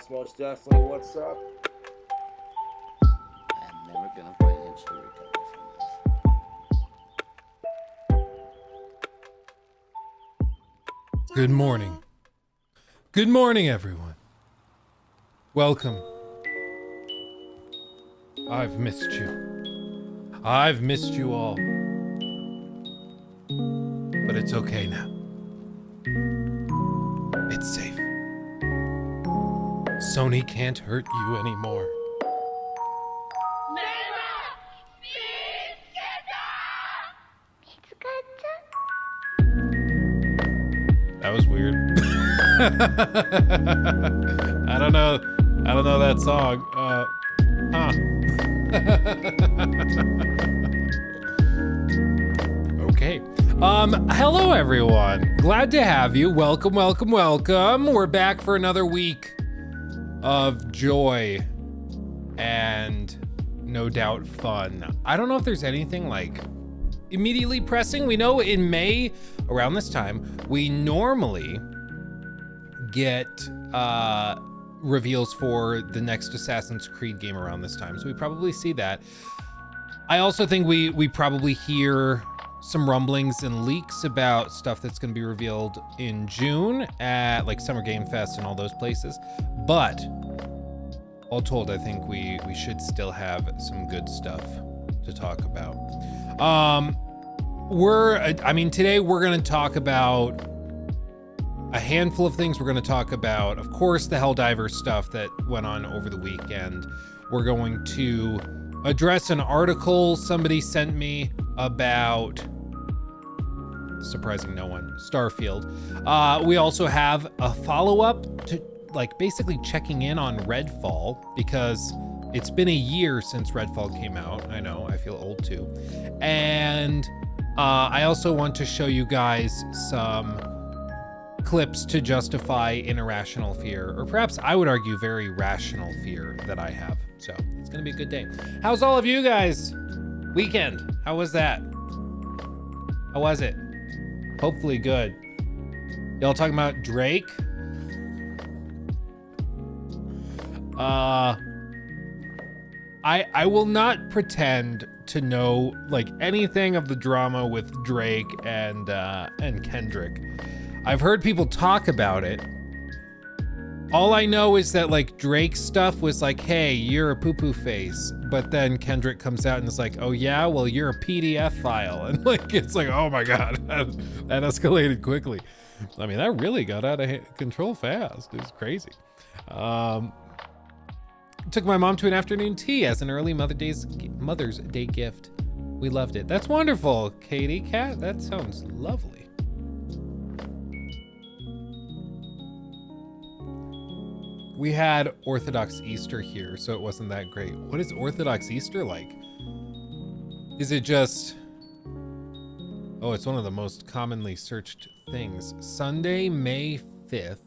That's most definitely what's up. I'm never gonna financially recover from this. Good morning. Good morning, everyone. Welcome. I've missed you. I've missed you all. But it's okay now. It's safe. Sony can't hurt you anymore. That was weird. I don't know that song. Okay. Hello everyone. Glad to have you. Welcome. We're back for another week of joy and no doubt fun. I don't know if there's anything like immediately pressing. We know in May, around this time, we normally get reveals for the next Assassin's Creed game around this time, so we probably see that. I also think we probably hear some rumblings and leaks about stuff that's going to be revealed in June at like Summer Game Fest and all those places. But all told, I think we should still have some good stuff to talk about. Today we're going to talk about a handful of things. We're going to talk about, of course, the Helldiver stuff that went on over the weekend. We're going to address an article somebody sent me about, surprising no one, Starfield. We also have a follow-up to like basically checking in on Redfall, because it's been a year since Redfall came out. I know, I feel old too. And I also want to show you guys some clips to justify an irrational fear, or perhaps I would argue very rational fear that I have. So it's gonna be a good day. How's all of you guys? Weekend, how was that? How was it? Hopefully good. Y'all talking about Drake? I will not pretend to know like anything of the drama with Drake and Kendrick. I've heard people talk about it. All I know is that like Drake's stuff was like, hey, you're a poo-poo face. But then Kendrick comes out and is like, oh yeah, well you're a PDF file. And like, it's like, oh my God, that escalated quickly. I mean, that really got out of control fast. It was crazy. Took my mom to an afternoon tea as an early Mother's Day gift. We loved it. That's wonderful, Katie Cat. That sounds lovely. We had Orthodox Easter here, so it wasn't that great. What is Orthodox Easter like? Is it just... Oh, it's one of the most commonly searched things. Sunday, May 5th.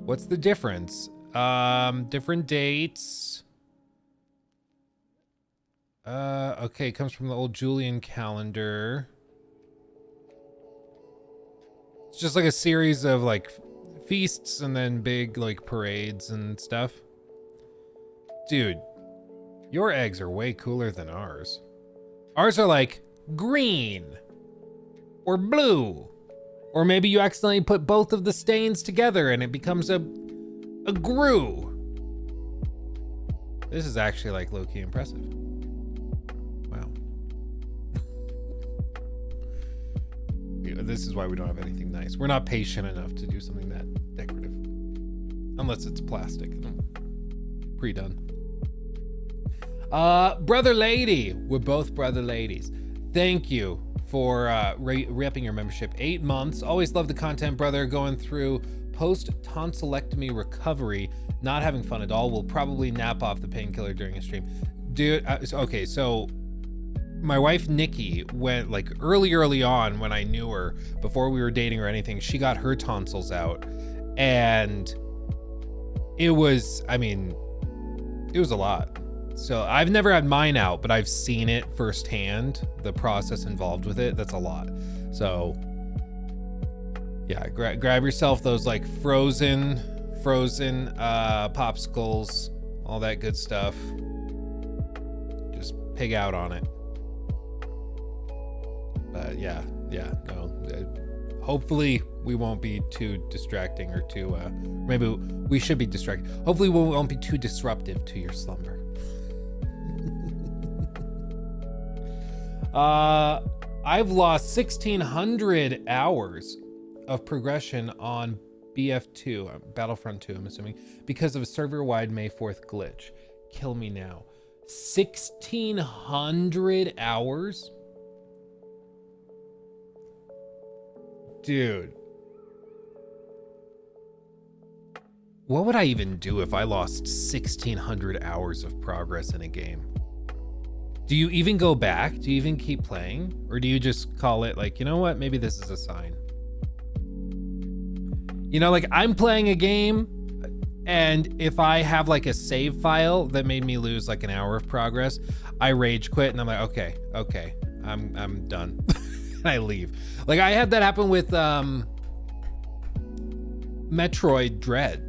What's the difference? Different dates. Okay, it comes from the old Julian calendar. It's just like a series of like feasts and then big like parades and stuff. Dude, your eggs are way cooler than ours. Ours are like green or blue, or maybe you accidentally put both of the stains together and it becomes a grue. This is actually like low-key impressive. Wow. Yeah, this is why we don't have anything nice. We're not patient enough to do something that decorative. Unless it's plastic. Pre-done. Brother Lady. We're both Brother Ladies. Thank you for re-upping your membership. 8 months. Always love the content, brother. Going through post-tonsillectomy recovery. Not having fun at all. Will probably nap off the painkiller during a stream. Dude, okay, so my wife Nikki went like early on when I knew her, before we were dating or anything, she got her tonsils out, and it was, I mean, it was a lot. So I've never had mine out, but I've seen it firsthand, the process involved with it. That's a lot. So Yeah, grab yourself those like frozen popsicles, all that good stuff. Just pig out on it. But yeah, no. Hopefully we won't be too distracting or too, maybe we should be distracted. Hopefully we won't be too disruptive to your slumber. I've lost 1,600 hours of progression on BF2, Battlefront 2, I'm assuming, because of a server-wide May 4th glitch. Kill me now. 1,600 hours? Dude. What would I even do if I lost 1,600 hours of progress in a game? Do you even go back? Do you even keep playing? Or do you just call it like, you know what? Maybe this is a sign. You know, like I'm playing a game and if I have like a save file that made me lose like an hour of progress, I rage quit and I'm like, okay, I'm done. And I leave. Like I had that happen with Metroid Dread.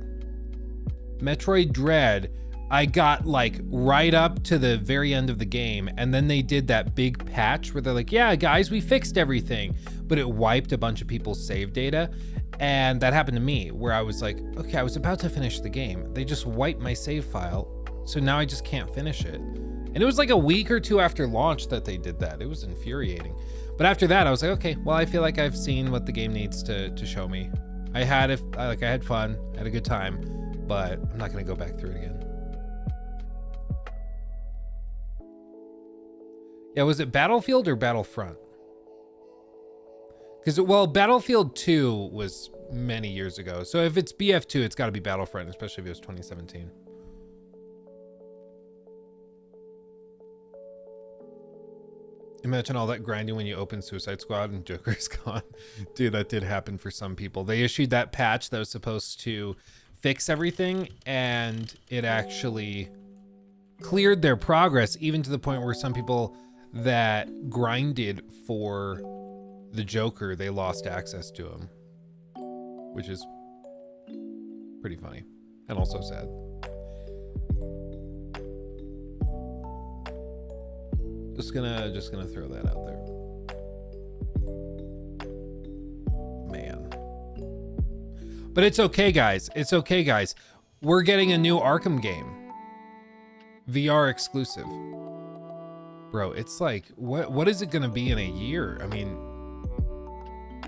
Metroid Dread, I got like right up to the very end of the game, and then they did that big patch where they're like, yeah guys, we fixed everything, but it wiped a bunch of people's save data. And that happened to me where I was like, okay, I was about to finish the game, they just wiped my save file, so now I just can't finish it. And it was like a week or two after launch that they did that. It was infuriating. But after that I was like, okay, well I feel like I've seen what the game needs to show me. I had fun, I had a good time, but I'm not gonna go back through it again. Yeah, was it Battlefield or Battlefront? Because, well, Battlefield 2 was many years ago. So if it's BF2, it's got to be Battlefront, especially if it was 2017. Imagine all that grinding when you open Suicide Squad and Joker's gone. Dude, that did happen for some people. They issued that patch that was supposed to fix everything, and it actually cleared their progress, even to the point where some people that grinded for the Joker, they lost access to him, which is pretty funny and also sad. Just gonna throw that out there. Man. But it's okay, guys. It's okay, guys. We're getting a new Arkham game. VR exclusive. Bro, it's like, what is it gonna be in a year? I mean,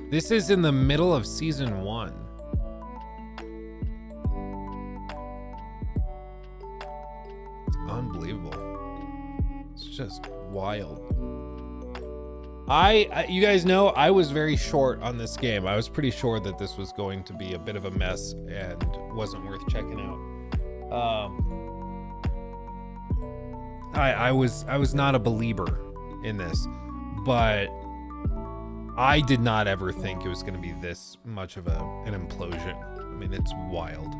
this is in the middle of season 1. It's unbelievable. It's just wild. You guys know I was very short on this game. I was pretty sure that this was going to be a bit of a mess and wasn't worth checking out. I was not a believer in this, but I did not ever think it was going to be this much of an implosion. I mean, it's wild.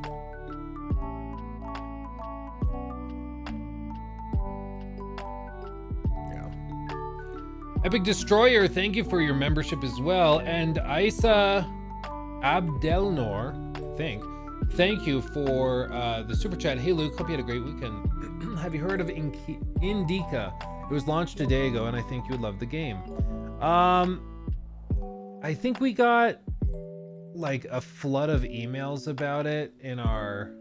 Yeah. Epic Destroyer, thank you for your membership as well. And Isa Abdelnor, thank you for the super chat. Hey Luke, hope you had a great weekend. Have you heard of Indica? It was launched a day ago, and I think you would love the game. I think we got like a flood of emails about it in our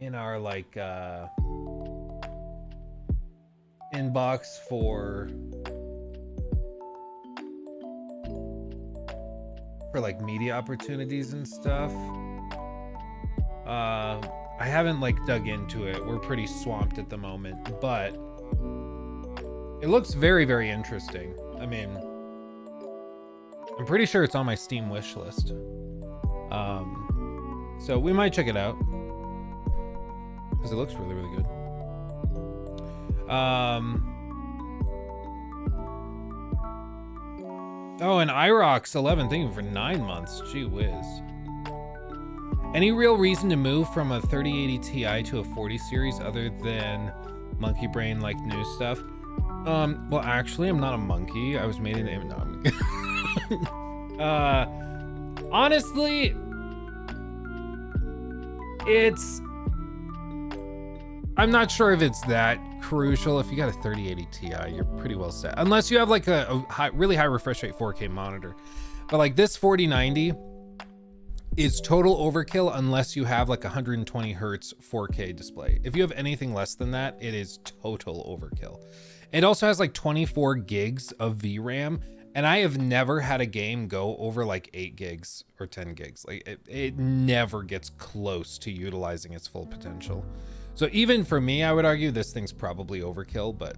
like inbox for like media opportunities and stuff. I haven't like dug into it. We're pretty swamped at the moment, but it looks very, very interesting. I mean, I'm pretty sure it's on my Steam wish list. So we might check it out because it looks really, really good. Oh, and Irox11, thank you for 9 months. Gee whiz. Any real reason to move from a 3080 Ti to a 40 series other than monkey brain like new stuff? Well, actually, I'm not a monkey. I was made in the... No, Honestly, I'm not sure if it's that crucial. If you got a 3080 Ti, you're pretty well set. Unless you have like a really high refresh rate 4K monitor. But like this 4090 is total overkill unless you have like 120 hertz 4K display. If you have anything less than that, it is total overkill. It also has like 24 gigs of VRAM, and I have never had a game go over like 8 gigs or 10 gigs. Like it never gets close to utilizing its full potential. So even for me, I would argue this thing's probably overkill, but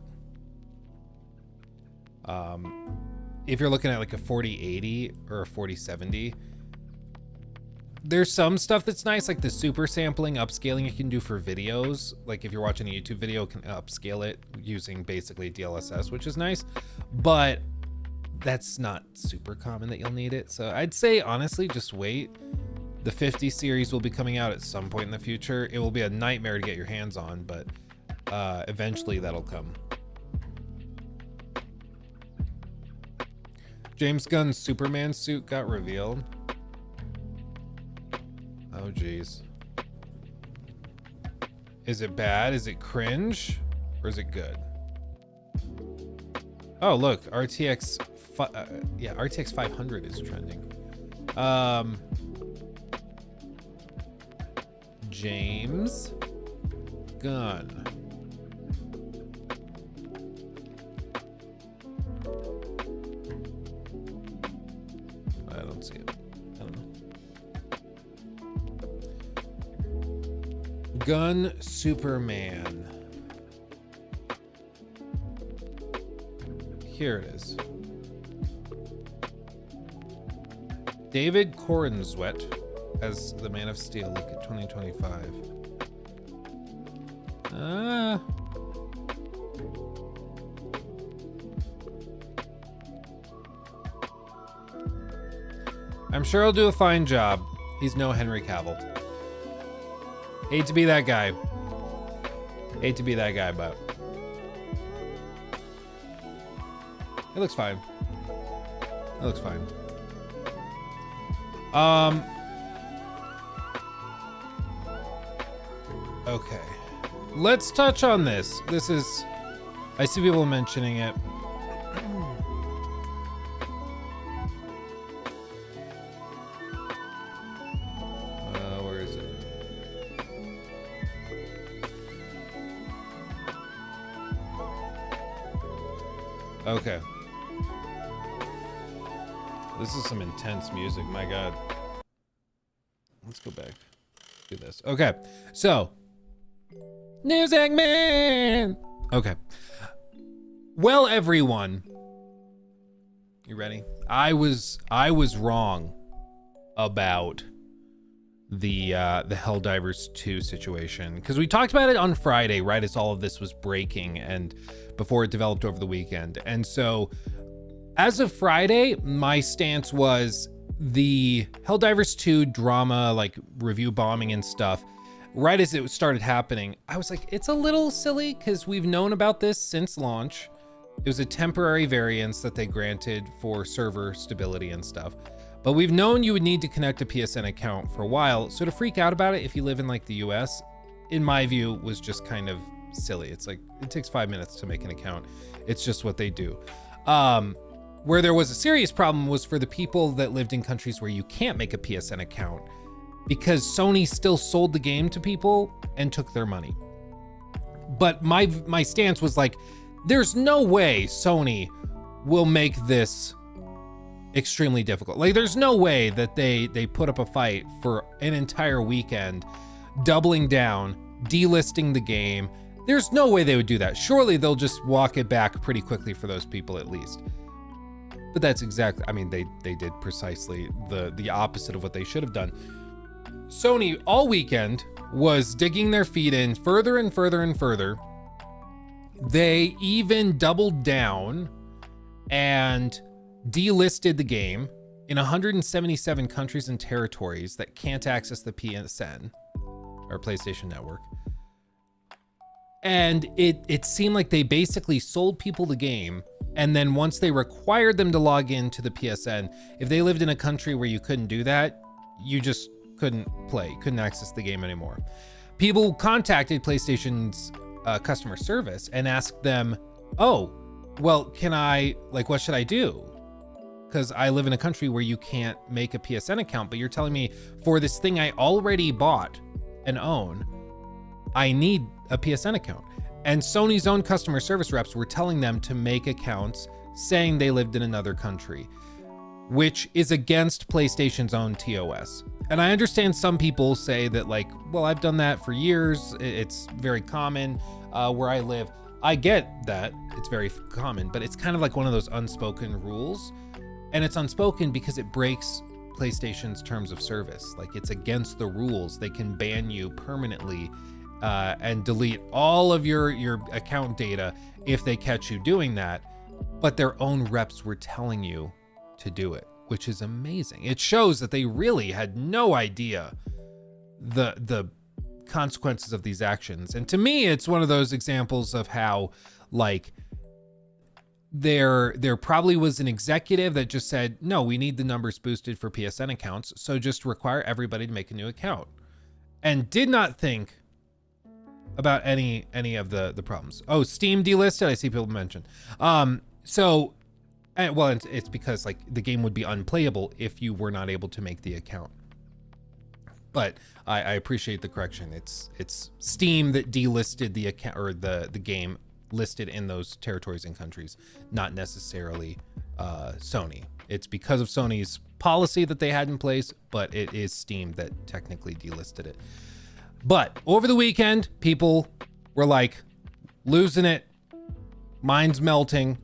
if you're looking at like a 4080 or a 4070, there's some stuff that's nice, like the super sampling, upscaling you can do for videos. Like if you're watching a YouTube video, you can upscale it using basically DLSS, which is nice, but that's not super common that you'll need it. So I'd say honestly, just wait. The 50 series will be coming out at some point in the future. It will be a nightmare to get your hands on, but eventually that'll come. James Gunn's Superman suit got revealed. Oh geez. Is it bad? Is it cringe? Or is it good? Oh look, RTX 500 is trending. James Gunn. I don't see it. I don't know. Gunn Superman. Here it is. David Corenswet as the Man of Steel. Look at 2025. I'm sure he'll do a fine job. He's no Henry Cavill. Hate to be that guy. Hate to be that guy, but it looks fine. It looks fine. Okay. Let's touch on this. This is, I see people mentioning it. Where is it? Okay. This is some intense music, my God. Let's go back. Do this. Okay, so Music Man. Okay. Well, everyone, you ready? I was wrong about the Helldivers 2 situation, because we talked about it on Friday, right as all of this was breaking and before it developed over the weekend. And so as of Friday, my stance was the Helldivers 2 drama, like review bombing and stuff, right as it started happening, I was like, it's a little silly because we've known about this since launch. It was a temporary variance that they granted for server stability and stuff. But we've known you would need to connect a PSN account for a while. So to freak out about it if you live in like the US, in my view, was just kind of silly. It's like, it takes 5 minutes to make an account. It's just what they do. Where there was a serious problem was for the people that lived in countries where you can't make a PSN account, because Sony still sold the game to people and took their money. But my stance was like, there's no way Sony will make this extremely difficult. Like, there's no way that they put up a fight for an entire weekend, doubling down, delisting the game. There's no way they would do that. Surely they'll just walk it back pretty quickly for those people at least. But that's exactly, I mean, they did precisely the opposite of what they should have done. Sony all weekend was digging their feet in further and further and further. They even doubled down and delisted the game in 177 countries and territories that can't access the PSN or PlayStation Network. And it seemed like they basically sold people the game And then once they required them to log into the PSN, if they lived in a country where you couldn't do that, you just couldn't play, couldn't access the game anymore. People contacted PlayStation's customer service and asked them, oh, well, what should I do? Because I live in a country where you can't make a PSN account, but you're telling me for this thing I already bought and own, I need a PSN account. And Sony's own customer service reps were telling them to make accounts saying they lived in another country, which is against PlayStation's own TOS. And I understand some people say that like, well, I've done that for years. It's very common where I live. I get that it's very common, but it's kind of like one of those unspoken rules. And it's unspoken because it breaks PlayStation's terms of service. Like it's against the rules. They can ban you permanently and delete all of your account data if they catch you doing that. But their own reps were telling you to do it, which is amazing. It shows that they really had no idea the consequences of these actions. And to me, it's one of those examples of how like there probably was an executive that just said, no, we need the numbers boosted for PSN accounts, so just require everybody to make a new account, and did not think about any of the problems. Oh, Steam delisted, I see people mention. It's because like the game would be unplayable if you were not able to make the account. But I appreciate the correction. It's Steam that delisted the account, or the game listed in those territories and countries, not necessarily Sony. It's because of Sony's policy that they had in place, but it is Steam that technically delisted it. But over the weekend, people were like losing it, minds melting.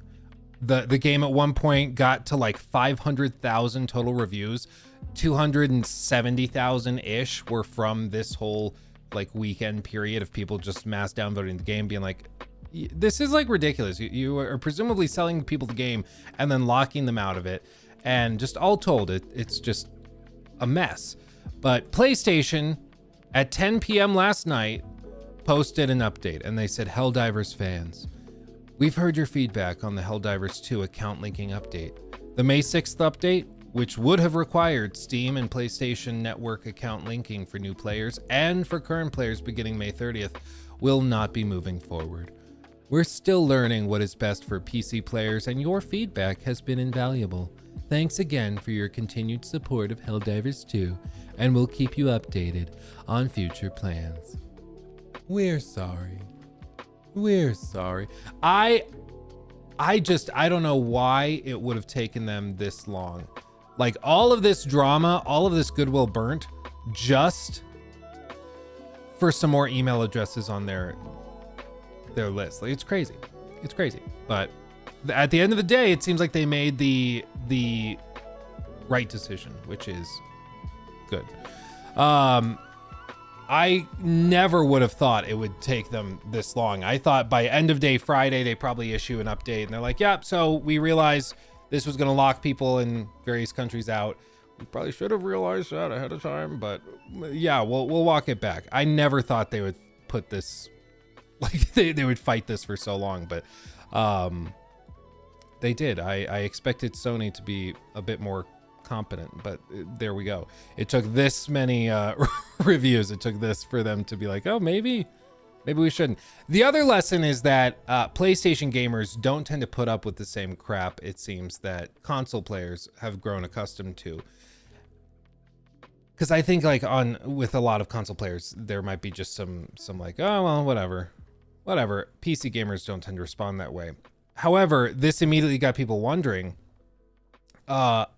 The game at one point got to like 500,000 total reviews. 270,000-ish were from this whole like weekend period of people just mass downvoting the game, being like, this is like ridiculous. You are presumably selling people the game and then locking them out of it. And just all told, it's just a mess. But PlayStation at 10 p.m. last night posted an update, and they said, Helldivers fans, we've heard your feedback on the Helldivers 2 account linking update. The May 6th update, which would have required Steam and PlayStation Network account linking for new players and for current players beginning May 30th, will not be moving forward. We're still learning what is best for PC players, and your feedback has been invaluable. Thanks again for your continued support of Helldivers 2, and we'll keep you updated on future plans. We're sorry. We're sorry. I don't know why it would have taken them this long. Like all of this drama, all of this goodwill burnt just for some more email addresses on their list. Like it's crazy. It's crazy. But at the end of the day, it seems like they made the right decision, which is good. I never would have thought it would take them this long. I thought by end of day Friday, they probably issue an update and they're like, yep, so we realized this was going to lock people in various countries out. We probably should have realized that ahead of time, but yeah, we'll walk it back. I never thought they would put this, like they would fight this for so long, but they did. I expected Sony to be a bit more competent, but there we go. It took this many reviews. It took this for them to be like, oh, maybe we shouldn't. The other lesson is that PlayStation gamers don't tend to put up with the same crap, it seems, that console players have grown accustomed to. Because I think like with a lot of console players, there might be just some like, oh, well, whatever. PC gamers don't tend to respond that way. However, this immediately got people wondering, well,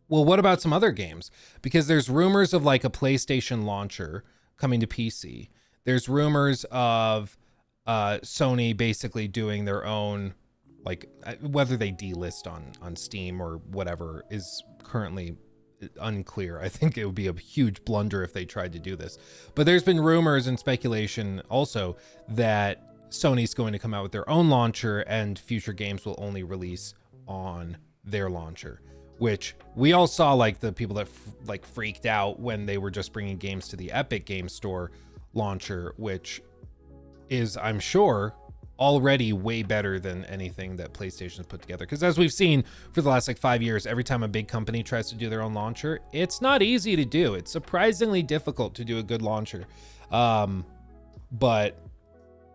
what about some other games? Because there's rumors of like a PlayStation launcher coming to PC. There's rumors of Sony basically doing their own, like whether they delist on Steam or whatever is currently unclear. I think it would be a huge blunder if they tried to do this. But there's been rumors and speculation also that Sony's going to come out with their own launcher and future games will only release on their launcher, which we all saw, like the people that like freaked out when they were just bringing games to the Epic Game Store launcher, which is, I'm sure, already way better than anything that PlayStation's put together. Because as we've seen for the last like 5 years, every time a big company tries to do their own launcher, it's not easy to do. It's surprisingly difficult to do a good launcher. But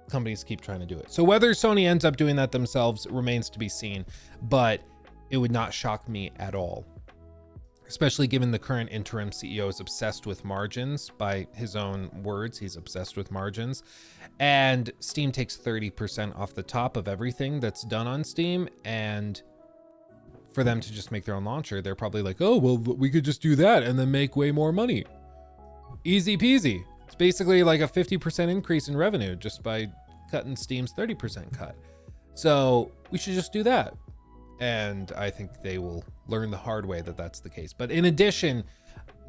companies keep trying to do it. So whether Sony ends up doing that themselves remains to be seen, but it would not shock me at all. Especially given the current interim CEO is obsessed with margins. By his own words, he's obsessed with margins. And Steam takes 30% off the top of everything that's done on Steam. And for them to just make their own launcher, they're probably like, oh, well, we could just do that and then make way more money. Easy peasy. It's basically like a 50% increase in revenue just by cutting Steam's 30% cut. So we should just do that. And I think they will learn the hard way that that's the case. But in addition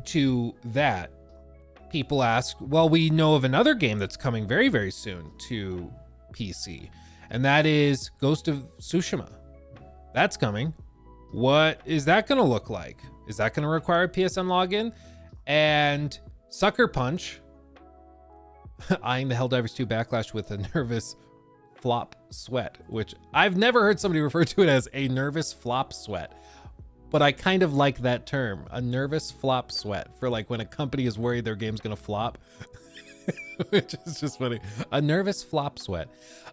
to that, people ask, well, we know of another game that's coming very, very soon to PC, and that is Ghost of Tsushima. That's coming. What is that going to look like? Is that going to require a PSN login? And Sucker Punch, eyeing the Helldivers 2 Backlash with a nervous flop sweat, which I've never heard somebody refer to it as a nervous flop sweat, but I kind of like that term, a nervous flop sweat, for like when a company is worried their game's gonna flop, which is just funny. A nervous flop sweat.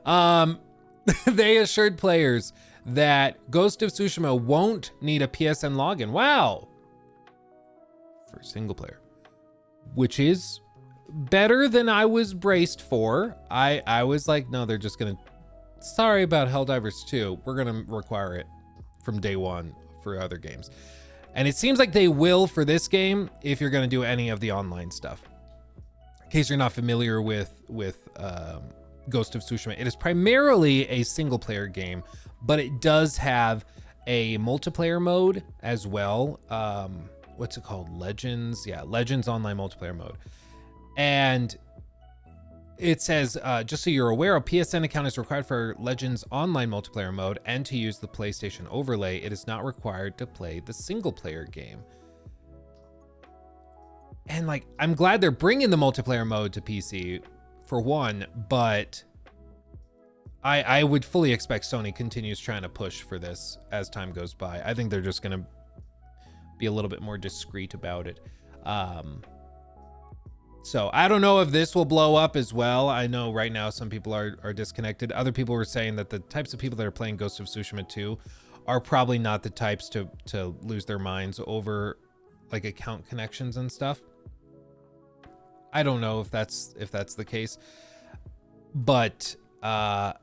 They assured players that Ghost of Tsushima won't need a PSN login. Wow. For single player, which is better than I was braced for. I was like, no, they're just gonna, sorry about Helldivers 2. We're gonna require it from day one for other games. And it seems like they will for this game if you're gonna do any of the online stuff. In case you're not familiar with Ghost of Tsushima, it is primarily a single player game, but it does have a multiplayer mode as well. What's it called? Legends? Yeah, Legends Online Multiplayer Mode. And it says, just so you're aware, a PSN account is required for Legends Online Multiplayer Mode, and to use the PlayStation overlay, it is not required to play the single player game. And like, I'm glad they're bringing the multiplayer mode to PC for one, but I would fully expect Sony continues trying to push for this as time goes by. I think they're just going to be a little bit more discreet about it. So I don't know if this will blow up as well. I know right now some people are disconnected. Other people were saying that the types of people that are playing Ghost of Tsushima 2 are probably not the types to lose their minds over like account connections and stuff. I don't know if that's the case, but yeah,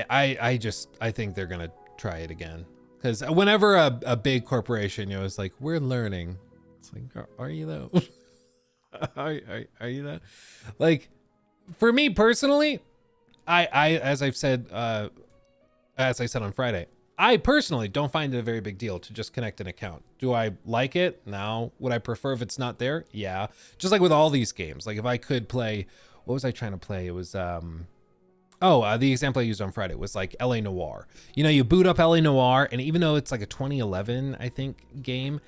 I think they're gonna try it again, because whenever a big corporation, you know, is like, we're learning, it's like, are you though? Are you that? Like, for me personally, I as I said on Friday, I personally don't find it a very big deal to just connect an account. Do I like it? No. Would I prefer if it's not there? Yeah. Just like with all these games, like if I could play, what was I trying to play? It was the example I used on Friday was like LA Noire. You know, you boot up LA Noire, and even though it's like a 2011, I think, game,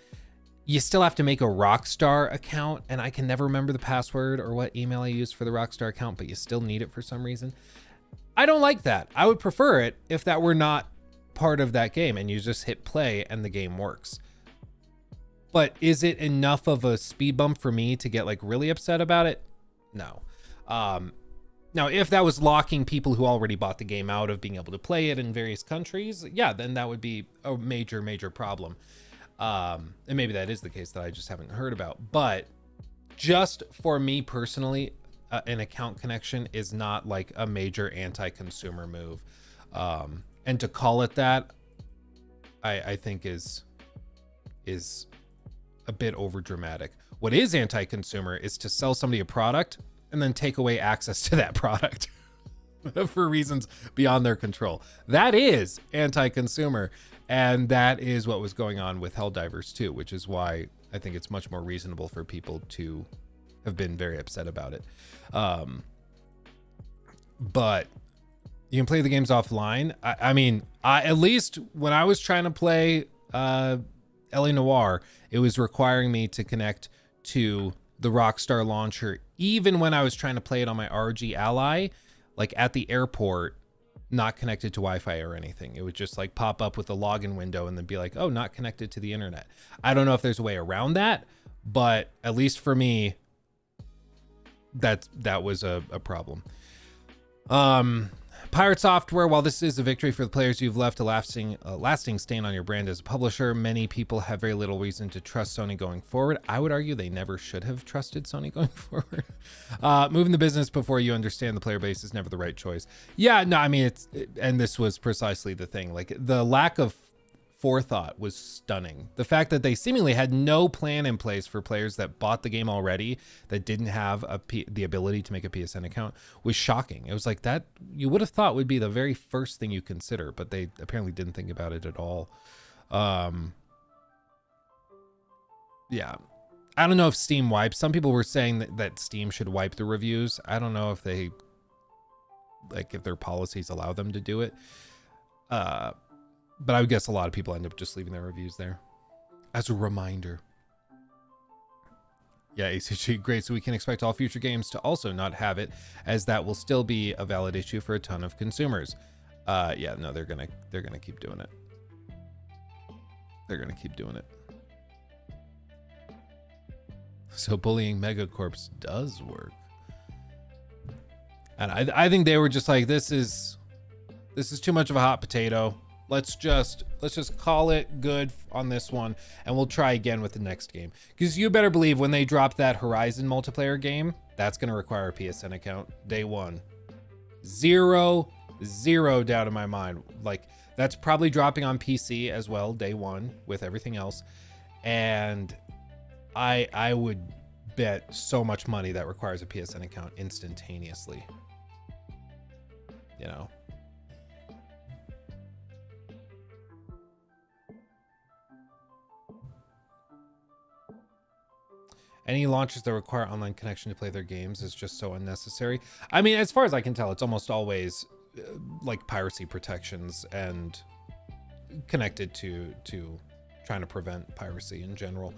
you still have to make a Rockstar account, and I can never remember the password or what email I used for the Rockstar account, but you still need it for some reason. I don't like that. I would prefer it if that were not part of that game and you just hit play and the game works. But is it enough of a speed bump for me to get like really upset about it? No. Now, if that was locking people who already bought the game out of being able to play it in various countries, yeah, then that would be a major, major problem. And maybe that is the case that I just haven't heard about. But just for me personally, an account connection is not like a major anti-consumer move. And to call it that, I think is a bit over dramatic. What is anti-consumer is to sell somebody a product and then take away access to that product for reasons beyond their control. That is anti-consumer, and that is what was going on with Helldivers 2, which is why I think it's much more reasonable for people to have been very upset about it. But you can play the games offline. I mean, at least when I was trying to play LA Noire, it was requiring me to connect to the Rockstar launcher. Even when I was trying to play it on my RG Ally, like at the airport, not connected to Wi-Fi or anything. It would just like pop up with a login window and then be like, oh, not connected to the internet. I don't know if there's a way around that, but at least for me, that was a problem. Pirate Software, while this is a victory for the players, you've left a lasting stain on your brand as a publisher. Many people have very little reason to trust Sony going forward. I would argue they never should have trusted Sony going forward. Moving the business before you understand the player base is never the right choice. Yeah, no, I mean, and this was precisely the thing. Like, the lack of forethought was stunning. The fact that they seemingly had no plan in place for players that bought the game already, that didn't have the ability to make a PSN account, was shocking. It was like that you would have thought would be the very first thing you consider, but they apparently didn't think about it at all. Yeah, I don't know if Steam wipes. Some people were saying that Steam should wipe the reviews. I don't know if they, like, if their policies allow them to do it. But I would guess a lot of people end up just leaving their reviews there as a reminder. Yeah, ACG, great. So we can expect all future games to also not have it, as that will still be a valid issue for a ton of consumers. Yeah, no, they're gonna keep doing it. They're gonna keep doing it. So bullying Megacorps does work. And I think they were just like, this is too much of a hot potato. Let's just call it good on this one, and we'll try again with the next game. Because you better believe when they drop that Horizon multiplayer game, that's going to require a PSN account day one. Zero doubt in my mind. Like, that's probably dropping on PC as well day one with everything else. And I would bet so much money that requires a PSN account instantaneously. You know. Any launches that require online connection to play their games is just so unnecessary. I mean, as far as I can tell, it's almost always like piracy protections and connected to trying to prevent piracy in general.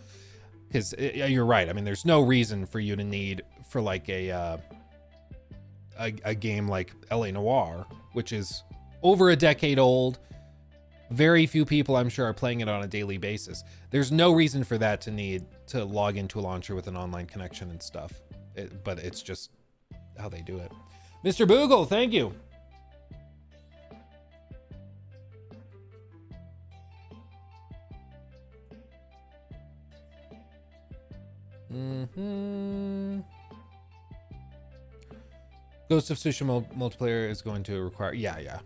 Because you're right. I mean, there's no reason for you to need for like a game like LA Noire, which is over a decade old. Very few people, I'm sure, are playing it on a daily basis. There's no reason for that to need to log into a launcher with an online connection and stuff. But it's just how they do it. Mr. Boogle, thank you. Ghost of Tsushima multiplayer is going to require... Yeah.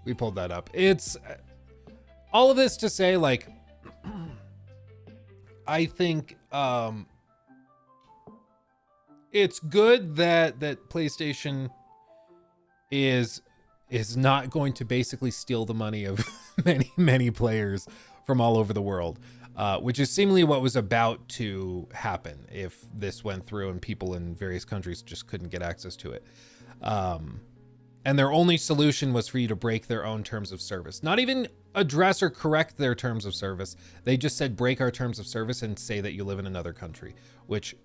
We pulled that up. It's all of this to say, like, I think it's good that PlayStation is not going to basically steal the money of many players from all over the world, which is seemingly what was about to happen if this went through and people in various countries just couldn't get access to it. And their only solution was for you to break their own terms of service. Not even address or correct their terms of service. They just said, break our terms of service and say that you live in another country, which,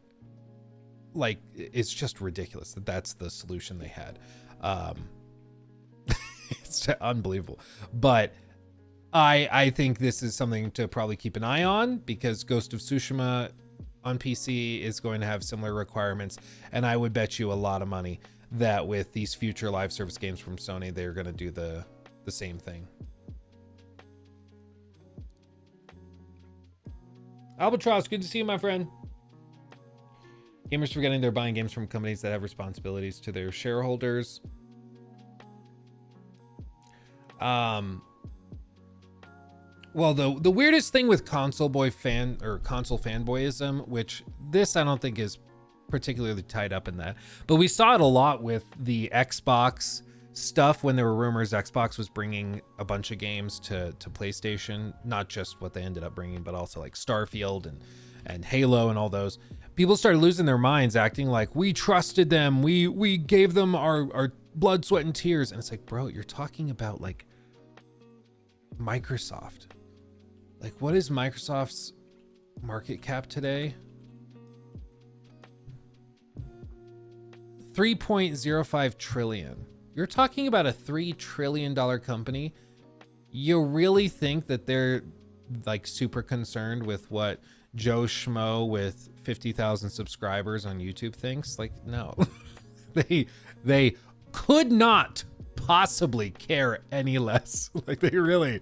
like, it's just ridiculous that that's the solution they had. It's unbelievable. But I think this is something to probably keep an eye on, because Ghost of Tsushima on PC is going to have similar requirements. And I would bet you a lot of money that with these future live service games from Sony, they're going to do the same thing. Albatross, good to see you, my friend. Gamers forgetting they're buying games from companies that have responsibilities to their shareholders. Well, the weirdest thing with console fanboyism, which this I don't think is particularly tied up in that, but we saw it a lot with the Xbox stuff when there were rumors Xbox was bringing a bunch of games to PlayStation, not just what they ended up bringing, but also like Starfield and Halo and all those. People started losing their minds, acting like we trusted them, we gave them our blood, sweat, and tears. And it's like, bro, you're talking about like Microsoft. Like, what is Microsoft's market cap today? 3.05 trillion. You're talking about a $3 trillion company. You really think that they're like super concerned with what Joe Schmo with 50,000 subscribers on YouTube thinks? Like, no. they could not possibly care any less. Like, they really,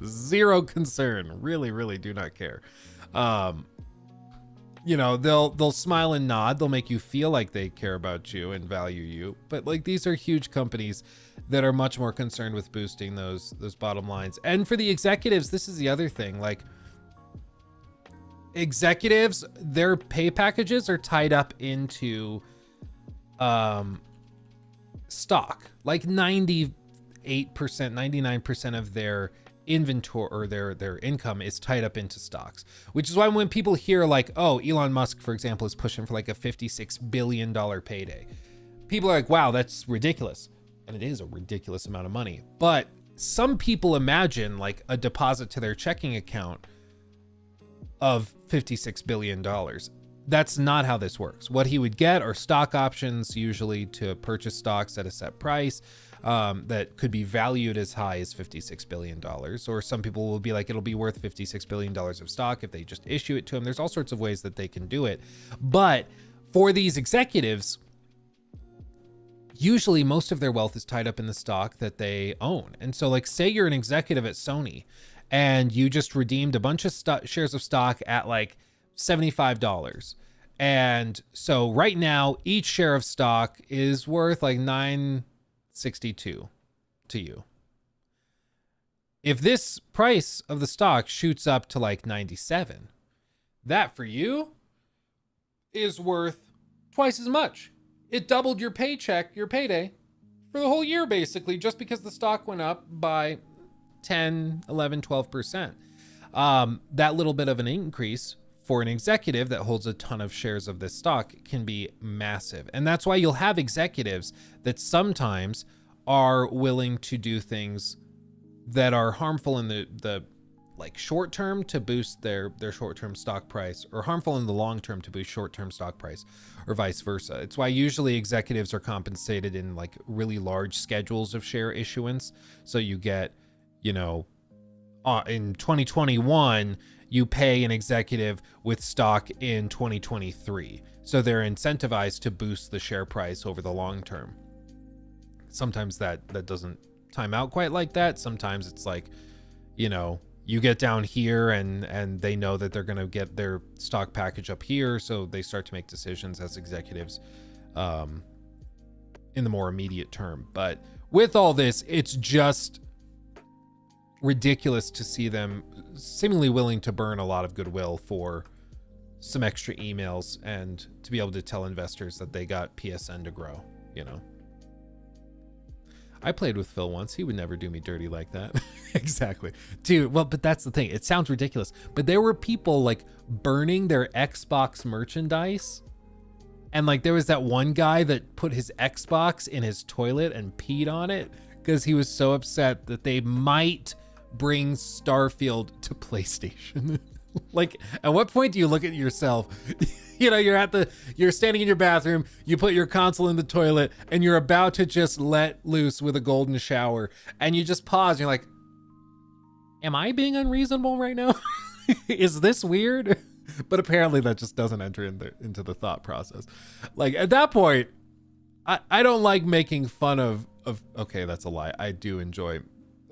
zero concern. Really do not care. You know, they'll smile and nod. They'll make you feel like they care about you and value you. But like, these are huge companies that are much more concerned with boosting those bottom lines. And for the executives, this is the other thing. Like, executives, their pay packages are tied up into stock. Like 98%, 99% of their inventory or their income is tied up into stocks, which is why when people hear like, oh, Elon Musk, for example, is pushing for like a $56 billion payday, people are like, wow, that's ridiculous. And it is a ridiculous amount of money. But some people imagine like a deposit to their checking account of $56 billion. That's not how this works. What he would get are stock options, usually to purchase stocks at a set price. That could be valued as high as $56 billion. Or some people will be like, it'll be worth $56 billion of stock if they just issue it to him. There's all sorts of ways that they can do it. But for these executives, usually most of their wealth is tied up in the stock that they own. And so like, say you're an executive at Sony and you just redeemed a bunch of shares of stock at like $75. And so right now, each share of stock is worth like $9.62 to you. If this price of the stock shoots up to like 97, that for you is worth twice as much. It doubled your paycheck, your payday for the whole year, basically, just because the stock went up by 10, 11, 12%. That little bit of an increase for an executive that holds a ton of shares of this stock can be massive. And that's why you'll have executives that sometimes are willing to do things that are harmful in the like short term to boost their short-term stock price, or harmful in the long term to boost short-term stock price, or vice versa. It's why usually executives are compensated in like really large schedules of share issuance. So you get, you know, in 2021, you pay an executive with stock in 2023. So they're incentivized to boost the share price over the long term. Sometimes that doesn't time out quite like that. Sometimes it's like, you know, you get down here and they know that they're going to get their stock package up here. So they start to make decisions as executives in the more immediate term. But with all this, it's just ridiculous to see them seemingly willing to burn a lot of goodwill for some extra emails and to be able to tell investors that they got PSN to grow, you know. I played with Phil once. He would never do me dirty like that. Exactly. Dude, well, but that's the thing. It sounds ridiculous, but there were people like burning their Xbox merchandise. And like there was that one guy that put his Xbox in his toilet and peed on it because he was so upset that they might bring Starfield to PlayStation. Like, at what point do you look at yourself? You know, you're standing in your bathroom, you put your console in the toilet, and you're about to just let loose with a golden shower, and you just pause, and you're like, am I being unreasonable right now? Is this weird? But apparently that just doesn't enter into the thought process. Like, at that point, I don't like making fun of, okay, that's a lie. I do enjoy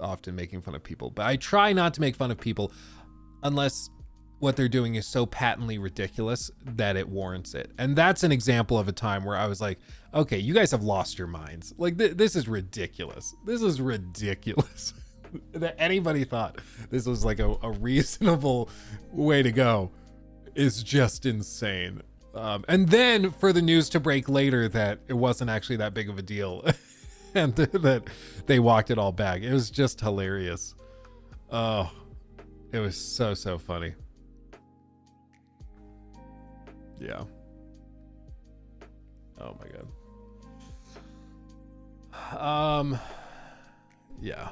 often making fun of people, but I try not to make fun of people unless what they're doing is so patently ridiculous that it warrants it. And that's an example of a time where I was like, okay, you guys have lost your minds. Like, this is ridiculous. This is ridiculous. That anybody thought this was like a reasonable way to go is just insane. And then for the news to break later that it wasn't actually that big of a deal and that they walked it all back. It was just hilarious. Oh, it was so funny. Yeah. Oh my God. Yeah.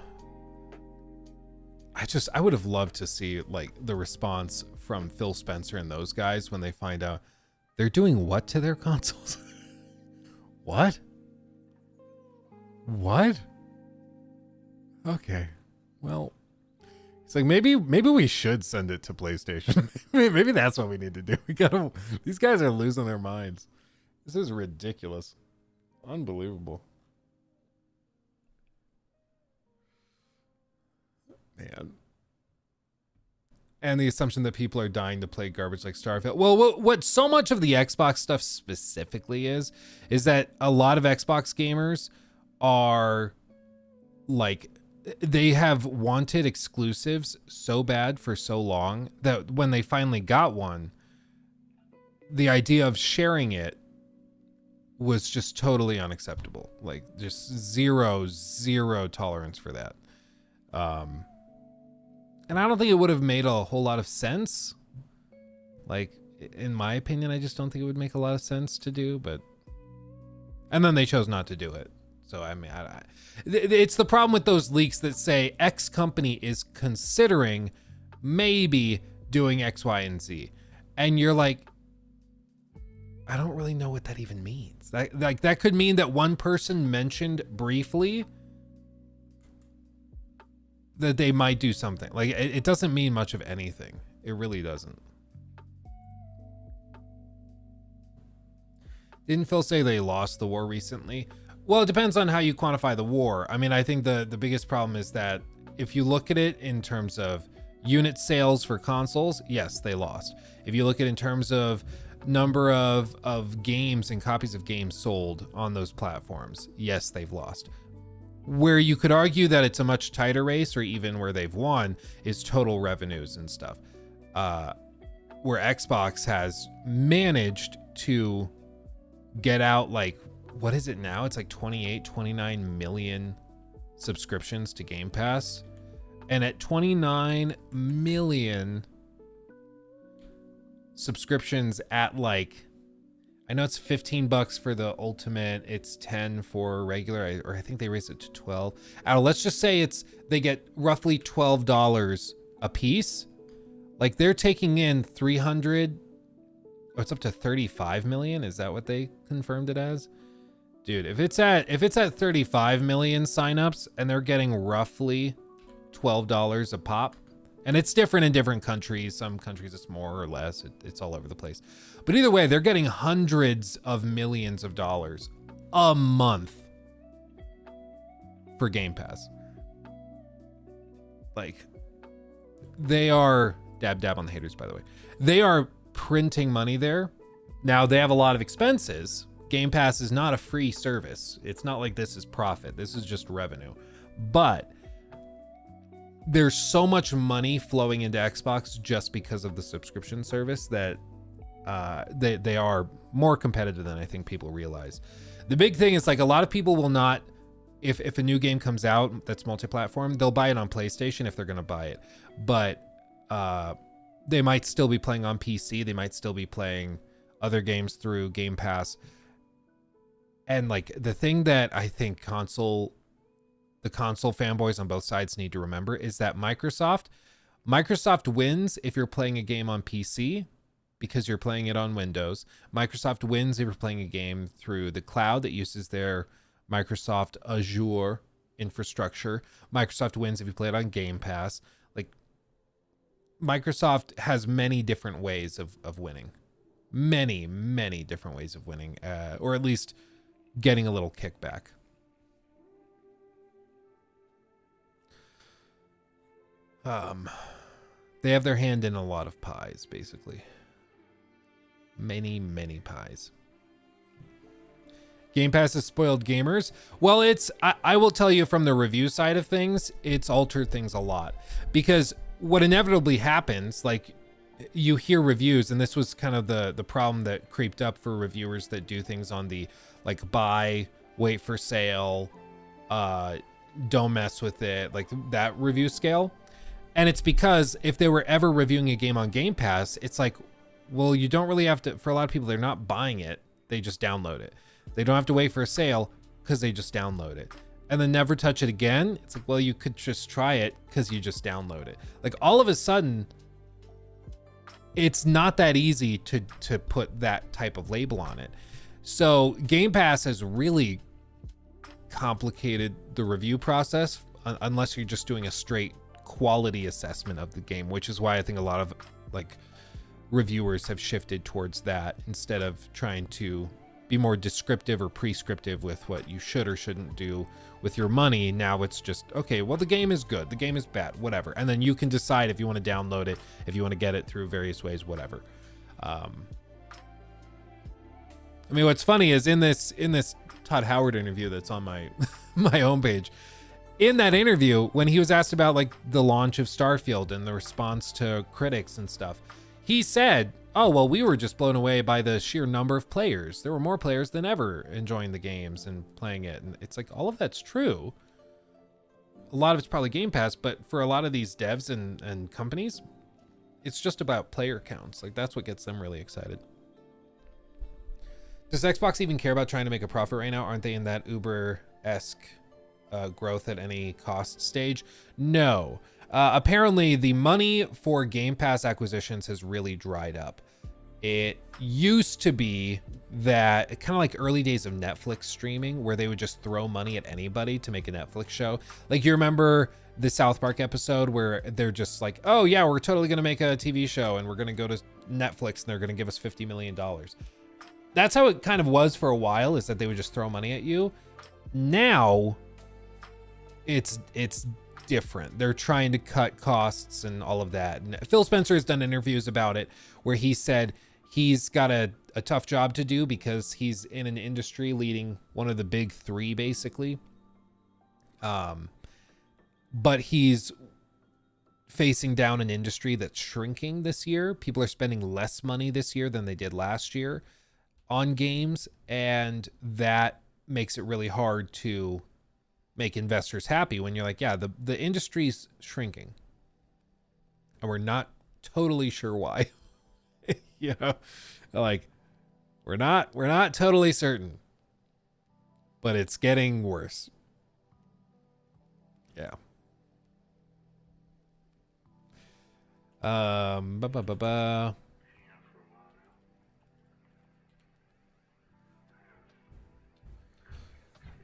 I would have loved to see like the response from Phil Spencer and those guys when they find out they're doing what to their consoles. What? What? Okay. Well, it's like maybe we should send it to PlayStation. Maybe that's what we need to do. These guys are losing their minds. This is ridiculous. Unbelievable. Man. And the assumption that people are dying to play garbage like Starfield. Well, what so much of the Xbox stuff specifically is that a lot of Xbox gamers are like, they have wanted exclusives so bad for so long that when they finally got one, the idea of sharing it was just totally unacceptable. Like just zero tolerance for that. And I don't think it would have made a whole lot of sense. Like, in my opinion, I just don't think it would make a lot of sense to do, but... And then they chose not to do it. So, I mean, it's the problem with those leaks that say X company is considering maybe doing X, Y, and Z. And you're like, I don't really know what that even means. That could mean that one person mentioned briefly that they might do something. Like, it doesn't mean much of anything. It really doesn't. Didn't Phil say they lost the war recently? Well, it depends on how you quantify the war. I mean, I think the biggest problem is that if you look at it in terms of unit sales for consoles, yes, they lost. If you look at it in terms of number of games and copies of games sold on those platforms, yes, they've lost. Where you could argue that it's a much tighter race, or even where they've won, is total revenues and stuff. Where Xbox has managed to get out, like, what is it now? It's like 28, 29 million subscriptions to Game Pass. And at 29 million subscriptions at, like, I know it's $15 for the ultimate, it's 10 for regular, or I think they raised it to 12. Let's just say they get roughly $12 a piece. Like, they're taking in 300, oh, it's up to 35 million. Is that what they confirmed it as? Dude, if it's at 35 million signups and they're getting roughly $12 a pop, and it's different in different countries. Some countries it's more or less. It's all over the place. But either way, they're getting hundreds of millions of dollars a month for Game Pass. Like, they are... Dab on the haters, by the way. They are printing money there. Now, they have a lot of expenses. Game Pass is not a free service. It's not like this is profit. This is just revenue. But there's so much money flowing into Xbox just because of the subscription service that they are more competitive than I think people realize. The big thing is, like, a lot of people will not, if a new game comes out that's multi-platform, they'll buy it on PlayStation if they're going to buy it. But they might still be playing on PC. They might still be playing other games through Game Pass. And, like, the thing that I think the console fanboys on both sides need to remember is that Microsoft wins if you're playing a game on PC because you're playing it on Windows. Microsoft wins if you're playing a game through the cloud that uses their Microsoft Azure infrastructure. Microsoft wins if you play it on Game Pass. Like, Microsoft has many different ways of winning. Many different ways of winning, or at least getting a little kickback. They have their hand in a lot of pies, basically. Many pies. Game Pass has spoiled gamers. Well, I will tell you from the review side of things, it's altered things a lot. Because what inevitably happens, like, you hear reviews, and this was kind of the problem that creeped up for reviewers that do things on the, like, buy, wait for sale, don't mess with it, like that review scale. And it's because if they were ever reviewing a game on Game Pass, it's like, well, you don't really have to, for a lot of people, they're not buying it. They just download it. They don't have to wait for a sale because they just download it. And then never touch it again. It's like, well, you could just try it because you just download it. Like, all of a sudden, it's not that easy to put that type of label on it. So Game Pass has really complicated the review process unless you're just doing a straight quality assessment of the game, which is why I think a lot of like reviewers have shifted towards that instead of trying to be more descriptive or prescriptive with what you should or shouldn't do with your money. Now it's just, okay, well, the game is good, the game is bad, whatever. And then you can decide if you want to download it, if you want to get it through various ways, whatever. I mean, what's funny is in this Todd Howard interview that's on my my homepage, in that interview, when he was asked about like the launch of Starfield and the response to critics and stuff, he said, oh, well, we were just blown away by the sheer number of players. There were more players than ever enjoying the games and playing it. And it's like, all of that's true. A lot of it's probably Game Pass, but for a lot of these devs and companies, it's just about player counts. Like, that's what gets them really excited. Does Xbox even care about trying to make a profit right now? Aren't they in that Uber-esque growth at any cost stage? No. Apparently, the money for Game Pass acquisitions has really dried up. It used to be that kind of like early days of Netflix streaming, where they would just throw money at anybody to make a Netflix show. Like, you remember the South Park episode where they're just like, oh yeah, we're totally going to make a TV show and we're going to go to Netflix and they're going to give us $50 million. That's how it kind of was for a while, is that they would just throw money at you. Now it's different. They're trying to cut costs and all of that. And Phil Spencer has done interviews about it where he said he's got a tough job to do because he's in an industry leading one of the big three, basically. But he's facing down an industry that's shrinking this year. People are spending less money this year than they did last year on games, and that makes it really hard to make investors happy when you're like, yeah, the industry's shrinking and we're not totally sure why. You know, like we're not totally certain, but it's getting worse. Yeah.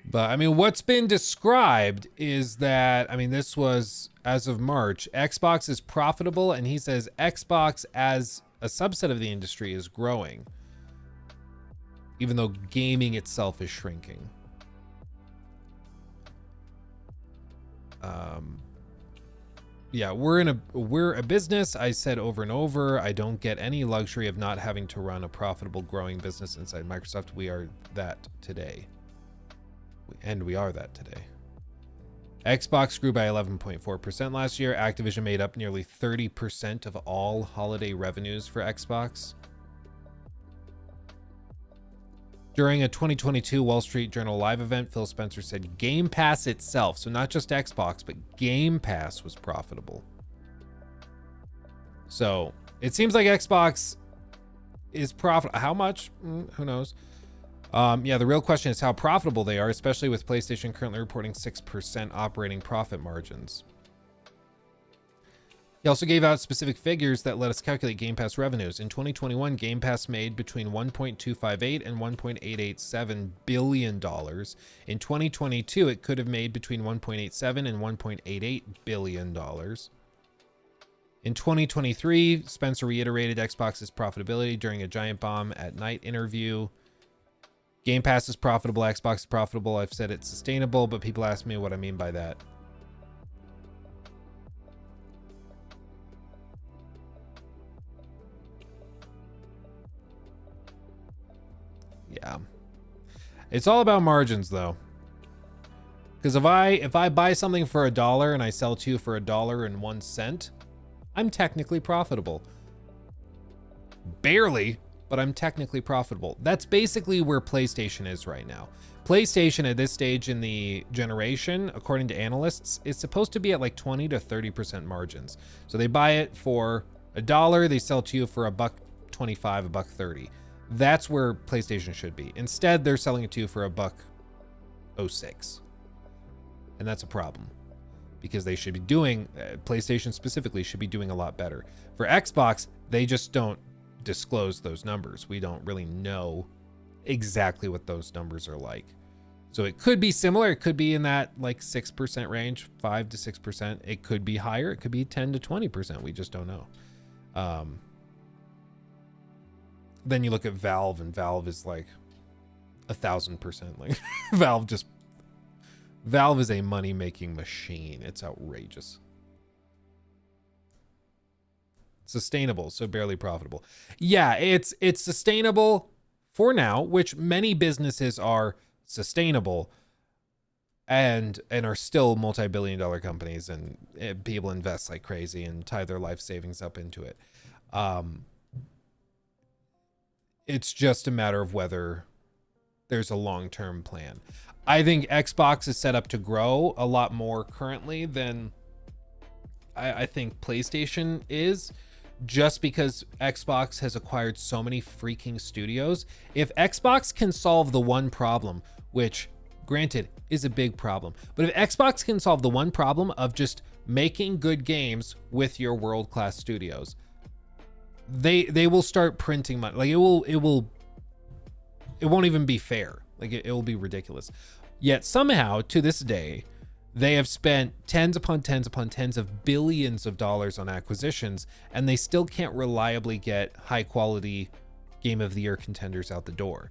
But I mean, what's been described is that, I mean, this was as of March, Xbox is profitable, and he says Xbox as a subset of the industry is growing, even though gaming itself is shrinking. Yeah, we're a business. I said over and over, I don't get any luxury of not having to run a profitable, growing business inside Microsoft. We are that today. And we are that today. Xbox grew by 11.4% last year. Activision made up nearly 30% of all holiday revenues for Xbox. During a 2022 Wall Street Journal live event, Phil Spencer said Game Pass itself, so not just Xbox, but Game Pass was profitable. So it seems like Xbox is profitable. How much? Who knows? Yeah, the real question is how profitable they are, especially with PlayStation currently reporting 6% operating profit margins. He also gave out specific figures that let us calculate Game Pass revenues. In 2021, Game Pass made between $1.258 and $1.887 billion. In 2022, it could have made between $1.87 and $1.88 billion. In 2023, Spencer reiterated Xbox's profitability during a Giant Bomb at Night interview. Game Pass is profitable, Xbox is profitable. I've said it's sustainable, but people ask me what I mean by that. Yeah. It's all about margins though. Because if I buy something for $1 and I sell to you for $1.01, I'm technically profitable. Barely, but I'm technically profitable. That's basically where PlayStation is right now. PlayStation at this stage in the generation, according to analysts, is supposed to be at like 20 to 30% margins. So they buy it for $1, they sell to you for $1.25, $1.30. That's where PlayStation should be. Instead, they're selling it to you for $1.06. And that's a problem because they should be doing, PlayStation specifically should be doing a lot better. For Xbox, they just don't disclose those numbers. We don't really know exactly what those numbers are like. So it could be similar. It could be in that like 6% range, 5 to 6%. It could be higher. It could be 10 to 20%. We just don't know. Then you look at Valve, and Valve is like 1,000%. Like Valve is a money-making machine. It's outrageous. Sustainable, so barely profitable. Yeah, it's sustainable for now, which many businesses are sustainable and are still multi-billion-dollar companies, and people invest like crazy and tie their life savings up into it. It's just a matter of whether there's a long-term plan. I think Xbox is set up to grow a lot more currently than I think PlayStation is, just because Xbox has acquired so many freaking studios. If Xbox can solve the one problem, which granted is a big problem, but if Xbox can solve the one problem of just making good games with your world-class studios, they will start printing money. Like it won't even be fair. Like it will be ridiculous. Yet somehow to this day, they have spent tens upon tens upon tens of billions of dollars on acquisitions, and they still can't reliably get high quality Game of the Year contenders out the door.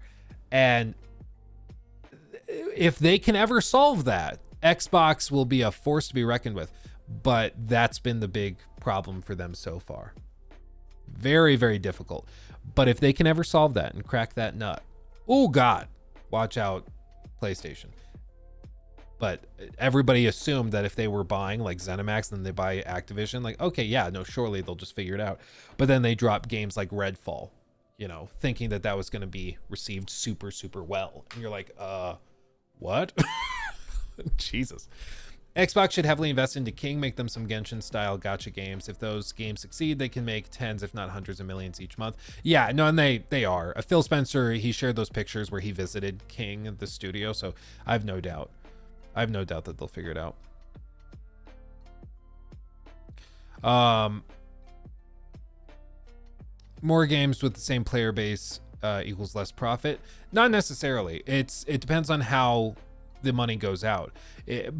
And if they can ever solve that, Xbox will be a force to be reckoned with. But that's been the big problem for them so far. Very, very difficult. But if they can ever solve that and crack that nut, oh God, watch out, PlayStation. But everybody assumed that if they were buying like ZeniMax, then they buy Activision, like, okay, yeah, no, surely they'll just figure it out. But then they drop games like Redfall, you know, thinking that that was going to be received super, super well. And you're like, what? Jesus. Xbox should heavily invest into King, make them some Genshin-style gacha games. If those games succeed, they can make tens, if not hundreds of millions each month. Yeah, no, and they are. Phil Spencer, he shared those pictures where he visited King, the studio, so I have no doubt. I have no doubt that they'll figure it out. More games with the same player base equals less profit. Not necessarily. It depends on how the money goes out.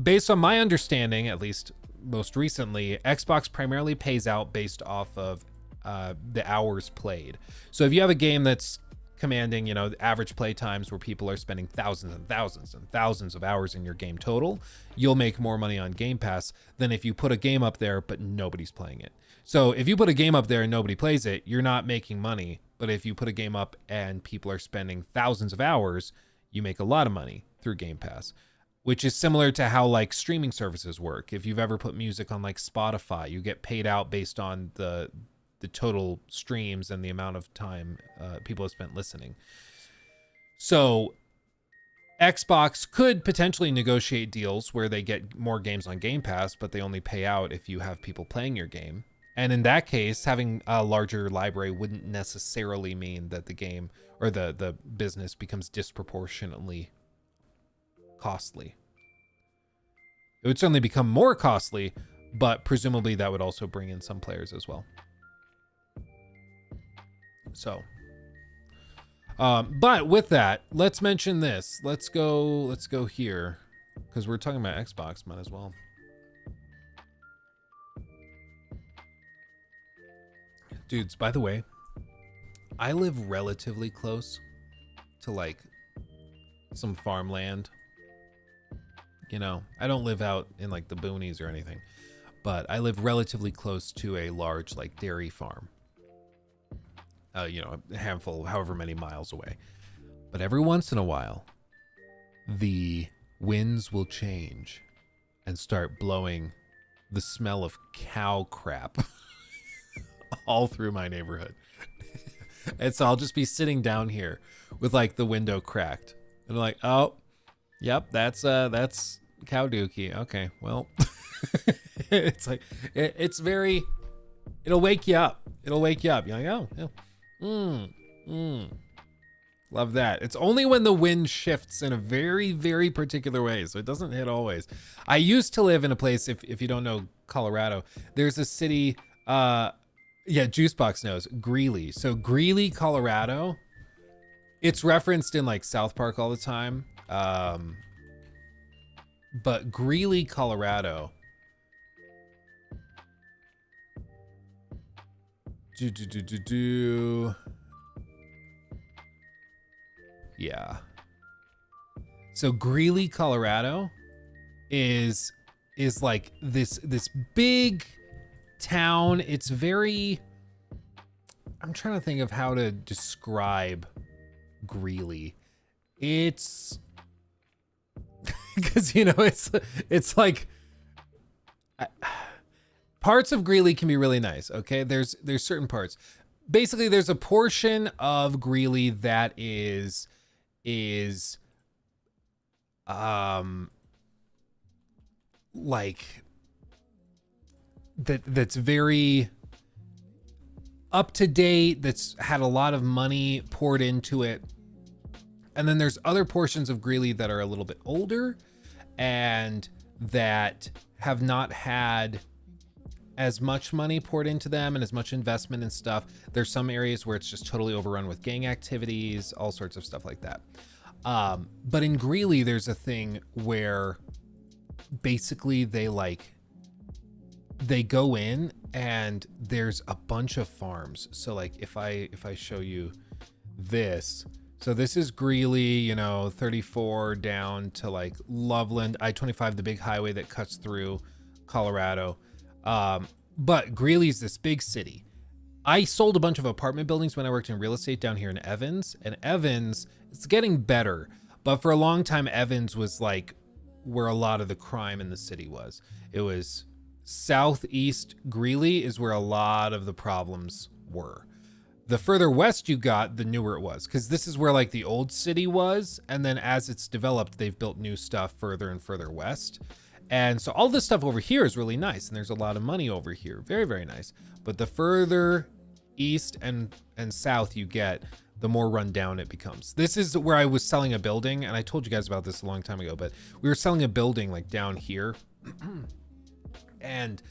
Based on my understanding, at least most recently, Xbox primarily pays out based off of the hours played. So if you have a game that's commanding, you know, average play times where people are spending thousands and thousands and thousands of hours in your game total, you'll make more money on Game Pass than if you put a game up there but nobody's playing it. So if you put a game up there and nobody plays it, you're not making money. But if you put a game up and people are spending thousands of hours, you make a lot of money through Game Pass, which is similar to how like streaming services work. If you've ever put music on like Spotify, you get paid out based on the total streams and the amount of time people have spent listening. So Xbox could potentially negotiate deals where they get more games on Game Pass, but they only pay out if you have people playing your game. And in that case, having a larger library wouldn't necessarily mean that the game or the business becomes disproportionately costly. It would certainly become more costly, but presumably that would also bring in some players as well. So, but with that, let's mention this. Let's go here, because we're talking about Xbox, might as well. Dudes, by the way, I live relatively close to like some farmland. You know, I don't live out in like the boonies or anything, but I live relatively close to a large like dairy farm. You know, a handful, however many miles away. But every once in a while, the winds will change and start blowing the smell of cow crap all through my neighborhood. And so I'll just be sitting down here with like the window cracked. And I'm like, oh, yep, that's cow dookie. Okay, well, it's like, it's very, it'll wake you up. It'll wake you up. You're like, oh, yeah. Love that. It's only when the wind shifts in a very, very particular way, so it doesn't hit always. I used to live in a place, if you don't know Colorado, there's a city, yeah, Juicebox knows, Greeley. So Greeley, Colorado It's referenced in like South Park all the time. But Greeley, Colorado. Yeah. So Greeley, Colorado is like this big town. It's very, I'm trying to think of how to describe Greeley. It's because it's like parts of Greeley can be really nice. Okay, there's certain parts. Basically, there's a portion of Greeley that is like that's very up to date, that's had a lot of money poured into it. And then there's other portions of Greeley that are a little bit older and that have not had as much money poured into them and as much investment and stuff. There's some areas where it's just totally overrun with gang activities, all sorts of stuff like that. But in Greeley, there's a thing where basically they go in and there's a bunch of farms. So like if I show you this, so this is Greeley, 34 down to like Loveland, I-25, the big highway that cuts through Colorado. But Greeley's this big city. I sold a bunch of apartment buildings when I worked in real estate down here in Evans, and Evans, it's getting better, but for a long time, Evans was like where a lot of the crime in the city was. It was southeast Greeley is where a lot of the problems were. The further west you got, the newer it was, because this is where like the old city was, and then as it's developed, they've built new stuff further and further west. And so all this stuff over here is really nice, and there's a lot of money over here. Very, very nice. But the further east and south you get, the more run down it becomes. This is where I was selling a building, and I told you guys about this a long time ago, but we were selling a building like down here. And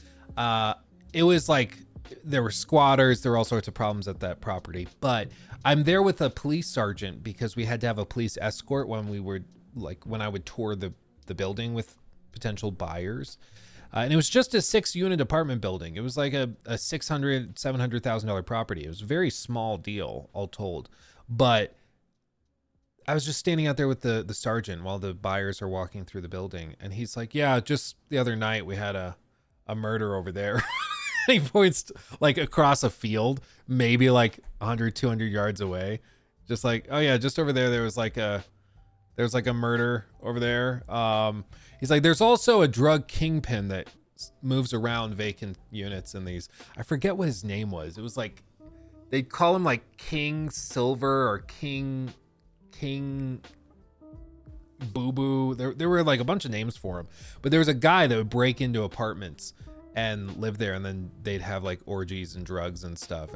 it was like there were squatters, there were all sorts of problems at that property. But I'm there with a police sergeant because we had to have a police escort when we were when I would tour the building with potential buyers. And it was just a 6-unit apartment building. It was like a $700,000 property. It was a very small deal, all told. But I was just standing out there with the sergeant while the buyers are walking through the building. And he's like, yeah, just the other night we had a murder over there. He points like across a field, maybe like 100, 200 yards away. Just like, oh yeah, just over there, there was like a murder over there. He's like, there's also a drug kingpin that moves around vacant units in these. I forget what his name was. It was like, they'd call him like King Silver or King Boo Boo. There were like a bunch of names for him, but there was a guy that would break into apartments and live there, and then they'd have like orgies and drugs and stuff.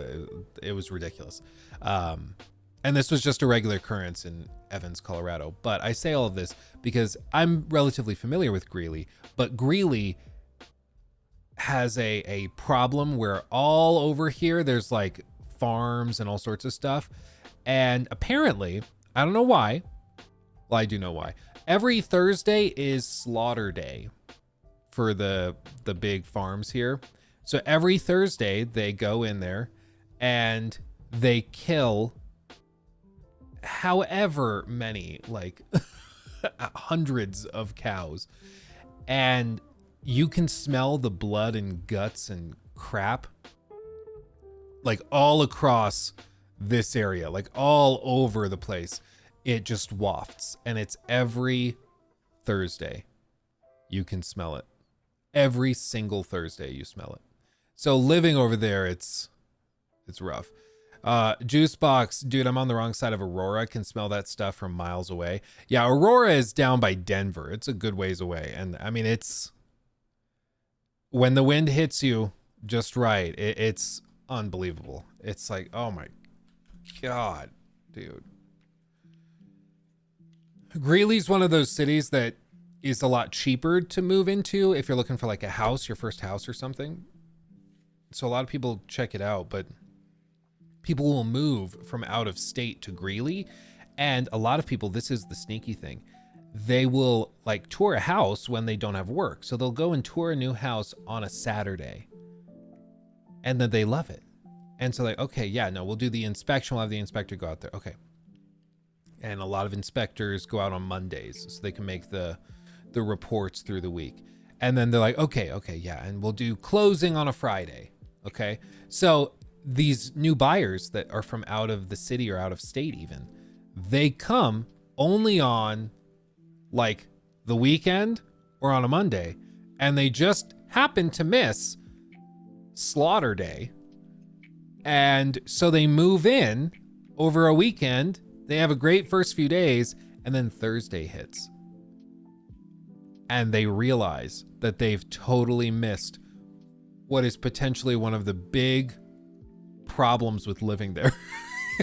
It was ridiculous. And this was just a regular occurrence in Evans, Colorado. But I say all of this because I'm relatively familiar with Greeley, but Greeley has a problem where all over here, there's like farms and all sorts of stuff. And apparently, I don't know why. Well, I do know why. Every Thursday is slaughter day for the big farms here. So every Thursday they go in there and they kill however many, like hundreds of cows, and you can smell the blood and guts and crap like all across this area, like all over the place. It just wafts, and it's every Thursday. You can smell it. Every single Thursday you smell it. So living over there, it's rough. Juice Box, dude, I'm on the wrong side of Aurora. Can smell that stuff from miles away. Yeah, Aurora is down by Denver. It's a good ways away. And I mean, it's when the wind hits you just right, it's unbelievable. It's like, oh my God, dude. Greeley's one of those cities that is a lot cheaper to move into if you're looking for like a house, your first house or something. So a lot of people check it out, but people will move from out of state to Greeley, And a lot of people, this is the sneaky thing, they will like tour a house when they don't have work. So they'll go and tour a new house on a Saturday, and then they love it. And so like, okay, yeah, no, we'll do the inspection. We'll have the inspector go out there. Okay. And a lot of inspectors go out on Mondays so they can make the reports through the week. And then they're like, okay, yeah. And we'll do closing on a Friday. Okay. So these new buyers that are from out of the city or out of state even, they come only on like the weekend or on a Monday, and they just happen to miss Slaughter Day. And so they move in over a weekend. They have a great first few days, and then Thursday hits. And they realize that they've totally missed what is potentially one of the big problems with living there,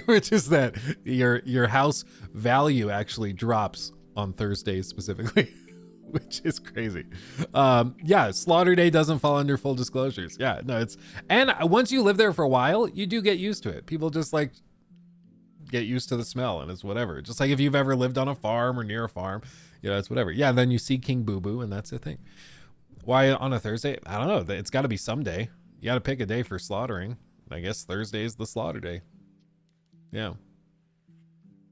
which is that your house value actually drops on Thursdays specifically, which is crazy. Yeah, Slaughter Day doesn't fall under full disclosures. Yeah, no, and once you live there for a while, you do get used to it. People just like get used to the smell, and it's whatever. Just like if you've ever lived on a farm or near a farm, you know, it's whatever. Yeah, then you see King Boo Boo, and that's the thing. Why on a Thursday? I don't know. It's got to be some day. You got to pick a day for slaughtering. I guess Thursday is the slaughter day. Yeah.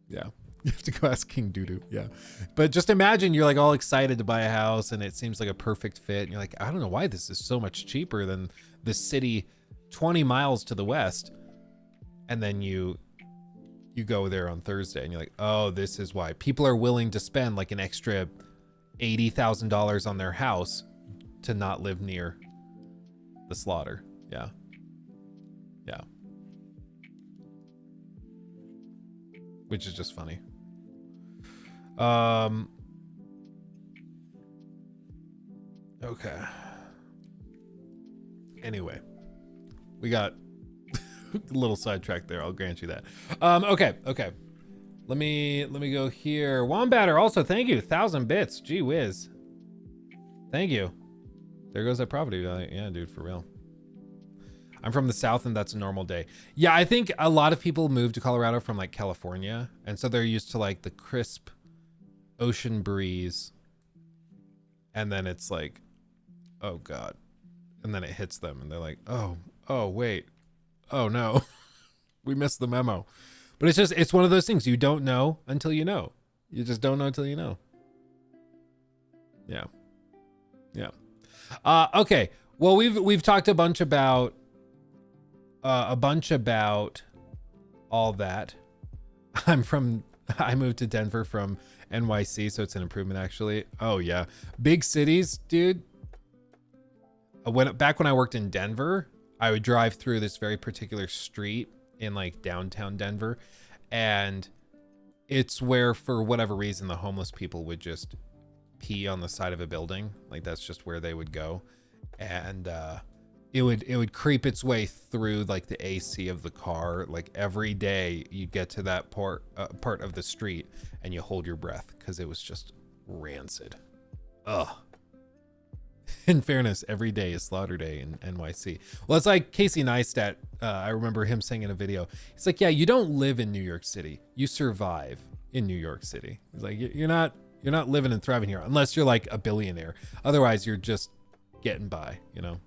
You have to go ask King Doodoo. Yeah. But just imagine you're like all excited to buy a house and it seems like a perfect fit. And you're like, I don't know why this is so much cheaper than the city 20 miles to the west. And then you go there on Thursday and you're like, oh, this is why people are willing to spend like an extra $80,000 on their house to not live near the slaughter. Yeah. Which is just funny. Okay. Anyway, we got a little sidetracked there. I'll grant you that. Okay. Let me go here. Wombatter, also thank you. 1,000 bits. Gee whiz. Thank you. There goes that property value. Yeah, dude, for real. I'm from the South and that's a normal day. Yeah, I think a lot of people move to Colorado from like California. And so they're used to like the crisp ocean breeze. And then it's like, oh God. And then it hits them and they're like, oh, wait. Oh no, we missed the memo. But it's one of those things you don't know until you know. You just don't know until you know. Yeah. Okay. Well, we've talked a bunch about all that. I moved to Denver from NYC, so it's an improvement actually. Oh yeah. Big cities, dude. Back when I worked in Denver, I would drive through this very particular street in like downtown Denver, and it's where for whatever reason the homeless people would just pee on the side of a building. Like that's just where they would go. And it would creep its way through like the AC of the car. Like every day you get to that part of the street and you hold your breath because it was just rancid. Ugh. In fairness, every day is Slaughter Day in NYC. Well, it's like Casey Neistat. I remember him saying in a video, he's like, yeah, you don't live in New York City. You survive in New York City. He's like, you're not living and thriving here unless you're like a billionaire. Otherwise, you're just getting by, you know?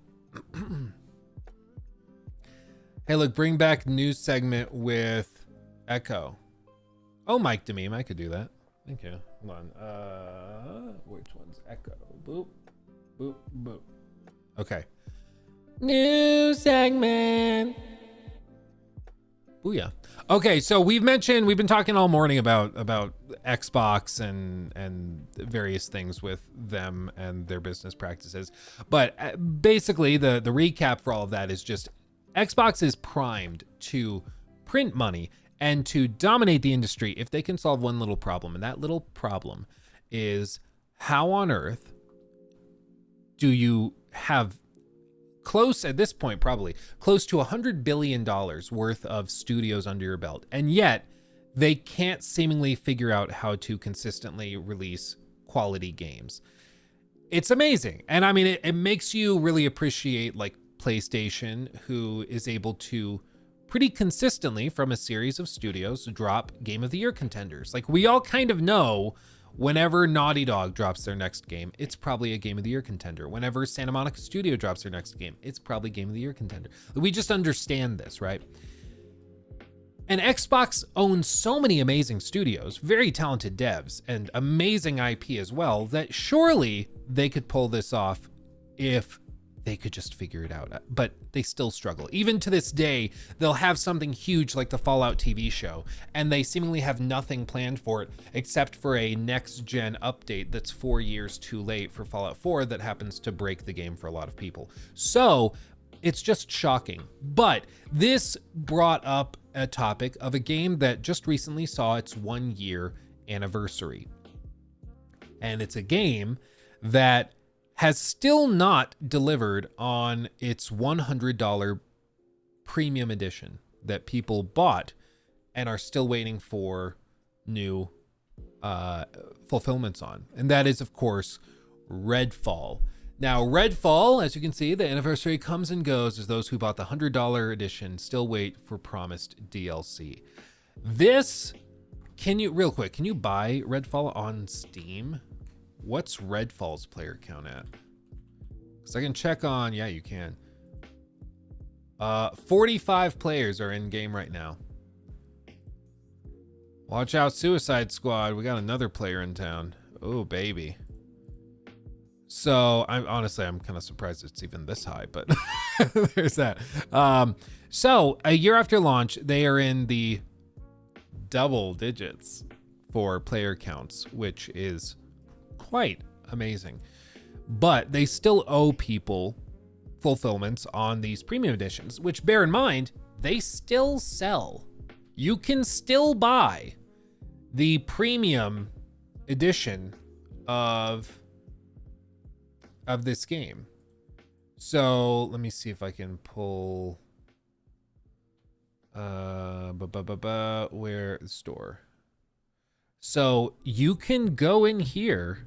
Hey, look, bring back news segment with Echo. Oh, Mike Dememe, I could do that. Thank you. Hold on. Which one's Echo? Boop, boop, boop. Okay. News segment. Booyah. Okay, so we've been talking all morning about Xbox and various things with them and their business practices. But basically the recap for all of that is just Xbox is primed to print money and to dominate the industry if they can solve one little problem. And that little problem is how on earth do you have at this point, probably close to $100 billion worth of studios under your belt. And yet they can't seemingly figure out how to consistently release quality games. It's amazing. And I mean, it makes you really appreciate like PlayStation, who is able to pretty consistently from a series of studios drop Game of the Year contenders. Like, we all kind of know whenever Naughty Dog drops their next game, it's probably a Game of the Year contender. Whenever Santa Monica Studio drops their next game, it's probably Game of the Year contender. We just understand this, right? And Xbox owns so many amazing studios, very talented devs, and amazing IP as well, that surely they could pull this off if they could just figure it out. But they still struggle. Even to this day, they'll have something huge like the Fallout TV show, and they seemingly have nothing planned for it except for a next-gen update that's 4 years too late for Fallout 4 that happens to break the game for a lot of people. So it's just shocking. But this brought up a topic of a game that just recently saw its 1 year anniversary. And it's a game that has still not delivered on its $100 premium edition that people bought and are still waiting for new fulfillments on. And that is, of course, Redfall. Now, Redfall, as you can see, the anniversary comes and goes as those who bought the $100 edition still wait for promised DLC. This, real quick, can you buy Redfall on Steam? What's Redfall's player count at? Because I can check on, yeah, you can. 45 players are in game right now. Watch out, Suicide Squad. We got another player in town. Oh, baby. So I'm kind of surprised it's even this high, but there's that. So a year after launch, they are in the double digits for player counts, which is quite amazing. But they still owe people fulfillments on these premium editions, which, bear in mind, they still sell. You can still buy the premium edition of this game. So let me see if I can pull where the store. So you can go in here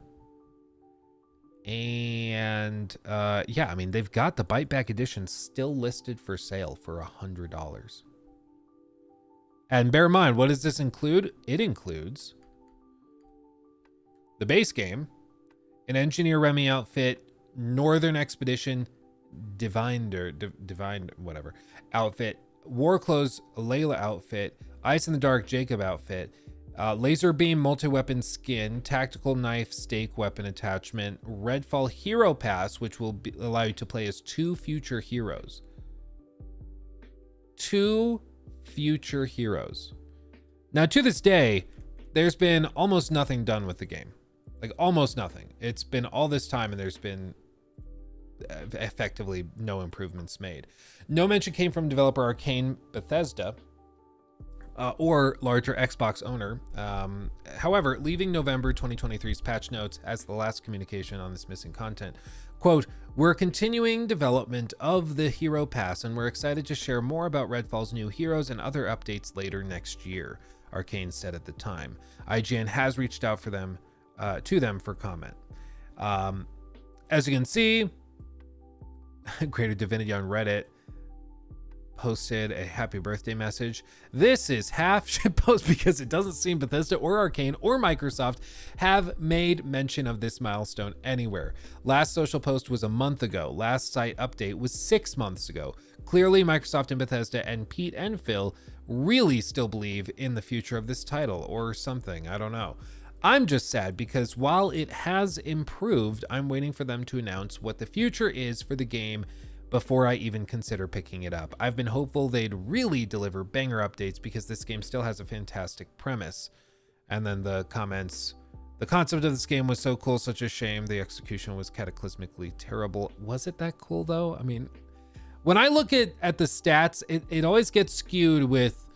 and yeah, I mean, they've got the Bite Back edition still listed for sale for $100. And bear in mind, what does this include? It includes the base game, an Engineer Remy outfit, Northern Expedition, Divine whatever outfit, War Clothes Layla outfit, Ice in the Dark Jacob outfit, Laser Beam multi-weapon skin, Tactical Knife stake weapon attachment, Redfall Hero Pass, which will allow you to play as 2 future heroes. 2 future heroes. Now, to this day, there's been almost nothing done with the game. Like, almost nothing. It's been all this time and there's been effectively no improvements made. No mention came from developer Arcane Bethesda or larger Xbox owner. However, leaving November 2023's patch notes as the last communication on this missing content. Quote, "We're continuing development of the Hero Pass and we're excited to share more about Redfall's new heroes and other updates later next year," Arcane said at the time. IGN has reached out for them to them for comment. As you can see, Greater Divinity on Reddit posted a happy birthday message. This is half shitpost because it doesn't seem Bethesda or Arcane or Microsoft have made mention of this milestone anywhere. Last social post was a month ago. Last site update was 6 months ago. Clearly, Microsoft and Bethesda and Pete and Phil really still believe in the future of this title or something. I don't know. I'm just sad because while it has improved, I'm waiting for them to announce what the future is for the game before I even consider picking it up. I've been hopeful they'd really deliver banger updates because this game still has a fantastic premise. And then the comments, the concept of this game was so cool, such a shame. The execution was cataclysmically terrible. Was it that cool though? I mean, when I look at the stats, it always gets skewed with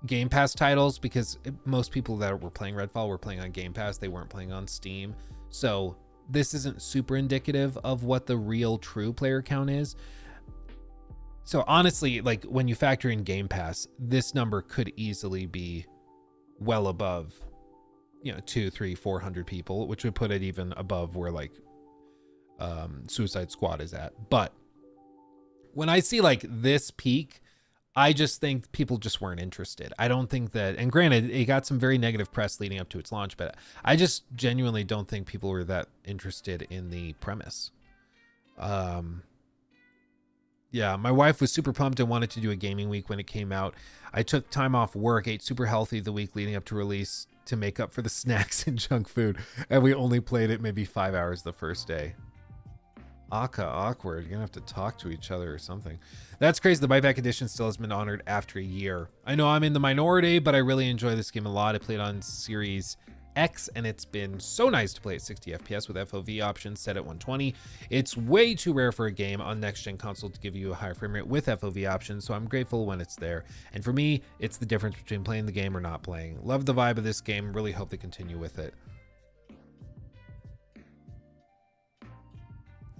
Game Pass titles because most people that were playing Redfall were playing on Game Pass. They weren't playing on Steam. So this isn't super indicative of what the real true player count is. So honestly, like when you factor in Game Pass, this number could easily be well above, 200, 300, 400 people, which would put it even above where like Suicide Squad is at. But when I see like this peak I just think people just weren't interested. I don't think that, and granted, it got some very negative press leading up to its launch, but I just genuinely don't think people were that interested in the premise. Yeah, my wife was super pumped and wanted to do a gaming week when it came out. I took time off work, ate super healthy the week leading up to release to make up for the snacks and junk food, and we only played it maybe 5 hours the first day. Aka awkward. You're gonna have to talk to each other or something. That's crazy. The buyback edition still has been honored after a year. I know I'm in the minority, but I really enjoy this game a lot. I played on Series X, and it's been so nice to play at 60 FPS with FOV options set at 120. It's way too rare for a game on next-gen console to give you a higher frame rate with FOV options, so I'm grateful when it's there. And for me, it's the difference between playing the game or not playing. Love the vibe of this game. Really hope they continue with it.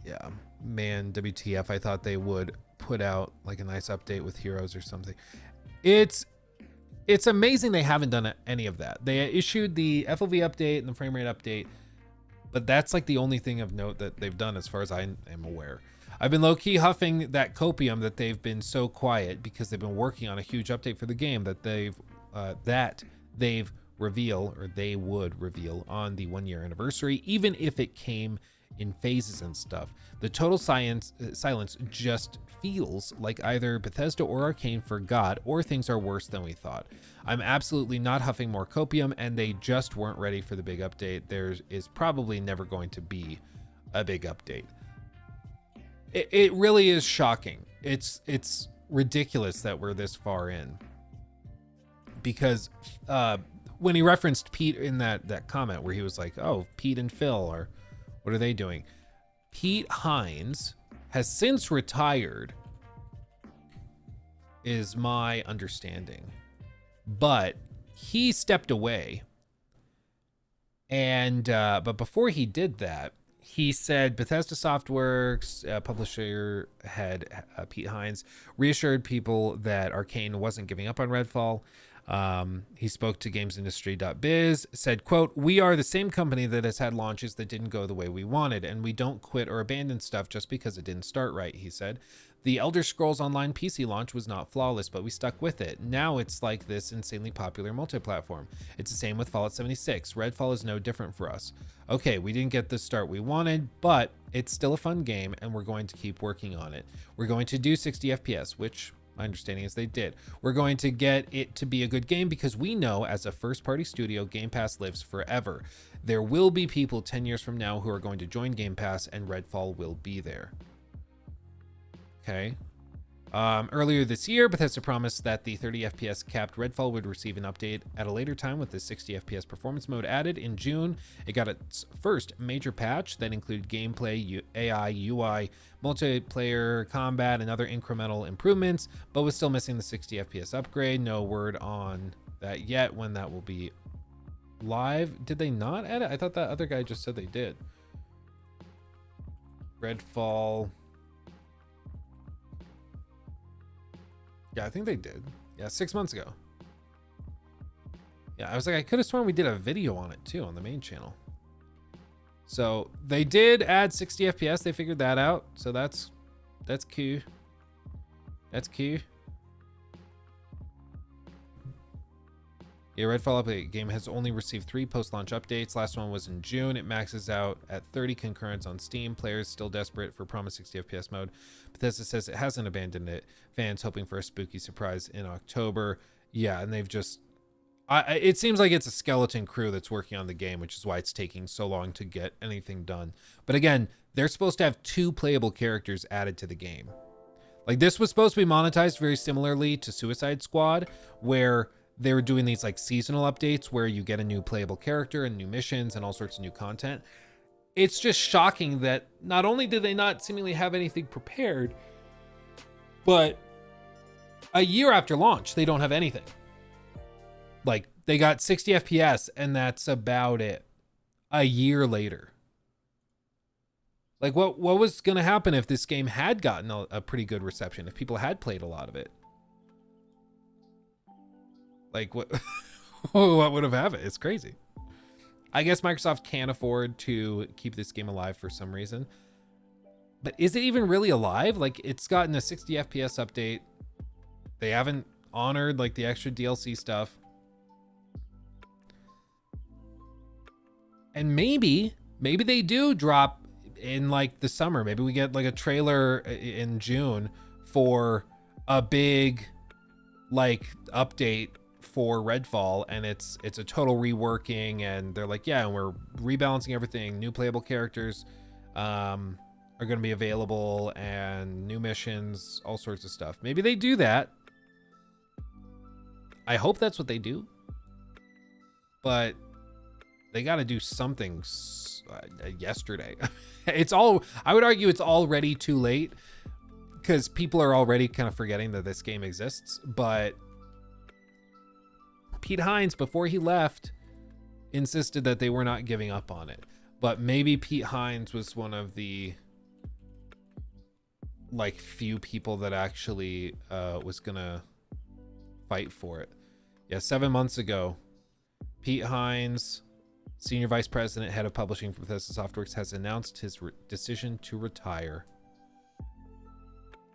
Yeah, man, WTF, I thought they would put out like a nice update with heroes or something. It's amazing they haven't done any of that. They issued the FOV update and the frame rate update, but that's like the only thing of note that they've done as far as I am aware. I've been low-key huffing that copium that they've been so quiet because they've been working on a huge update for the game that they would reveal on the 1-year anniversary, even if it came in phases and stuff. The total silence just feels like either Bethesda or Arcane forgot, or things are worse than we thought. I'm absolutely not huffing more copium, and they just weren't ready for the big update. There is probably never going to be a big update. It really is shocking. It's ridiculous that we're this far in, because when he referenced Pete in that comment where he was like, oh, Pete and Phil are, what are they doing? Pete Hines has since retired, is my understanding, but he stepped away. And but before he did that, he said Bethesda Softworks publisher head Pete Hines reassured people that Arcane wasn't giving up on Redfall. He spoke to gamesindustry.biz, said, quote, "We are the same company that has had launches that didn't go the way we wanted, and we don't quit or abandon stuff just because it didn't start right," he said. "The Elder Scrolls Online PC launch was not flawless, but we stuck with it. Now it's like this insanely popular multi-platform. It's the same with Fallout 76. Redfall is no different for us. Okay, we didn't get the start we wanted, but it's still a fun game, and we're going to keep working on it. We're going to do 60 FPS, which my understanding is they did. We're going to get it to be a good game because we know as a first-party studio, Game Pass lives forever. There will be people 10 years from now who are going to join Game Pass, and Redfall will be there." Okay. Earlier this year, Bethesda promised that the 30 FPS capped Redfall would receive an update at a later time with the 60 FPS performance mode added. In June, it got its first major patch that included gameplay, AI, UI, multiplayer, combat, and other incremental improvements, but was still missing the 60 FPS upgrade. No word on that yet, when that will be live. Did they not add it? I thought that other guy just said they did. Redfall. Yeah, I think they did. Yeah, 6 months ago. Yeah, I was like, I could have sworn we did a video on it too on the main channel. So they did add 60 FPS. They figured that out. So that's cool. That's cool. Yeah, Redfall update game has only received 3 post-launch updates. Last one was in June. It maxes out at 30 concurrents on Steam. Players still desperate for promised 60 FPS mode. Bethesda says it hasn't abandoned it. Fans hoping for a spooky surprise in October. Yeah, and they've just... it seems like it's a skeleton crew that's working on the game, which is why it's taking so long to get anything done. But again, they're supposed to have 2 playable characters added to the game. Like, this was supposed to be monetized very similarly to Suicide Squad, where they were doing these like seasonal updates where you get a new playable character and new missions and all sorts of new content. It's just shocking that not only did they not seemingly have anything prepared, but a year after launch, they don't have anything. Like, they got 60 FPS and that's about it. A year later. Like, what was going to happen if this game had gotten a pretty good reception, if people had played a lot of it? Like, what what would have happened? It's crazy. I guess Microsoft can't afford to keep this game alive for some reason. But is it even really alive? Like, it's gotten a 60 FPS update. They haven't honored like the extra DLC stuff. And maybe they do drop in like the summer. Maybe we get like a trailer in June for a big like update for Redfall, and it's a total reworking, and they're like, yeah, and we're rebalancing everything. New playable characters are going to be available, and new missions, all sorts of stuff. Maybe they do that. I hope that's what they do, but they got to do something yesterday. I would argue it's already too late, because people are already kind of forgetting that this game exists. But Pete Hines, before he left, insisted that they were not giving up on it. But maybe Pete Hines was one of the like few people that actually was gonna fight for it. Yeah, 7 months ago, Pete Hines, Senior Vice President, Head of Publishing for Bethesda Softworks, has announced his decision to retire.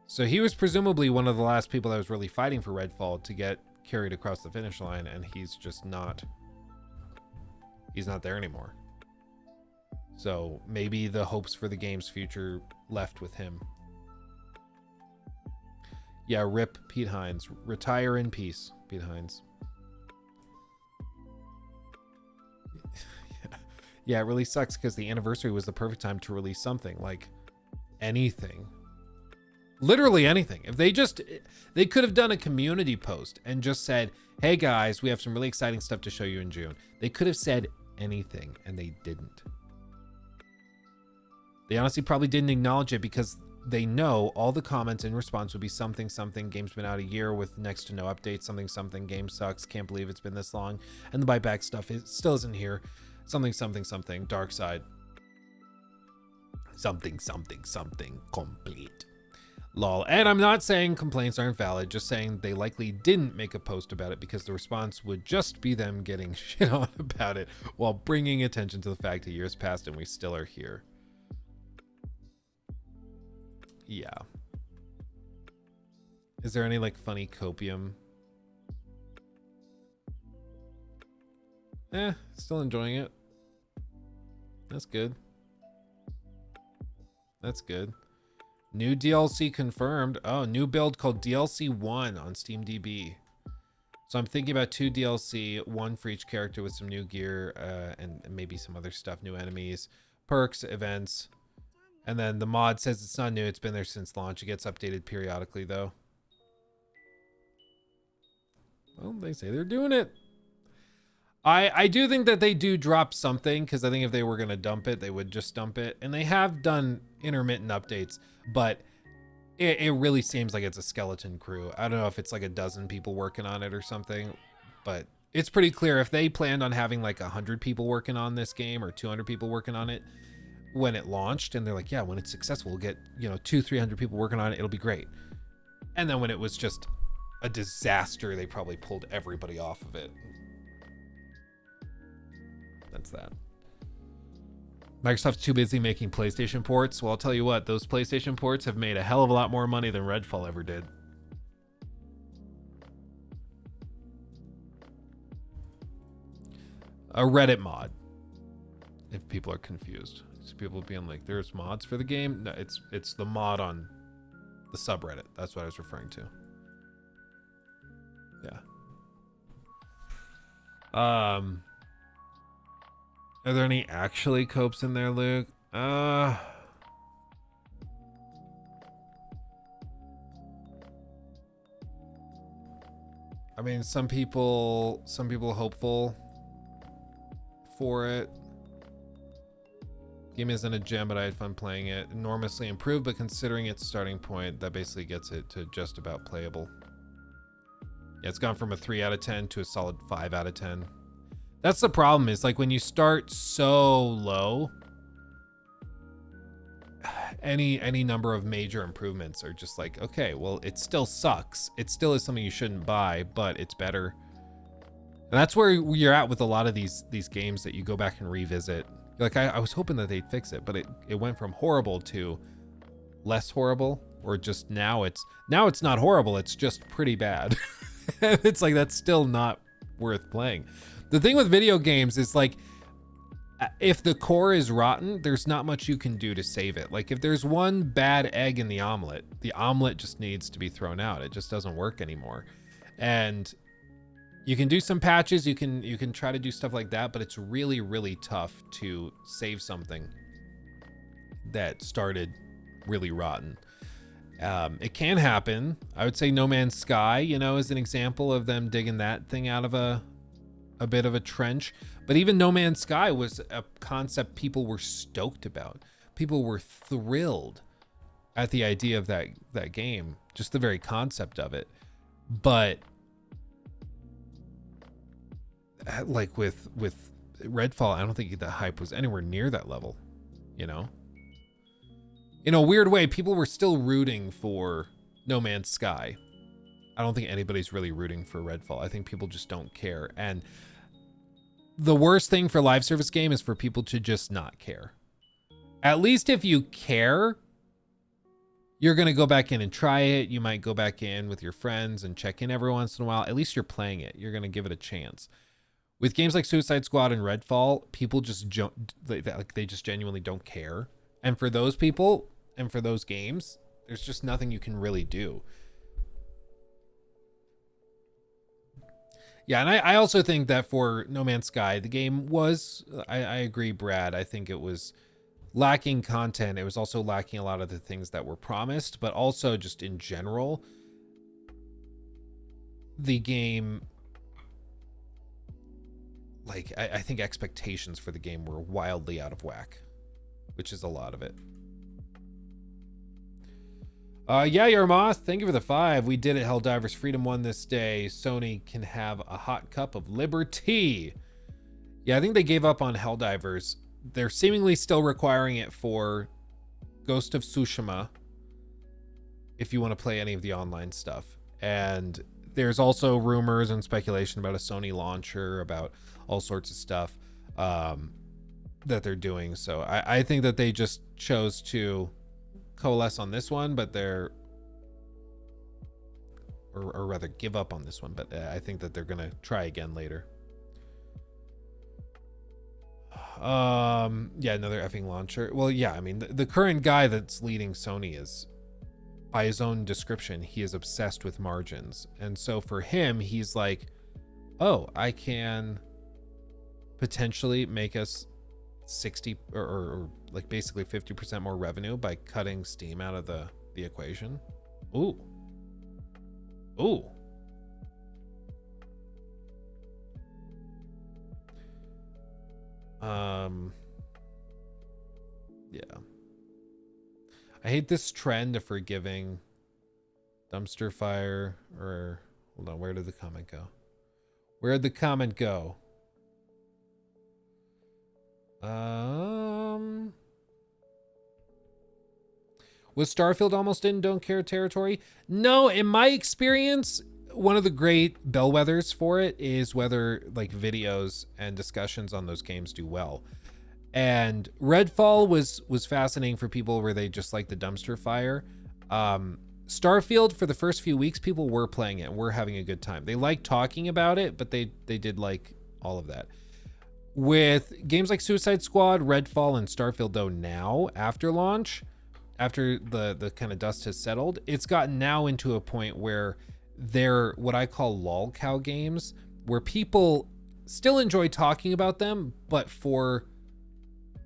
So he was presumably one of the last people that was really fighting for Redfall to get carried across the finish line, and he's not there anymore. So maybe the hopes for the game's future left with him. Yeah, rip Pete Hines. Retire in peace, Pete Hines. Yeah, it really sucks because the anniversary was the perfect time to release something, like anything. Literally anything. If they could have done a community post and just said, hey guys, we have some really exciting stuff to show you in June. They could have said anything, and they didn't. They honestly probably didn't acknowledge it because they know all the comments in response would be something, game's been out a year with next to no updates, something, game sucks, can't believe it's been this long, and the buyback stuff still isn't here, something, dark side, something, complete. Lol. And I'm not saying complaints aren't valid, just saying they likely didn't make a post about it because the response would just be them getting shit on about it while bringing attention to the fact that years passed and we still are here. Yeah. Is there any like funny copium? Still enjoying it. That's good. New DLC confirmed. Oh, new build called DLC 1 on SteamDB. So I'm thinking about 2 DLC, one for each character with some new gear and maybe some other stuff, new enemies, perks, events. And then the mod says it's not new. It's been there since launch. It gets updated periodically, though. Well, they say they're doing it. I do think that they do drop something, because I think if they were going to dump it, they would just dump it. And they have done intermittent updates, but it really seems like it's a skeleton crew. I don't know if it's like a dozen people working on it or something, but it's pretty clear if they planned on having like 100 people working on this game or 200 people working on it when it launched, and they're like, yeah, when it's successful, we'll get, 200-300 people working on it. It'll be great. And then when it was just a disaster, they probably pulled everybody off of it. That's that. Microsoft's too busy making PlayStation ports. Well, I'll tell you what, those PlayStation ports have made a hell of a lot more money than Redfall ever did. A Reddit mod, if people are confused. So people being like, there's mods for the game? No, it's the mod on the subreddit. That's what I was referring to. Yeah. Are there any actually copes in there, Luke? I mean, some people hopeful for it. Game isn't a gem, but I had fun playing it. Enormously improved, but considering its starting point, that basically gets it to just about playable. Yeah, it's gone from a 3 out of 10 to a solid 5 out of 10. That's the problem, is like when you start so low, any number of major improvements are just like, okay, well, it still sucks. It still is something you shouldn't buy, but it's better. And that's where you're at with a lot of these games that you go back and revisit. Like I was hoping that they'd fix it, but it went from horrible to less horrible, or just now it's not horrible, it's just pretty bad. It's like, that's still not worth playing. The thing with video games is like, if the core is rotten, there's not much you can do to save it. Like if there's one bad egg in the omelet just needs to be thrown out. It just doesn't work anymore. And you can do some patches, you can try to do stuff like that, but it's really, really tough to save something that started really rotten. It can happen. I would say No Man's Sky, you know, is an example of them digging that thing out of a bit of a trench. But even No Man's Sky was a concept people were stoked about. People were thrilled at the idea of that game, just the very concept of it. But like with Redfall, I don't think the hype was anywhere near that level, you know? In a weird way, people were still rooting for No Man's Sky. I don't think anybody's really rooting for Redfall. I think people just don't care. And the worst thing for live service game is for people to just not care. At least if you care, you're going to go back in and try it. You might go back in with your friends and check in every once in a while. At least you're playing it. You're going to give it a chance. With games like Suicide Squad and Redfall, people just they just genuinely don't care. And for those people and for those games, there's just nothing you can really do. Yeah, and I also think that for No Man's Sky, the game was, I agree, Brad. I think it was lacking content. It was also lacking a lot of the things that were promised, but also just in general, the game, like, I think expectations for the game were wildly out of whack, which is a lot of it. Yeah, Yarmoth, thank you for the 5. We did it. Helldivers Freedom won this day. Sony can have a hot cup of liberty. Yeah, I think they gave up on Helldivers. They're seemingly still requiring it for Ghost of Tsushima if you want to play any of the online stuff. And there's also rumors and speculation about a Sony launcher, about all sorts of stuff that they're doing. So I think that they just chose to coalesce on this one, but or rather give up on this one, but I think that they're gonna try again later. Yeah, another effing launcher. Well, yeah, I mean, the current guy that's leading Sony is, by his own description, he is obsessed with margins. And so for him, he's like, oh, I can potentially make us 60 or like basically 50% more revenue by cutting Steam out of the equation. Ooh. Yeah. I hate this trend of forgiving dumpster fire, or hold on, where did the comment go? Where'd the comment go? Was Starfield almost in don't care territory? No, in my experience, one of the great bellwethers for it is whether like videos and discussions on those games do well. And Redfall was fascinating for people where they just like the dumpster fire. Starfield, for the first few weeks, people were playing it and were having a good time. They liked talking about it, but they did like all of that. With games like Suicide Squad, Redfall, and Starfield, though, now, after launch, after the kind of dust has settled, it's gotten now into a point where they're what I call lolcow games, where people still enjoy talking about them, but for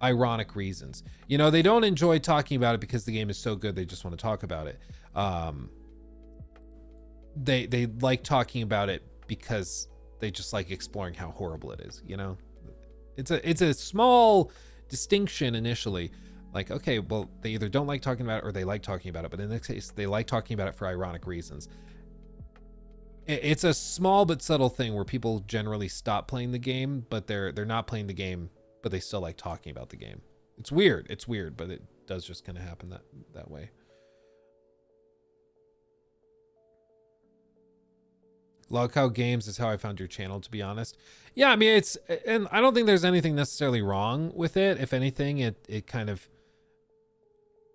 ironic reasons. You know, they don't enjoy talking about it because the game is so good, they just want to talk about it. They like talking about it because they just like exploring how horrible it is, you know? It's a small distinction initially. Like, okay, well, they either don't like talking about it or they like talking about it. But in this case, they like talking about it for ironic reasons. It's a small but subtle thing where people generally stop playing the game, but they're not playing the game, but they still like talking about the game. It's weird. It's weird, but it does just kind of happen that way. Logcow Games is how I found your channel, to be honest. Yeah, I mean, and I don't think there's anything necessarily wrong with it. If anything, it kind of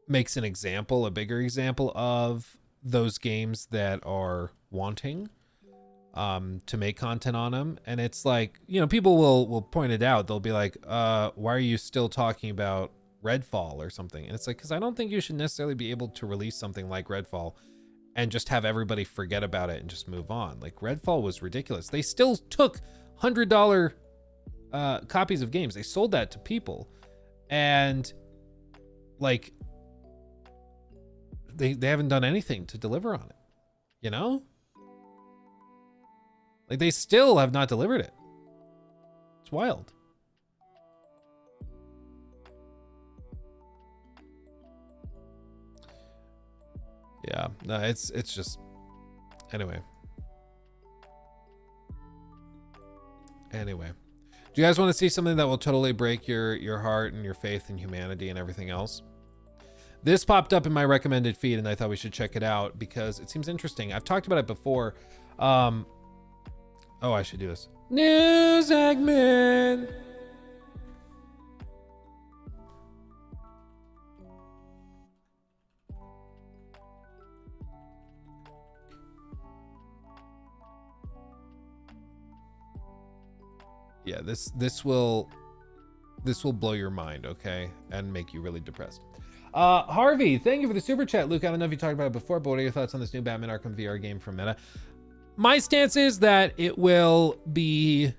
makes an example, a bigger example of those games that are wanting to make content on them. And it's like, you know, people will point it out. They'll be like, why are you still talking about Redfall or something? And it's like, because I don't think you should necessarily be able to release something like Redfall and just have everybody forget about it and just move on. Like, Redfall was ridiculous. They still took $100 copies of games. They sold that to people. And like, they haven't done anything to deliver on it, you know? Like, they still have not delivered it. It's wild. Yeah, no, it's just, anyway. Anyway, do you guys want to see something that will totally break your heart and your faith in humanity and everything else? This popped up in my recommended feed, and I thought we should check it out because it seems interesting. I've talked about it before. Oh, I should do this. News segment. Yeah, this will blow your mind, okay, and make you really depressed. Harvey, thank you for the super chat. Luke, I don't know if you talked about it before, but what are your thoughts on this new Batman Arkham VR game from Meta? My stance is that it will be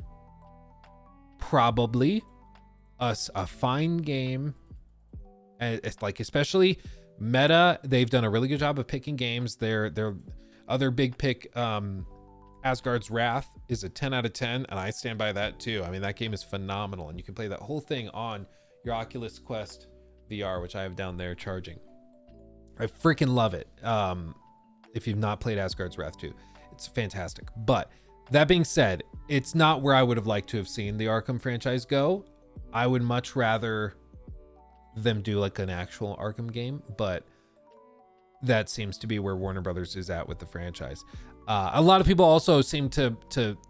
probably a fine game. And it's like, especially Meta, they've done a really good job of picking games. Their other big pick, Asgard's Wrath, is a 10 out of 10, and I stand by that too. I mean, that game is phenomenal, and you can play that whole thing on your Oculus Quest VR, which I have down there charging. I freaking love it. If you've not played Asgard's Wrath 2, it's fantastic. But that being said, it's not where I would have liked to have seen the Arkham franchise go. I would much rather them do like an actual Arkham game, but that seems to be where Warner Brothers is at with the franchise. A lot of people also seem to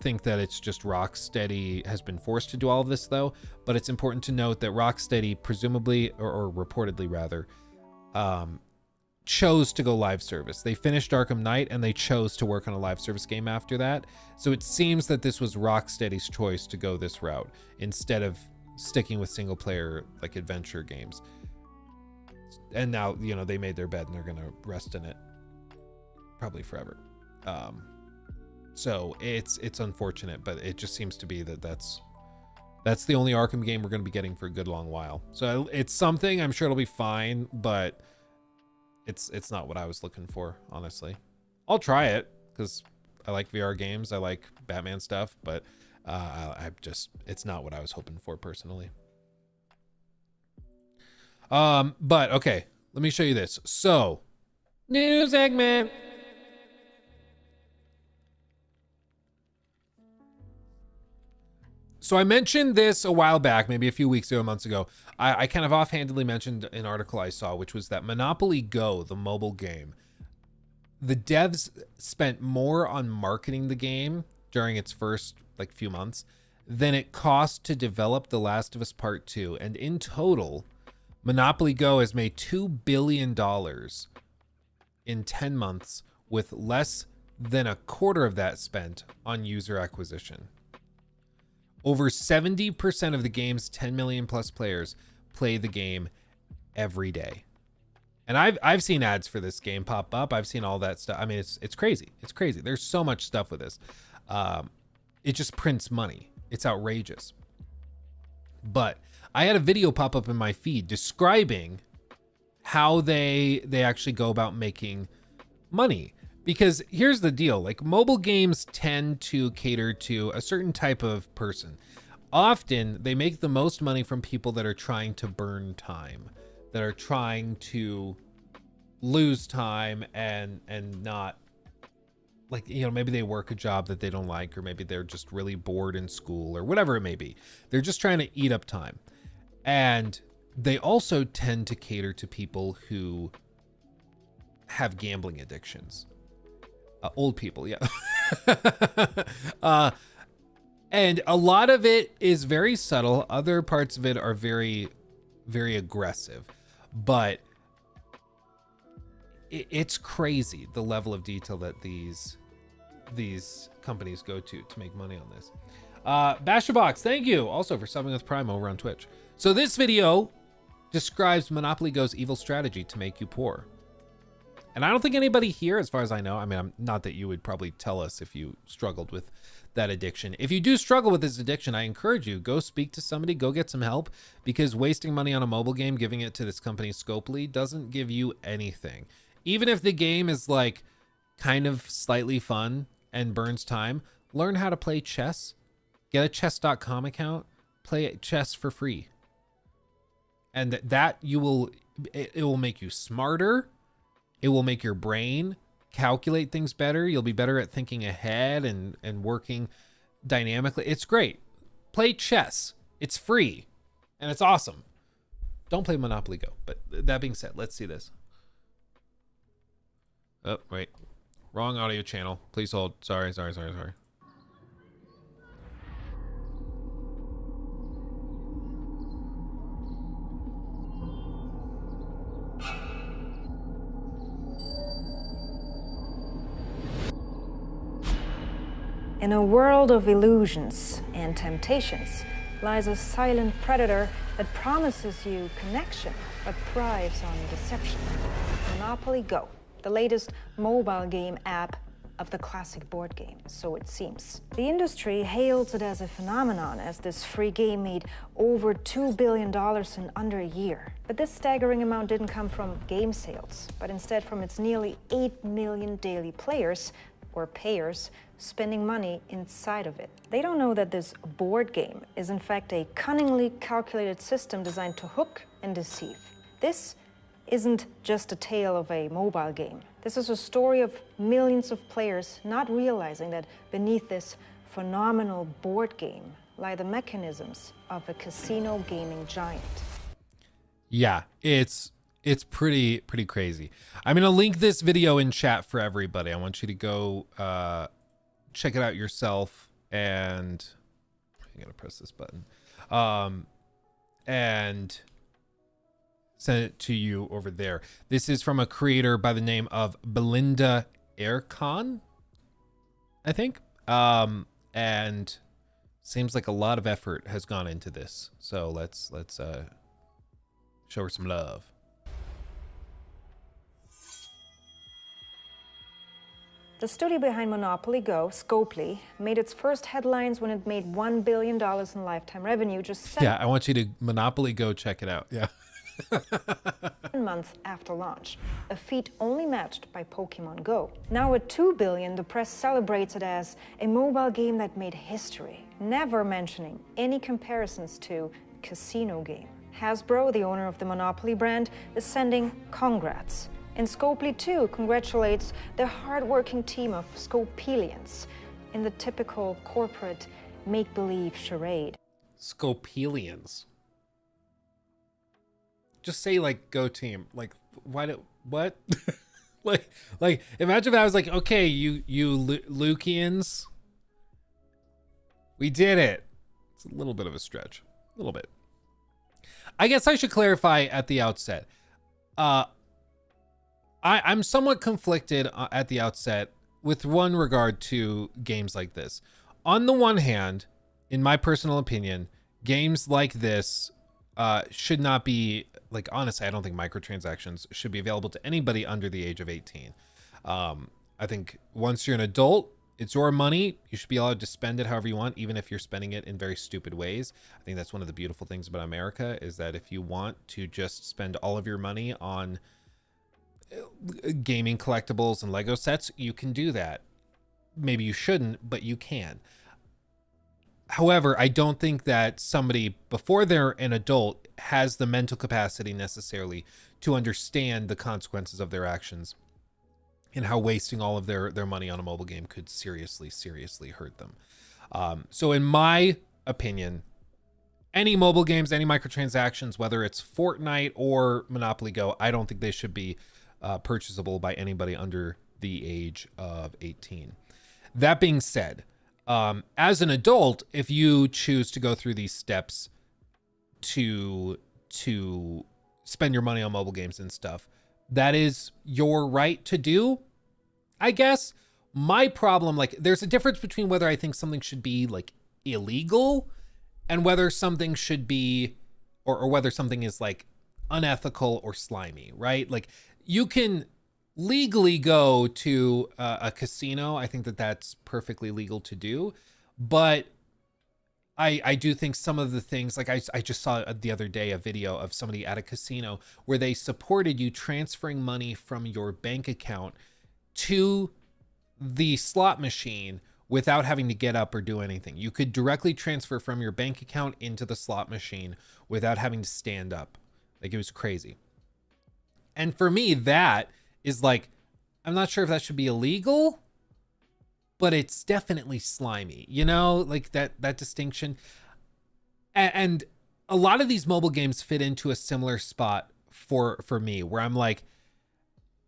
think that it's just Rocksteady has been forced to do all of this, though. But it's important to note that Rocksteady presumably, or reportedly rather, chose to go live service. They finished Arkham Knight and they chose to work on a live service game after that. So it seems that this was Rocksteady's choice to go this route instead of sticking with single player like adventure games. And now, you know, they made their bed and they're going to rest in it probably forever. So it's unfortunate, but it just seems to be that's the only Arkham game we're going to be getting for a good long while. So it's something, I'm sure it'll be fine, but it's not what I was looking for, honestly. I'll try it because I like VR games. I like Batman stuff, but it's not what I was hoping for personally. But okay, let me show you this. So, news segment. So I mentioned this a while back, maybe a few weeks ago, months ago. I kind of offhandedly mentioned an article I saw, which was that Monopoly Go, the mobile game, the devs spent more on marketing the game during its first like few months than it cost to develop The Last of Us Part 2. And in total, Monopoly Go has made $2 billion in 10 months, with less than a quarter of that spent on user acquisition. Over 70% of the game's 10 million plus players play the game every day. And I've seen ads for this game pop up. I've seen all that stuff. I mean, it's crazy. It's crazy. There's so much stuff with this. It just prints money. It's outrageous. But I had a video pop up in my feed describing how they actually go about making money. Because here's the deal, like mobile games tend to cater to a certain type of person. Often they make the most money from people that are trying to burn time, that are trying to lose time and not, like, you know, maybe they work a job that they don't like, or maybe they're just really bored in school or whatever it may be. They're just trying to eat up time. And they also tend to cater to people who have gambling addictions. Old people, yeah. And a lot of it is very subtle. Other parts of it are very, very aggressive. But it's crazy the level of detail that these companies go to make money on this. Bashabox, thank you also for subbing with Prime over on Twitch. So this video describes Monopoly Go's evil strategy to make you poor. And I don't think anybody here, as far as I know, I mean, not that you would probably tell us if you struggled with that addiction. If you do struggle with this addiction, I encourage you, go speak to somebody, go get some help, because wasting money on a mobile game, giving it to this company Scopely, doesn't give you anything. Even if the game is like kind of slightly fun and burns time, learn how to play chess, get a chess.com account, play chess for free. And that it will make you smarter. It will make your brain calculate things better. You'll be better at thinking ahead and working dynamically. It's great. Play chess. It's free and it's awesome. Don't play Monopoly Go. But that being said, let's see this. Oh, wait. Wrong audio channel. Please hold. Sorry. In a world of illusions and temptations lies a silent predator that promises you connection but thrives on deception. Monopoly Go, the latest mobile game app of the classic board game, so it seems. The industry hails it as a phenomenon, as this free game made over $2 billion in under a year. But this staggering amount didn't come from game sales, but instead from its nearly 8 million daily players, or payers, spending money inside of it. They don't know that this board game is in fact a cunningly calculated system designed to hook and deceive. This isn't just a tale of a mobile game. This is a story of millions of players not realizing that beneath this phenomenal board game lie the mechanisms of a casino gaming giant. Yeah, it's pretty crazy. I'm gonna link this video in chat for everybody. I want you to go check it out yourself, and I'm gonna press this button and send it to you over there. This is from a creator by the name of Belinda Erkon, I think, and seems like a lot of effort has gone into this. So let's show her some love. The studio behind Monopoly Go, Scopely, made its first headlines when it made $1 billion in lifetime revenue just 7 Yeah, I want you to Monopoly Go check it out. Yeah. months after launch, a feat only matched by Pokemon Go. Now at $2 billion, the press celebrates it as a mobile game that made history, never mentioning any comparisons to casino game. Hasbro, the owner of the Monopoly brand, is sending congrats. And Scopely too congratulates the hard-working team of Scopelians in the typical corporate make-believe charade. Scopelians. Just say like Go team. Like what? like imagine if I was like, okay, you Lukians, we did it. It's a little bit of a stretch. A little bit. I guess I should clarify at the outset. I'm somewhat conflicted at the outset with one regard to games like this. On the one hand, in my personal opinion, games like this should not be, like, honestly, I don't think microtransactions should be available to anybody under the age of 18. I think once you're an adult, it's your money. You should be allowed to spend it however you want, even if you're spending it in very stupid ways. I think that's one of the beautiful things about America, is that if you want to just spend all of your money on gaming collectibles and Lego sets, you can do that. Maybe you shouldn't, but you can. However, I don't think that somebody before they're an adult has the mental capacity necessarily to understand the consequences of their actions and how wasting all of their money on a mobile game could seriously hurt them. So in my opinion, any mobile games, any microtransactions, whether it's Fortnite or Monopoly Go, I don't think they should be purchasable by anybody under the age of 18. That being said, as an adult, if you choose to go through these steps to spend your money on mobile games and stuff, that is your right to do, I guess. My problem, like, there's a difference between whether I think something should be like illegal and whether something should be, or whether something is like unethical or slimy, right? Like, you can legally go to a casino. I think that that's perfectly legal to do. But I do think some of the things, like I just saw the other day a video of somebody at a casino where they supported you transferring money from your bank account to the slot machine without having to get up or do anything. You could directly transfer from your bank account into the slot machine without having to stand up. Like, it was crazy. And for me, that is like, I'm not sure if that should be illegal, but it's definitely slimy, you know, like that distinction. And a lot of these mobile games fit into a similar spot for me, where I'm like,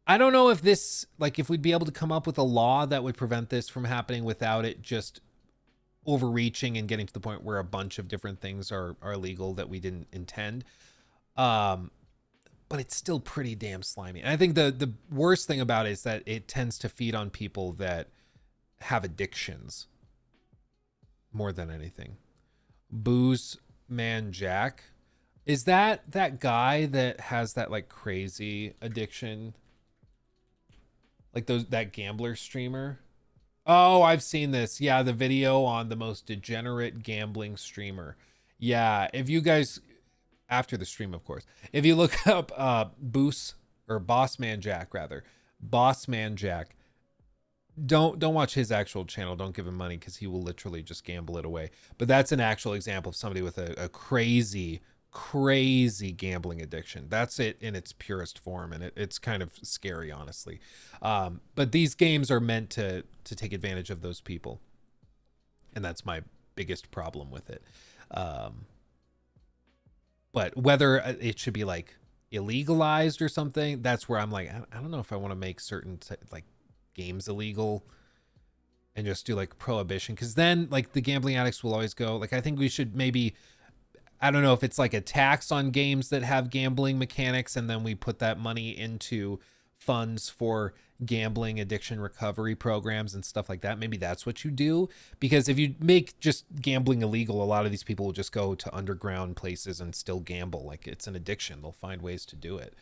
I don't know if this, like, if we'd be able to come up with a law that would prevent this from happening without it just overreaching and getting to the point where a bunch of different things are illegal that we didn't intend. But it's still pretty damn slimy. And I think the worst thing about it is that it tends to feed on people that have addictions more than anything. Booze Man Jack, is that guy that has that like crazy addiction, like that gambler streamer? Oh, I've seen this. Yeah, the video on the most degenerate gambling streamer. Yeah, if you guys, after the stream, of course, if you look up Boss Man Jack, don't watch his actual channel. Don't give him money, because he will literally just gamble it away. But that's an actual example of somebody with a crazy gambling addiction. That's it in its purest form, and it's kind of scary, honestly. But these games are meant to take advantage of those people, and that's my biggest problem with it. But whether it should be like illegalized or something, that's where I'm like, I don't know if I want to make certain like games illegal and just do like prohibition, because then like the gambling addicts will always go. Like, I think we should maybe, I don't know if it's like a tax on games that have gambling mechanics, and then we put that money into funds for gambling addiction recovery programs and stuff like that. Maybe that's what you do, because if you make just gambling illegal, a lot of these people will just go to underground places and still gamble. Like, it's an addiction. They'll find ways to do it.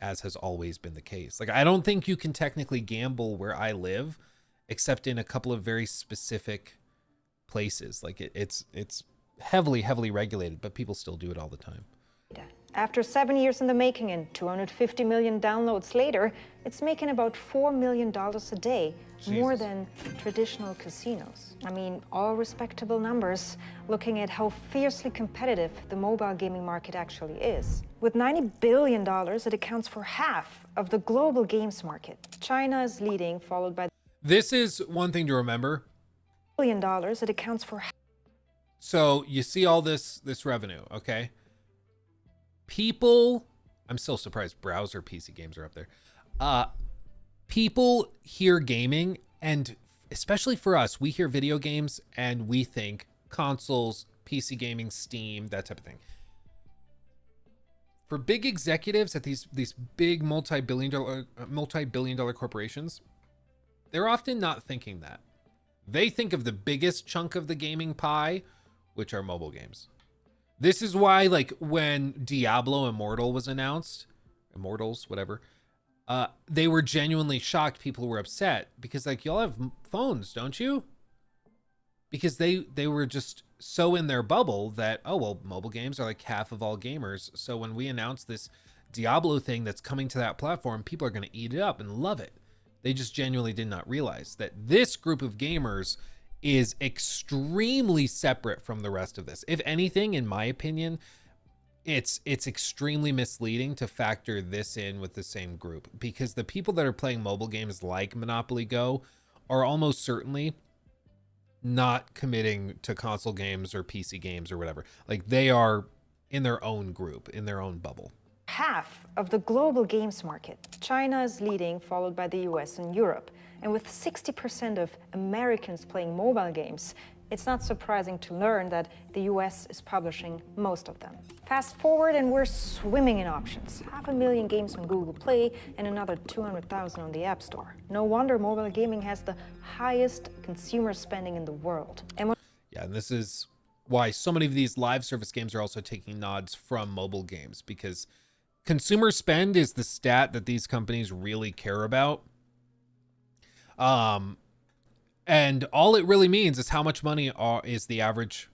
As has always been the case. Like, I don't think you can technically gamble where I live, except in a couple of very specific places. Like, it's heavily regulated, but people still do it all the time. After 7 years in the making and 250 million downloads later, it's making about $4 million a day, more than traditional casinos. I mean, all respectable numbers, looking at how fiercely competitive the mobile gaming market actually is. With $90 billion, it accounts for half of the global games market. China is leading, followed by... This is one thing to remember. $1 billion, it accounts for... So you see all this revenue, okay? People, I'm still surprised browser PC games are up there. People hear gaming, and especially for us, we hear video games and we think consoles, PC gaming, Steam, that type of thing. For big executives at these big multi-billion dollar corporations, they're often not thinking that. They think of the biggest chunk of the gaming pie, which are mobile games. This is why, like, when Diablo Immortal was announced, Immortals, whatever, they were genuinely shocked. People were upset because, like, y'all have phones, don't you? Because they were just so in their bubble that, oh, well, mobile games are like half of all gamers. So when we announce this Diablo thing that's coming to that platform, people are going to eat it up and love it. They just genuinely did not realize that this group of gamers is extremely separate from the rest of this. If anything, in my opinion, it's extremely misleading to factor this in with the same group, because the people that are playing mobile games like Monopoly Go are almost certainly not committing to console games or PC games or whatever. Like, they are in their own group, in their own bubble. Half of the global games market. China is leading, followed by the US and Europe. And with 60% of Americans playing mobile games, It's not surprising to learn that the US is publishing most of them. Fast forward and we're swimming in options. 500,000 games on Google Play and another 200,000 on the App Store. No wonder mobile gaming has the highest consumer spending in the world. And yeah, and this is why so many of these live service games are also taking nods from mobile games, because consumer spend is the stat that these companies really care about. And all it really means is how much money is the average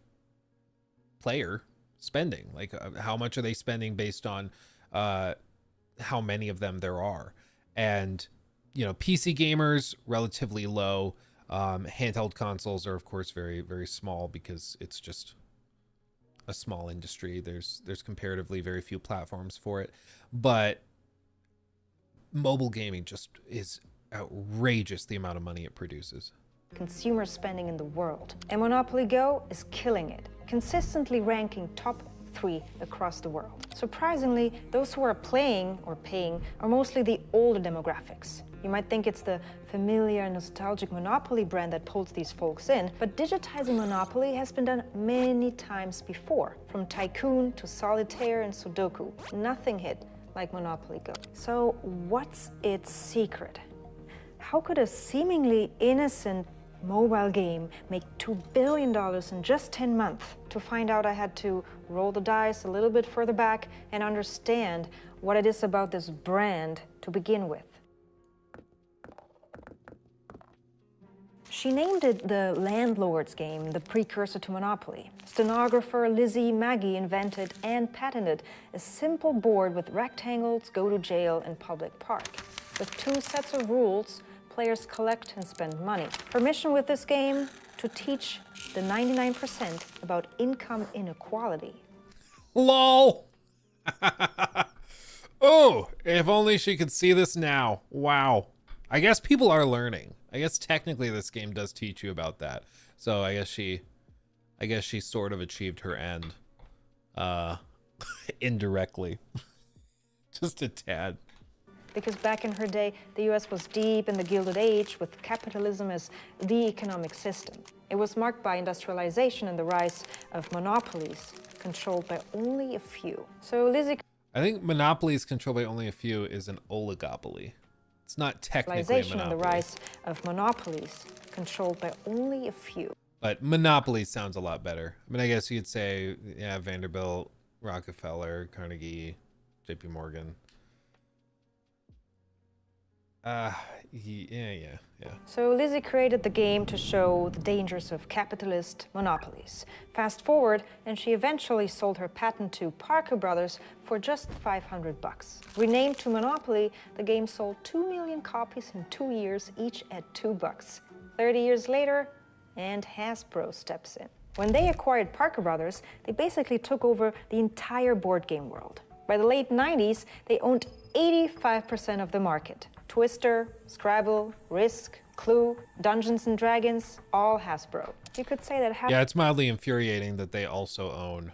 player spending. Like how much are they spending based on how many of them there are. And, you know, PC gamers, relatively low. Handheld consoles are, of course, very, very small because it's just a small industry. There's comparatively very few platforms for it. But mobile gaming just is outrageous, the amount of money it produces. Consumer spending in the world. And Monopoly Go is killing it, consistently ranking top 3 across the world. Surprisingly, those who are playing or paying are mostly the older demographics. You might think it's the familiar, nostalgic Monopoly brand that pulls these folks in, but digitizing Monopoly has been done many times before. From Tycoon to Solitaire and Sudoku, nothing hit like Monopoly Go. So what's its secret? How could a seemingly innocent mobile game make $2 billion in just 10 months? To find out, I had to roll the dice a little bit further back and understand what it is about this brand to begin with. She named it the Landlord's Game, the precursor to Monopoly. Stenographer Lizzie Maggie invented and patented a simple board with rectangles, go to jail, and public park. With 2 sets of rules, players collect and spend money. Her mission with this game, to teach the 99% about income inequality. LOL! Oh, if only she could see this now. Wow. I guess people are learning. I guess technically this game does teach you about that. So I guess she sort of achieved her end. Indirectly. Just a tad. Because back in her day, the US was deep in the Gilded Age with capitalism as the economic system. It was marked by industrialization and the rise of monopolies controlled by only a few. So Lizzie... I think monopolies controlled by only a few is an oligopoly. It's not technically a monopoly. And the rise of monopolies controlled by only a few. But monopoly sounds a lot better. I mean, I guess you could say, yeah, Vanderbilt, Rockefeller, Carnegie, JP Morgan. Yeah. So Lizzie created the game to show the dangers of capitalist monopolies. Fast forward, and she eventually sold her patent to Parker Brothers for just $500. Renamed to Monopoly, the game sold 2 million copies in 2 years, each at $2. 30 years later, and Hasbro steps in. When they acquired Parker Brothers, they basically took over the entire board game world. By the late 90s, they owned 85% of the market. Twister, Scrabble, Risk, Clue, Dungeons and Dragons, all Hasbro. You could say that yeah, it's mildly infuriating that they also own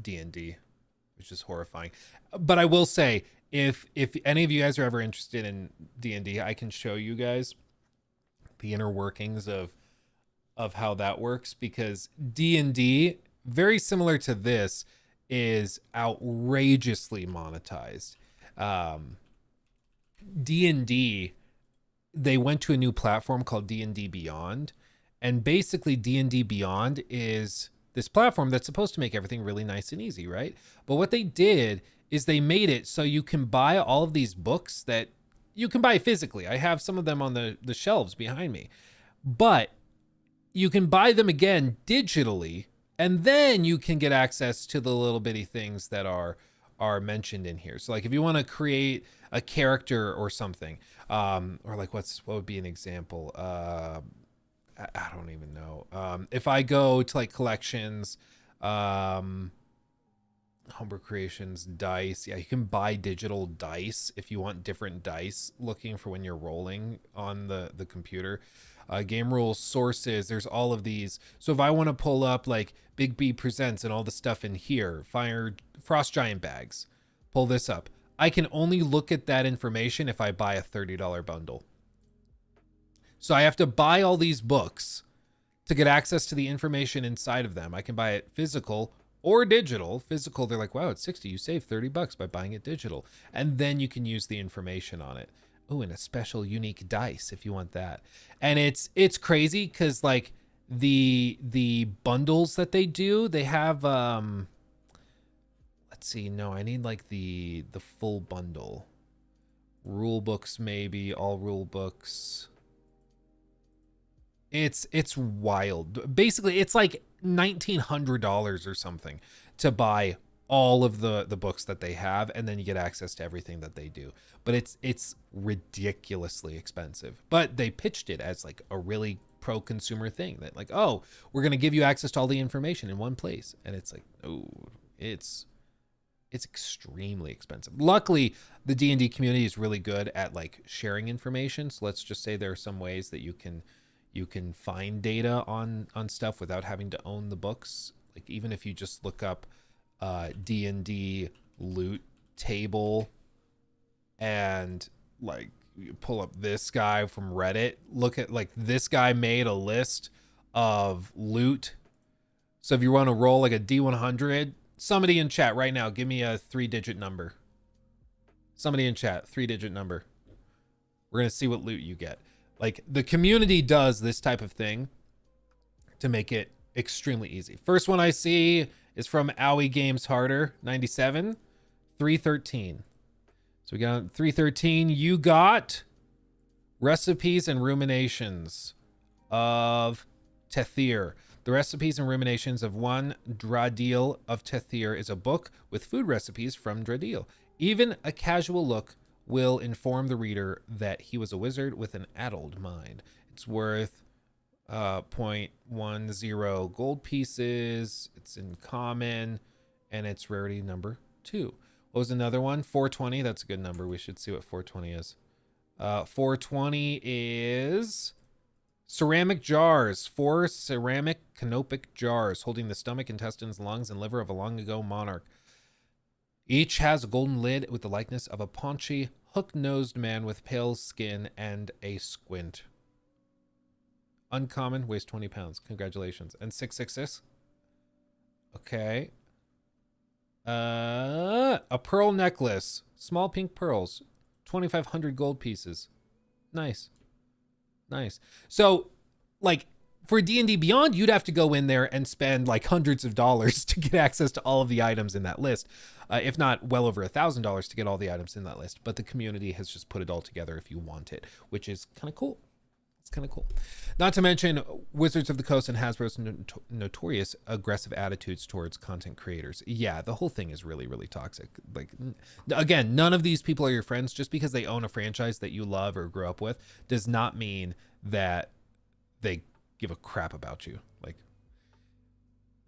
D&D, which is horrifying. But I will say, if any of you guys are ever interested in D&D, I can show you guys the inner workings of how that works, because D&D, very similar to this, is outrageously monetized. D&D, they went to a new platform called D&D Beyond, and basically D&D Beyond is this platform that's supposed to make everything really nice and easy, right? But what they did is they made it so you can buy all of these books that you can buy physically. I have some of them on the shelves behind me, but you can buy them again digitally, and then you can get access to the little bitty things that are mentioned in here. So like if you want to create a character or something, or like what would be an example? I don't even know. If I go to like collections, homebrew creations, dice. Yeah, you can buy digital dice if you want different dice looking for when you're rolling on the computer. Game rules, sources, there's all of these. So if I want to pull up like Big B Presents and all the stuff in here, Frost Giant bags, pull this up. I can only look at that information if I buy a $30 bundle. So I have to buy all these books, to get access to the information inside of them. I can buy it physical or digital. Physical, they're like, wow, it's 60. You save $30 by buying it digital. And then you can use the information on it. Oh, and a special unique dice if you want that. And it's crazy because like the bundles that they do, they have let's see, no, I need like the full bundle. Rule books, maybe, all rule books. It's wild. Basically, it's like $1,900 or something to buy all of the books that they have, and then you get access to everything that they do. But it's ridiculously expensive. But they pitched it as like a really pro-consumer thing that like, oh, we're gonna give you access to all the information in one place, and it's like, oh, it's extremely expensive. Luckily, the D&D community is really good at like sharing information. So let's just say there are some ways that you can find data on stuff without having to own the books. Like even if you just look up D&D loot table and like you pull up this guy from Reddit, look at like this guy made a list of loot. So if you want to roll like a D100, somebody in chat right now, give me a 3-digit number. Somebody in chat, 3-digit number. We're going to see what loot you get. Like the community does this type of thing to make it extremely easy. First one I see is from Owie Games Harder 97, 313. So we got 313. You got Recipes and Ruminations of Tethir. The Recipes and Ruminations of one Dradil of Tethir is a book with food recipes from Dradil. Even a casual look will inform the reader that he was a wizard with an addled mind. It's worth 0.10 gold pieces. It's in common, and it's rarity number 2. What was another one? 420. That's a good number. We should see what 420 is. 420 is ceramic jars. 4 ceramic canopic jars holding the stomach, intestines, lungs, and liver of a long ago monarch. Each has a golden lid with the likeness of a paunchy, hook-nosed man with pale skin and a squint. Uncommon, weighs 20 pounds. Congratulations. And 666. Okay. A pearl necklace. Small pink pearls. 2,500 gold pieces. Nice. Nice. So, like, for D&D Beyond, you'd have to go in there and spend like hundreds of dollars to get access to all of the items in that list. If not well over $1,000 to get all the items in that list. But the community has just put it all together if you want it, which is kind of cool. It's kind of cool. Not to mention Wizards of the Coast and Hasbro's notorious aggressive attitudes towards content creators. Yeah, the whole thing is really, really toxic. Like, again, none of these people are your friends. Just because they own a franchise that you love or grew up with does not mean that they give a crap about you. Like,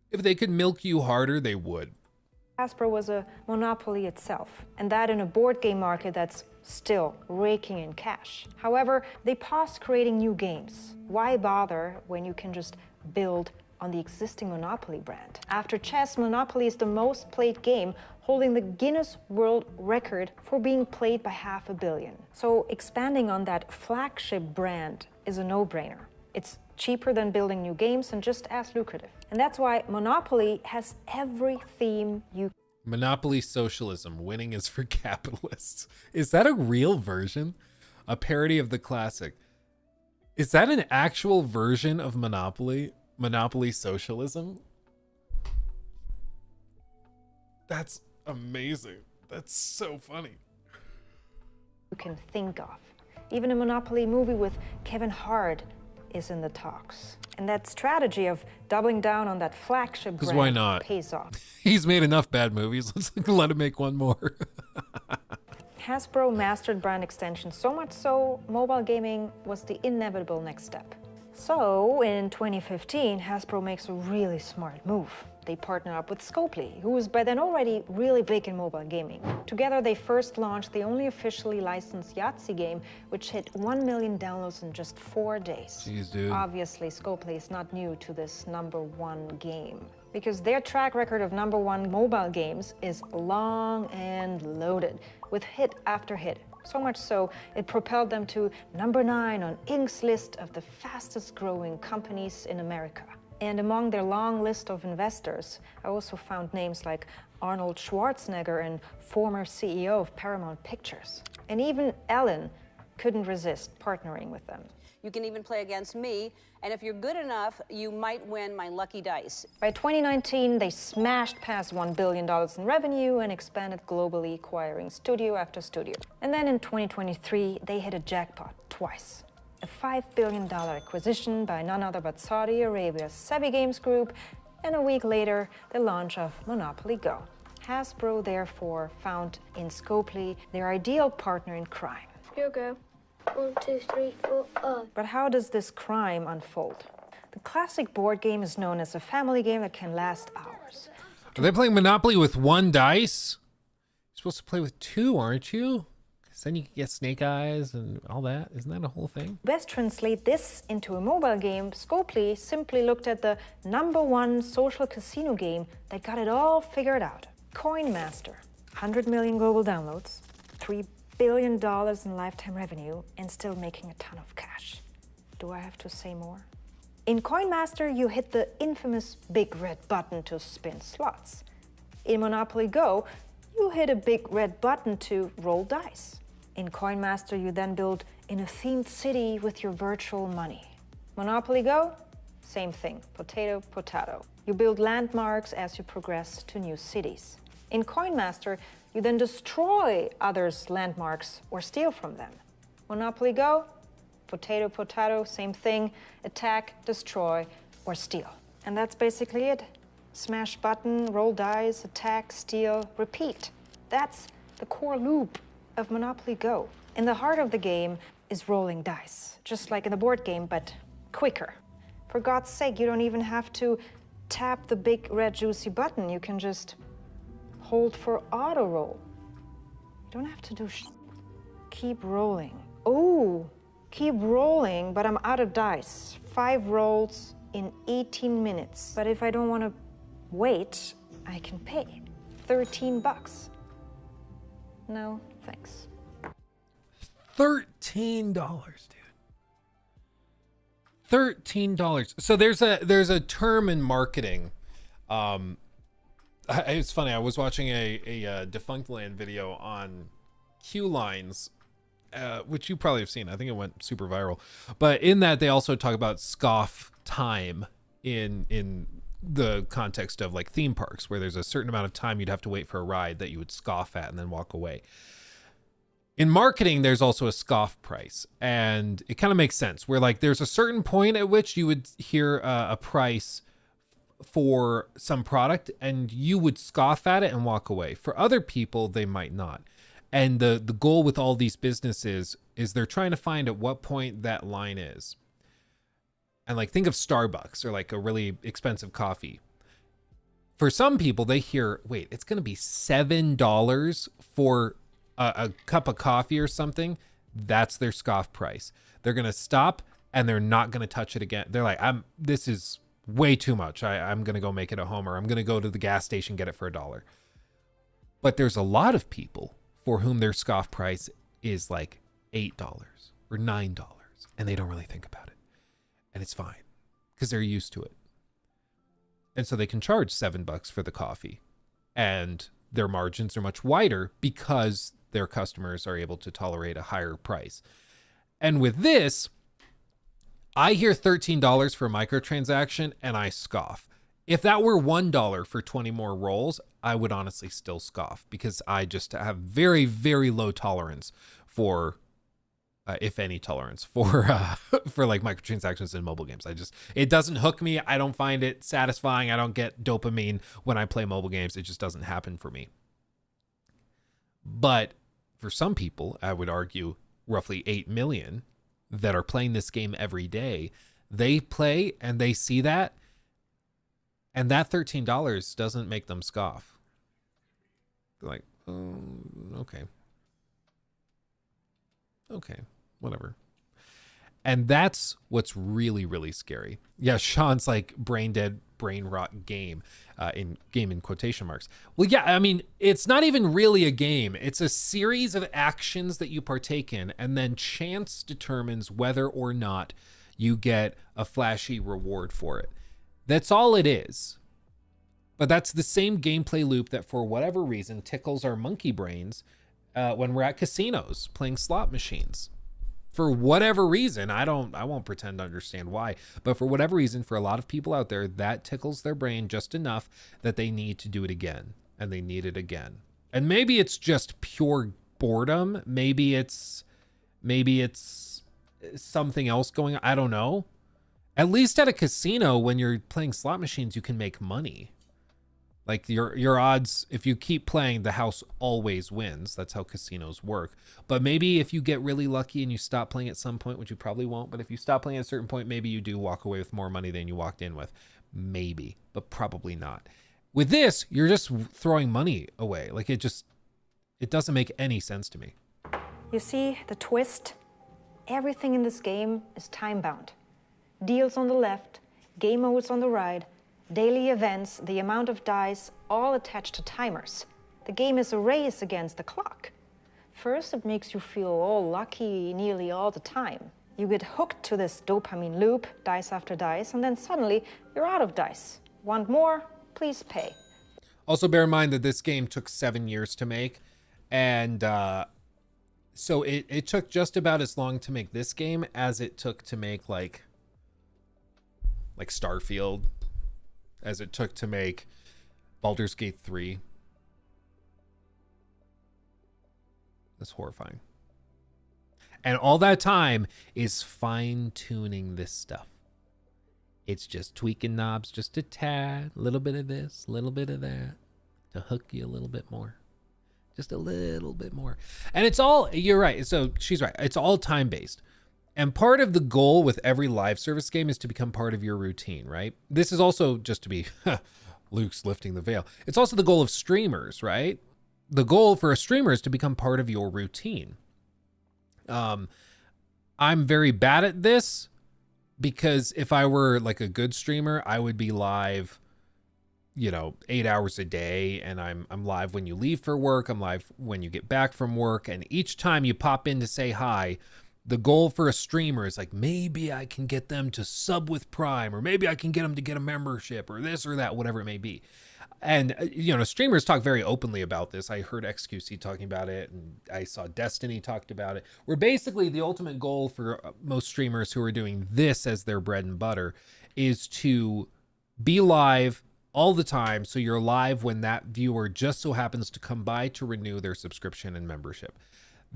if they could milk you harder, they would. Hasbro was a monopoly itself, and that in a board game market that's still raking in cash. However, they paused creating new games. Why bother when you can just build on the existing Monopoly brand? After chess, Monopoly is the most played game, holding the Guinness World Record for being played by 500 million. So expanding on that flagship brand is a no-brainer. It's cheaper than building new games and just as lucrative. And that's why Monopoly has every theme you... Monopoly socialism. Winning is for capitalists. Is that a real version? A parody of the classic. Is that an actual version of Monopoly? Monopoly socialism? That's amazing. That's so funny. You can think of. Even a Monopoly movie with Kevin Hart is in the talks. And that strategy of doubling down on that flagship brand why not? Pays off. He's made enough bad movies. Let's let him make one more. Hasbro mastered brand extensions so much so, mobile gaming was the inevitable next step. So, in 2015, Hasbro makes a really smart move. They partner up with Scopely, who was by then already really big in mobile gaming. Together, they first launched the only officially licensed Yahtzee game, which hit 1 million downloads in just 4 days. Jeez, dude. Obviously, Scopely is not new to this #1 game, because their track record of #1 mobile games is long and loaded, with hit after hit. So much so, it propelled them to number 9 on Inc.'s list of the fastest growing companies in America. And among their long list of investors, I also found names like Arnold Schwarzenegger and former CEO of Paramount Pictures. And even Ellen couldn't resist partnering with them. You can even play against me, and if you're good enough, you might win my lucky dice. By 2019, they smashed past $1 billion in revenue and expanded globally, acquiring studio after studio. And then in 2023, they hit a jackpot twice. A $5 billion acquisition by none other but Saudi Arabia's Sebi Games Group, and a week later, the launch of Monopoly Go. Hasbro, therefore, found in Scopely their ideal partner in crime. Here you go. 1, 2, 3, 4, 5. But how does this crime unfold? The classic board game is known as a family game that can last hours. Are they playing Monopoly with 1 dice? You're supposed to play with 2, aren't you? Because then you can get snake eyes and all that. Isn't that a whole thing? To best translate this into a mobile game, Scopely simply looked at the #1 social casino game that got it all figured out. Coin Master. 100 million global downloads, $3 billion in lifetime revenue, and still making a ton of cash. Do I have to say more? In Coin Master, you hit the infamous big red button to spin slots. In Monopoly Go, you hit a big red button to roll dice. In Coin Master, you then build in a themed city with your virtual money. Monopoly Go, same thing, potato, potato. You build landmarks as you progress to new cities. In Coin Master, you then destroy others' landmarks or steal from them. Monopoly Go, potato, potato, same thing, attack, destroy, or steal. And that's basically it. Smash button, roll dice, attack, steal, repeat. That's the core loop of Monopoly Go. In the heart of the game is rolling dice, just like in the board game, but quicker. For God's sake, you don't even have to tap the big red juicy button. You can just hold for auto roll. You don't have to do keep rolling. Oh, keep rolling, but I'm out of dice. 5 rolls in 18 minutes. But if I don't want to wait, I can pay $13. No, thanks. $13, dude. $13. So there's a term in marketing. It's funny. I was watching a Defunct Land video on Q lines, which you probably have seen. I think it went super viral. But in that, they also talk about scoff time in the context of like theme parks, where there's a certain amount of time you'd have to wait for a ride that you would scoff at and then walk away. In marketing, there's also a scoff price, and it kind of makes sense where like there's a certain point at which you would hear a price for some product and you would scoff at it and walk away. For other people, they might not. And the goal with all these businesses is they're trying to find at what point that line is. And like think of Starbucks or like a really expensive coffee. For some people, they hear, wait, it's going to be $7 for a cup of coffee or something. That's their scoff price. They're going to stop and they're not going to touch it again. They're like, this is way too much. I'm going to go make it at home, or I'm going to go to the gas station, get it for $1. But there's a lot of people for whom their scoff price is like $8 or $9, and they don't really think about it. And it's fine because they're used to it. And so they can charge $7 for the coffee, and their margins are much wider because their customers are able to tolerate a higher price. And with this, I hear $13 for a microtransaction and I scoff. If that were $1 for 20 more rolls, I would honestly still scoff, because I just have very, very low tolerance for, if any tolerance for like microtransactions in mobile games. It doesn't hook me. I don't find it satisfying. I don't get dopamine when I play mobile games. It just doesn't happen for me. But for some people, I would argue roughly 8 million that are playing this game every day, they play and they see that, and that $13 doesn't make them scoff. They're like, oh, okay, whatever. And that's what's really, really scary. Yeah, Sean's like brain dead brain rot game, in quotation marks. Well, yeah, I mean, it's not even really a game. It's a series of actions that you partake in, and then chance determines whether or not you get a flashy reward for it. That's all it is. But that's the same gameplay loop that, for whatever reason, tickles our monkey brains when we're at casinos playing slot machines. For whatever reason, I won't pretend to understand why, but for whatever reason, for a lot of people out there, that tickles their brain just enough that they need to do it again, and they need it again. And maybe it's just pure boredom. Maybe it's something else going on. I don't know. At least at a casino, when you're playing slot machines, you can make money. Like your odds, if you keep playing, the house always wins. That's how casinos work. But maybe if you get really lucky and you stop playing at some point, which you probably won't, but if you stop playing at a certain point, maybe you do walk away with more money than you walked in with. Maybe, but probably not. With this, you're just throwing money away. Like it doesn't make any sense to me. You see the twist? Everything in this game is time-bound. Deals on the left, game modes on the right, daily events, the amount of dice, all attached to timers. The game is a race against the clock. First, it makes you feel all lucky nearly all the time. You get hooked to this dopamine loop, dice after dice, and then suddenly you're out of dice. Want more? Please pay. Also, bear in mind that this game took 7 years to make, and so it took just about as long to make this game as it took to make like Starfield, as it took to make Baldur's Gate 3. That's horrifying. And all that time is fine-tuning this stuff. It's just tweaking knobs just a tad, a little bit of this, a little bit of that, to hook you a little bit more. Just a little bit more. And it's all, you're right, so she's right, it's all time-based. And part of the goal with every live service game is to become part of your routine, right? This is also, just to be, Luke's lifting the veil. It's also the goal of streamers, right? The goal for a streamer is to become part of your routine. I'm very bad at this because if I were like a good streamer, I would be live, 8 hours a day, and I'm live when you leave for work. I'm live when you get back from work. And each time you pop in to say hi, the goal for a streamer is like, maybe I can get them to sub with Prime, or maybe I can get them to get a membership, or this or that, whatever it may be. And, streamers talk very openly about this. I heard XQC talking about it, and I saw Destiny talked about it, where basically the ultimate goal for most streamers who are doing this as their bread and butter is to be live all the time. So you're live when that viewer just so happens to come by to renew their subscription and membership.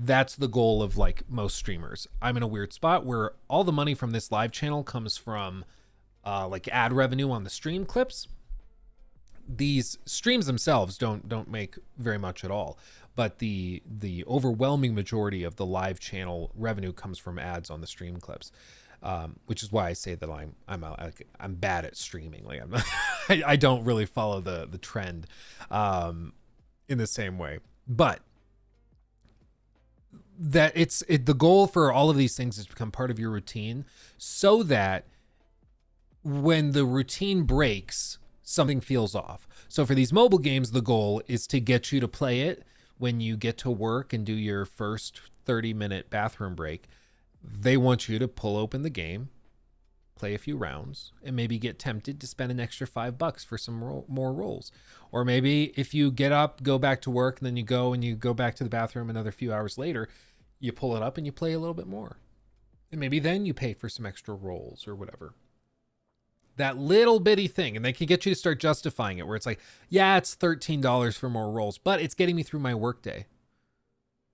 That's the goal of like most streamers. I'm in a weird spot where all the money from this live channel comes from like ad revenue on the stream clips. These streams themselves don't make very much at all, but the overwhelming majority of the live channel revenue comes from ads on the stream clips, which is why I say that I'm bad at streaming. Like I don't really follow the trend in the same way, but that the goal for all of these things is to become part of your routine, so that when the routine breaks, something feels off. So for these mobile games, the goal is to get you to play it when you get to work and do your first 30-minute bathroom break. They want you to pull open the game, play a few rounds, and maybe get tempted to spend an extra $5 for some more rolls. Or maybe if you get up, go back to work, and then you go back to the bathroom another few hours later, you pull it up and you play a little bit more. And maybe then you pay for some extra rolls or whatever. That little bitty thing, and they can get you to start justifying it, where it's like, yeah, it's $13 for more rolls, but it's getting me through my workday.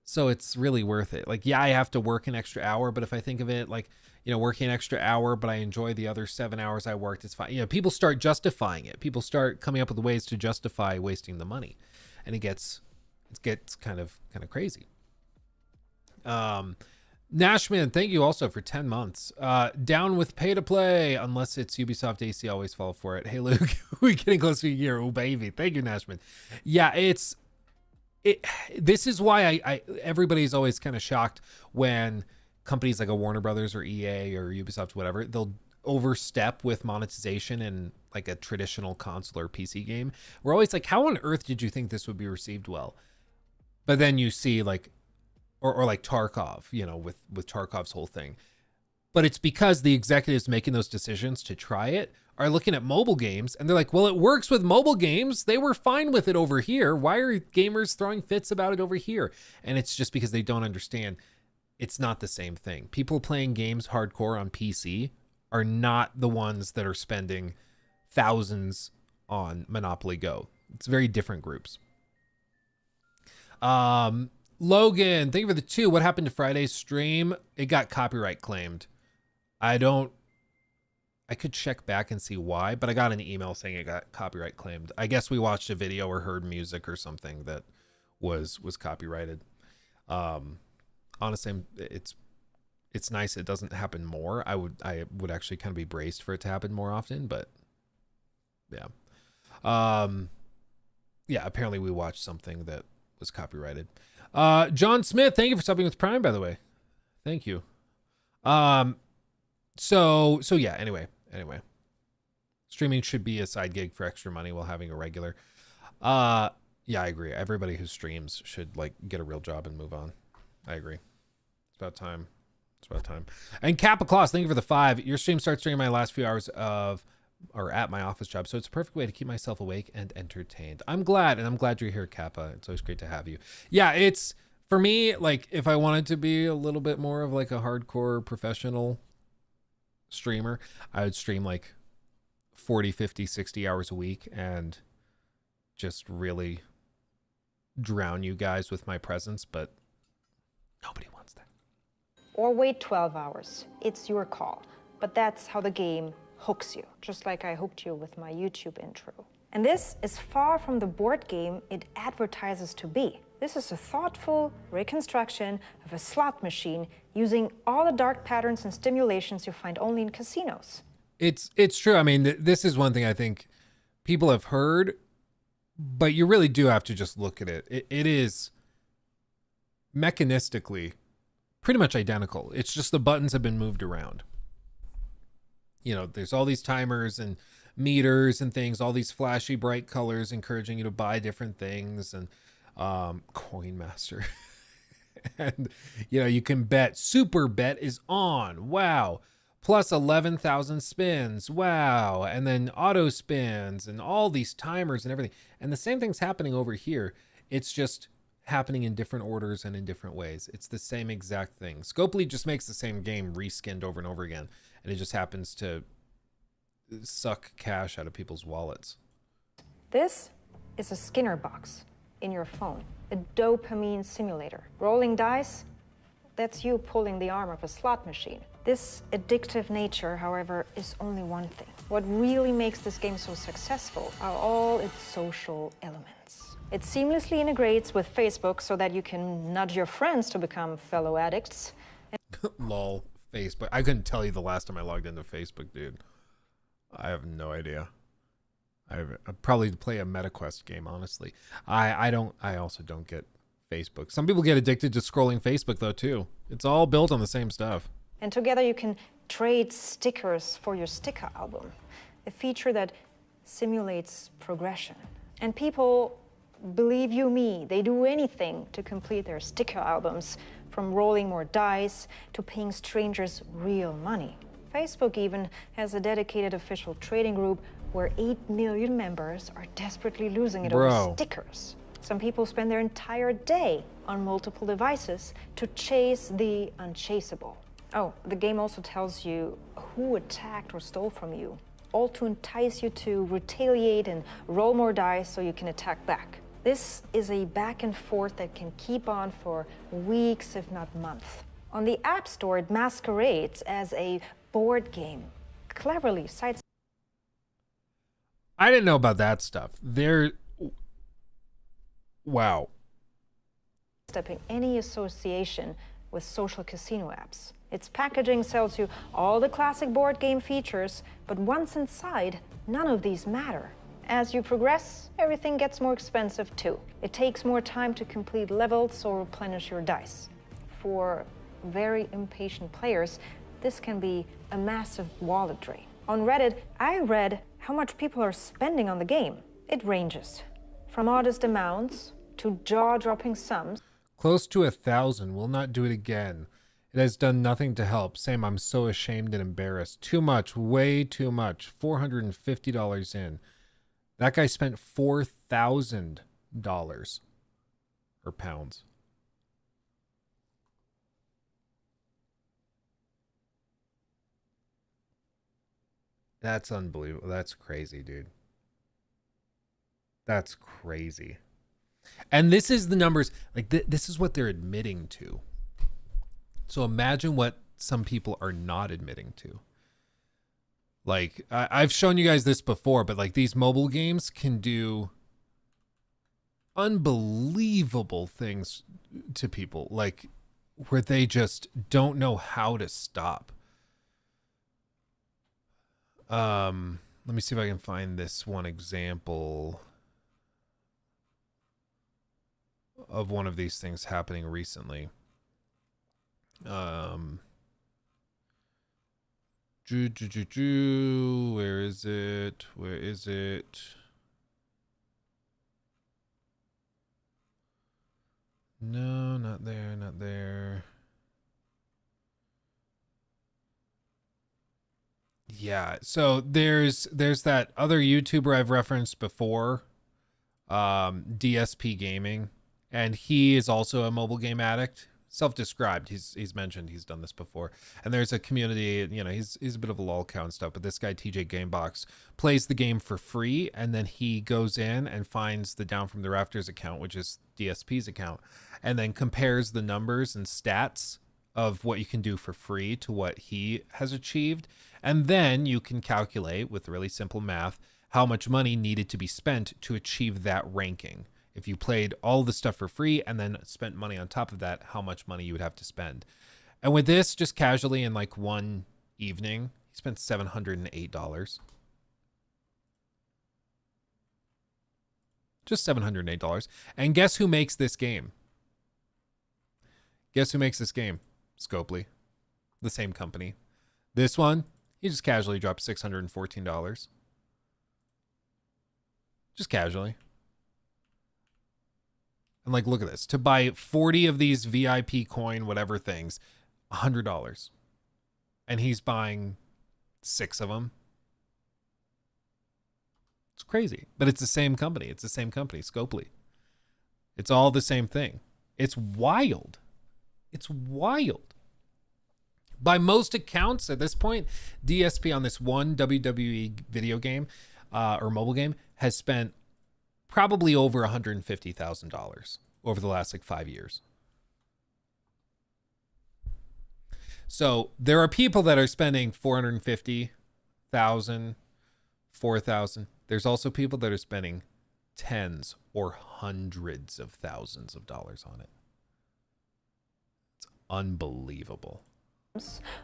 So it's really worth it. Like, yeah, I have to work an extra hour, but if I think of it like, working an extra hour, but I enjoy the other 7 hours I worked, it's fine. People start justifying it. People start coming up with ways to justify wasting the money. And it gets kind of crazy. Nashman, thank you also for 10 months. Down with pay to play, unless it's Ubisoft AC, always fall for it. Hey Luke, we're getting close to a year. Oh baby, thank you, Nashman. Yeah, this is why I everybody's always kind of shocked when companies like a Warner Brothers or EA or Ubisoft, whatever, they'll overstep with monetization in like a traditional console or PC game, we're always like, how on earth did you think this would be received well? But then you see like, or like Tarkov, you know, with Tarkov's whole thing. But it's because the executives making those decisions to try it are looking at mobile games and they're like, well, it works with mobile games. They were fine with it over here. Why are gamers throwing fits about it over here? And it's just because they don't understand it's not the same thing. People playing games hardcore on PC are not the ones that are spending thousands on Monopoly Go. It's very different groups. Logan, thank you for the 2. What happened to Friday's stream? It got copyright claimed. I could check back and see why, but I got an email saying it got copyright claimed. I guess we watched a video or heard music or something that was copyrighted. Honestly, it's nice it doesn't happen more. I would actually kind of be braced for it to happen more often, but yeah. Yeah, apparently we watched something that was copyrighted. John Smith, thank you for subbing with Prime, by the way. Thank you. So yeah, anyway. Streaming should be a side gig for extra money while having a regular. Yeah, I agree. Everybody who streams should like get a real job and move on. I agree. It's about time. And Kappa Claus, thank you for the 5. Your stream starts during my last few hours at my office job, so it's a perfect way to keep myself awake and entertained. I'm glad you're here, Kappa. It's always great to have you. Yeah, it's for me, like if I wanted to be a little bit more of like a hardcore professional streamer, I would stream like 40, 50, 60 hours a week and just really drown you guys with my presence, but nobody wants that. Or wait 12 hours. It's your call. But that's how the game hooks you, just like I hooked you with my YouTube intro. And this is far from the board game it advertises to be. This is a thoughtful reconstruction of a slot machine using all the dark patterns and stimulations you find only in casinos. It's true. I mean, this is one thing I think people have heard, but you really do have to just look at it. It is mechanistically pretty much identical. It's just the buttons have been moved around. You know, there's all these timers and meters and things, all these flashy bright colors encouraging you to buy different things, and Coin Master. And you know, you can bet. Super bet is on. Wow. Plus 11,000 spins. Wow. And then auto spins and all these timers and everything. And the same thing's happening over here. It's just happening in different orders and in different ways. It's the same exact thing. Scopely just makes the same game reskinned over and over again. And it just happens to suck cash out of people's wallets. This is a Skinner box in your phone, a dopamine simulator. Rolling dice, that's you pulling the arm of a slot machine. This addictive nature, however, is only one thing. What really makes this game so successful are all its social elements. It seamlessly integrates with Facebook so that you can nudge your friends to become fellow addicts. Lol, Facebook. I couldn't tell you the last time I logged into Facebook, dude. I have no idea. I'd probably play a MetaQuest game, honestly. I also don't get Facebook. Some people get addicted to scrolling Facebook though too. It's all built on the same stuff. And together you can trade stickers for your sticker album, a feature that simulates progression. And people, believe you me, they do anything to complete their sticker albums, from rolling more dice to paying strangers real money. Facebook even has a dedicated official trading group where 8 million members are desperately losing it over stickers. Some people spend their entire day on multiple devices to chase the unchaseable. Oh, the game also tells you who attacked or stole from you, all to entice you to retaliate and roll more dice so you can attack back. This is a back and forth that can keep on for weeks, if not months. On the App Store, it masquerades as a board game, cleverly sidestepping. I didn't know about that stuff. Wow. Stepping any association with social casino apps. Its packaging sells you all the classic board game features, but once inside, none of these matter. As you progress, everything gets more expensive too. It takes more time to complete levels or replenish your dice. For very impatient players, this can be a massive wallet drain. On Reddit, I read how much people are spending on the game. It ranges from modest amounts to jaw-dropping sums. Close to 1,000. Will not do it again. It has done nothing to help. Same, I'm so ashamed and embarrassed. Too much, way too much. $450 in. That guy spent $4,000 or pounds. That's unbelievable. That's crazy, dude. That's crazy. And this is the numbers, like this is what they're admitting to. So imagine what some people are not admitting to. Like I've shown you guys this before, but like these mobile games can do unbelievable things to people, like where they just don't know how to stop. Let me see if I can find this one example of one of these things happening recently. Where is it? Where is it? No, not there, not there. Yeah, so there's that other YouTuber I've referenced before, DSP Gaming, and he is also a mobile game addict. Self-described. He's mentioned he's done this before. And there's a community, you know, he's a bit of a lol cow and stuff, but this guy TJ Gamebox plays the game for free, and then he goes in and finds the Down from the Rafters account, which is DSP's account, and then compares the numbers and stats of what you can do for free to what he has achieved. And then you can calculate with really simple math how much money needed to be spent to achieve that ranking. If you played all the stuff for free and then spent money on top of that, how much money you would have to spend. And with this, just casually in like one evening, he spent $708. Just $708. And guess who makes this game? Guess who makes this game? Scopely. The same company. This one, he just casually dropped $614. Just casually. And like, look at this. To buy 40 of these VIP coin, whatever things, $100. And he's buying 6 of them. It's crazy. But it's the same company. It's the same company, Scopely. It's all the same thing. It's wild. It's wild. By most accounts at this point, DSP on this one WWE video game or mobile game has spent probably over $150,000 over the last like 5 years. So there are people that are spending $450,000, $4,000. There's also people that are spending tens or hundreds of thousands of dollars on it. It's unbelievable.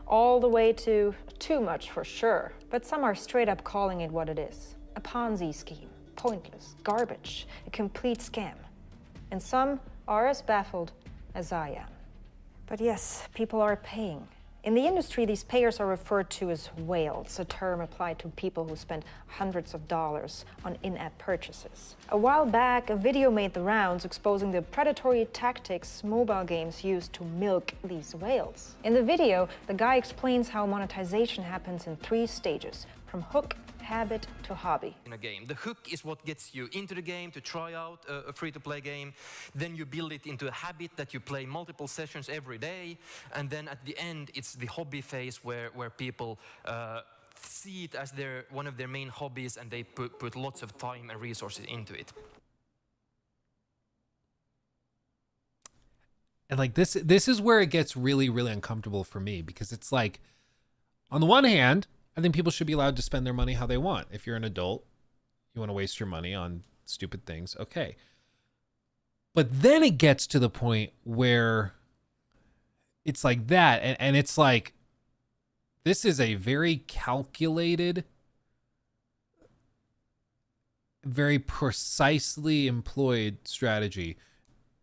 All the way to too much for sure, but some are straight up calling it what it is. A Ponzi scheme. Pointless, garbage, a complete scam. And some are as baffled as I am. But yes, people are paying. In the industry, these payers are referred to as whales, a term applied to people who spend hundreds of dollars on in-app purchases. A while back, a video made the rounds exposing the predatory tactics mobile games use to milk these whales. In the video, the guy explains how monetization happens in 3 stages, from hook, habit to hobby. In a game, the hook is what gets you into the game to try out a free-to-play game. Then you build it into a habit that you play multiple sessions every day, and then at the end it's the hobby phase where people see it as one of their main hobbies, and they put lots of time and resources into it. And like this is where it gets really, really uncomfortable for me, because it's like, on the one hand, I think people should be allowed to spend their money how they want. If you're an adult, you want to waste your money on stupid things, okay. But then it gets to the point where it's like that, and it's like, this is a very calculated, very precisely employed strategy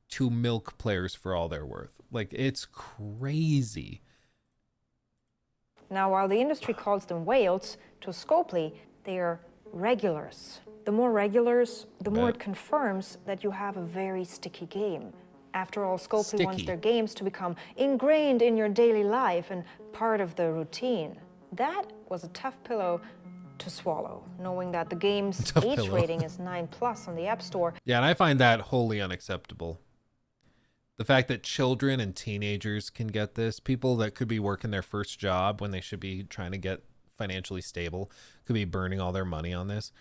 to milk players for all they're worth. Like, it's crazy. Now, while the industry calls them whales, to Scopely, they are regulars. The more regulars, the more it confirms that you have a very sticky game. After all, Scopely wants their games to become ingrained in your daily life and part of the routine. That was a tough pillow to swallow, knowing that the game's age rating is 9+ on the App Store. Yeah, and I find that wholly unacceptable. The fact that children and teenagers can get this, people that could be working their first job when they should be trying to get financially stable, could be burning all their money on this.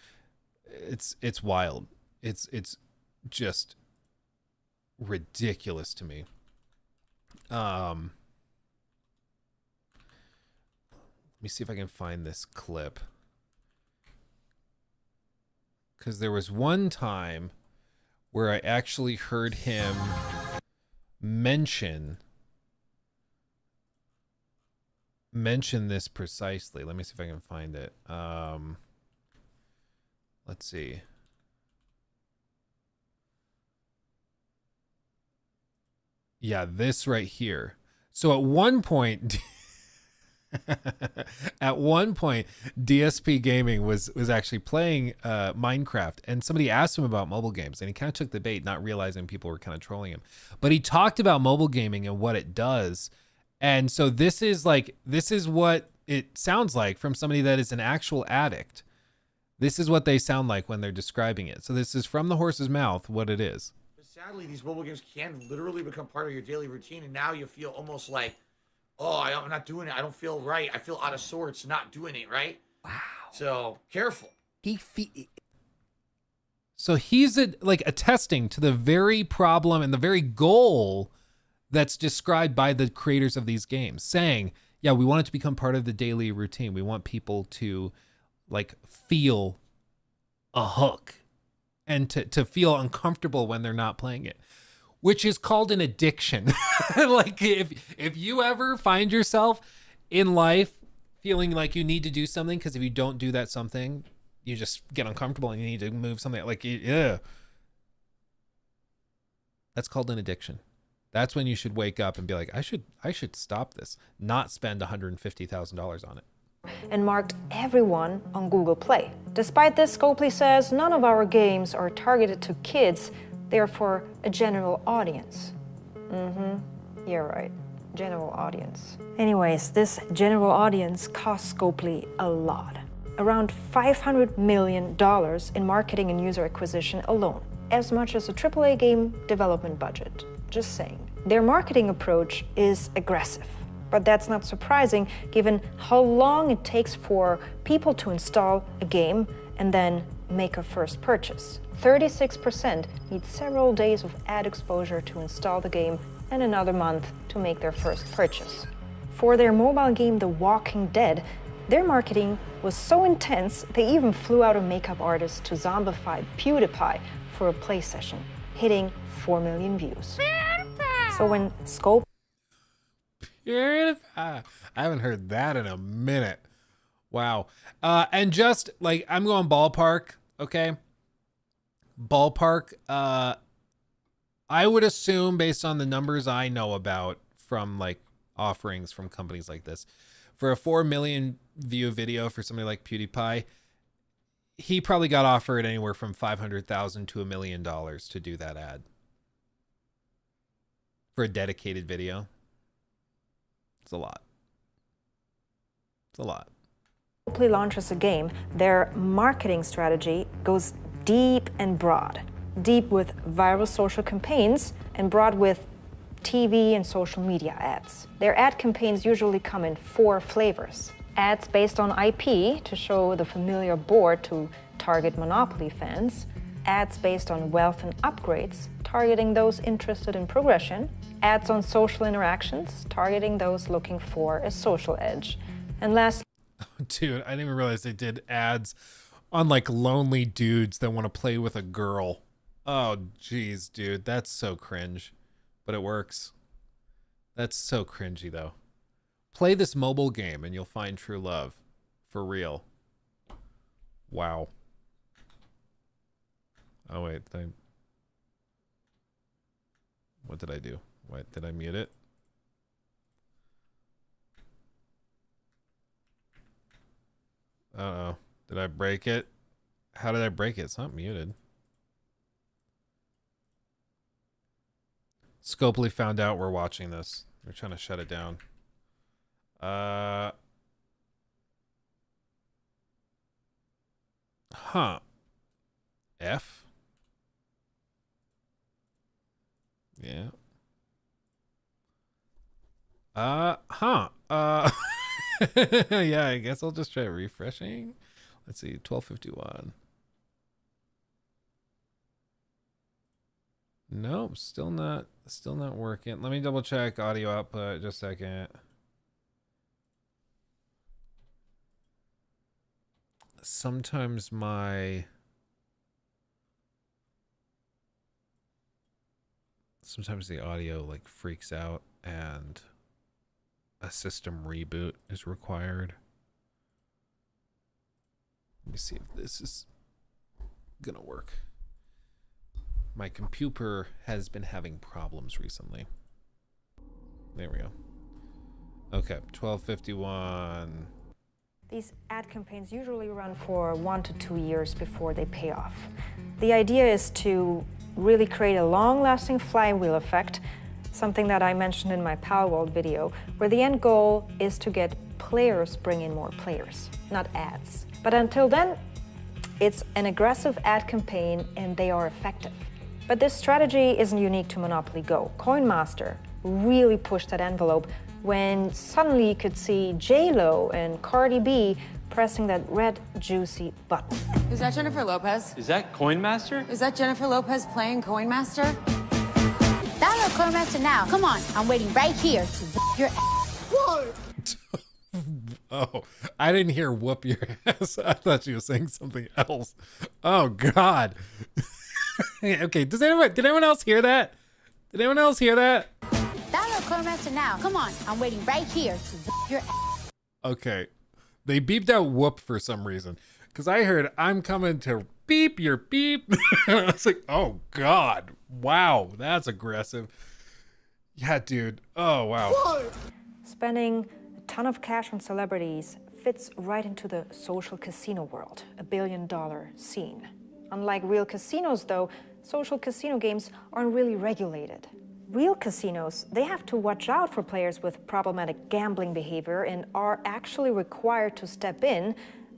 It's wild. It's just ridiculous to me. Let me see if I can find this clip, because there was one time where I actually heard him mention this precisely. Let me see if I can find it. Let's see. Yeah, this right here. So at one point DSP Gaming was actually playing Minecraft, and somebody asked him about mobile games, and he kind of took the bait, not realizing people were kind of trolling him. But he talked about mobile gaming and what it does. And so this is what it sounds like from somebody that is an actual addict. This is what they sound like when they're describing it. So this is from the horse's mouth what it is. Sadly, these mobile games can literally become part of your daily routine, and now you feel almost like, oh, I'm not doing it. I don't feel right. I feel out of sorts not doing it, right? Wow. So careful. So he's attesting to the very problem and the very goal that's described by the creators of these games, saying, yeah, we want it to become part of the daily routine. We want people to feel a hook and to feel uncomfortable when they're not playing it, which is called an addiction. If you ever find yourself in life feeling like you need to do something, because if you don't do that something, you just get uncomfortable and you need to move something, that's called an addiction. That's when you should wake up and be like, I should stop this, not spend $150,000 on it. And marked everyone on Google Play. Despite this, Scopely says none of our games are targeted to kids. They're for a general audience. You're right. General audience. Anyways, this general audience costs Scopely a lot. Around $500 million in marketing and user acquisition alone. As much as a AAA game development budget. Just saying. Their marketing approach is aggressive. But that's not surprising given how long it takes for people to install a game and then make a first purchase. 36% need several days of ad exposure to install the game and another month to make their first purchase. For their mobile game The Walking Dead, their marketing was so intense they even flew out a makeup artist to zombify PewDiePie for a play session, hitting 4 million views. So when Scope... I haven't heard that in a minute. Wow. And just I'm going ballpark, okay? Ballpark. I would assume, based on the numbers I know about from offerings from companies like this, for a 4 million view video for somebody like PewDiePie, he probably got offered anywhere from $500,000 to $1 million to do that ad for a dedicated video. It's a lot. It's a lot. Scopely launches a game, their marketing strategy goes deep and broad. Deep with viral social campaigns and broad with TV and social media ads. Their ad campaigns usually come in 4 flavors. Ads based on IP to show the familiar board to target Monopoly fans. Ads based on wealth and upgrades, targeting those interested in progression. Ads on social interactions, targeting those looking for a social edge. And last... Dude, I didn't even realize they did ads on lonely dudes that want to play with a girl. Oh, geez, dude, that's so cringe. But it works. That's so cringy, though. Play this mobile game and you'll find true love. For real. Wow. Oh, wait. What did I do? What, did I mute it? Uh-oh. Did I break it? How did I break it? It's not muted. Scopely found out we're watching this. They're trying to shut it down. Huh. F? Yeah. Huh. Yeah, I guess I'll just try refreshing. Let's see, 1251. Nope, still not working. Let me double check audio output just a second. Sometimes the audio like freaks out and a system reboot is required. Let me see if this is gonna work. My computer has been having problems recently. There we go. Okay, 1251. These ad campaigns usually run for 1 to 2 years before they pay off. The idea is to really create a long-lasting flywheel effect, something that I mentioned in my Pal World video, where the end goal is to get players bring in more players, not ads. But until then, it's an aggressive ad campaign and they are effective. But this strategy isn't unique to Monopoly Go. Coin Master really pushed that envelope when suddenly you could see J-Lo and Cardi B pressing that red juicy button. Is that Jennifer Lopez? Is that Coin Master? Is that Jennifer Lopez playing Coin Master? Download Coin Master now. Come on, I'm waiting right here to whip your ass. Whoa! Oh, I didn't hear whoop your ass. I thought you were saying something else. Oh God. Okay, did anyone else hear that? Did anyone else hear that? Download Coin Master now. Come on, I'm waiting right here to whip your ass. Okay. They beeped out whoop for some reason. Because I heard I'm coming to beep your beep. I was like, oh God. Wow, that's aggressive. Yeah, dude. Oh, wow. Spending a ton of cash on celebrities fits right into the social casino world, a billion-dollar scene. Unlike real casinos, though, social casino games aren't really regulated. Real casinos, they have to watch out for players with problematic gambling behavior and are actually required to step in,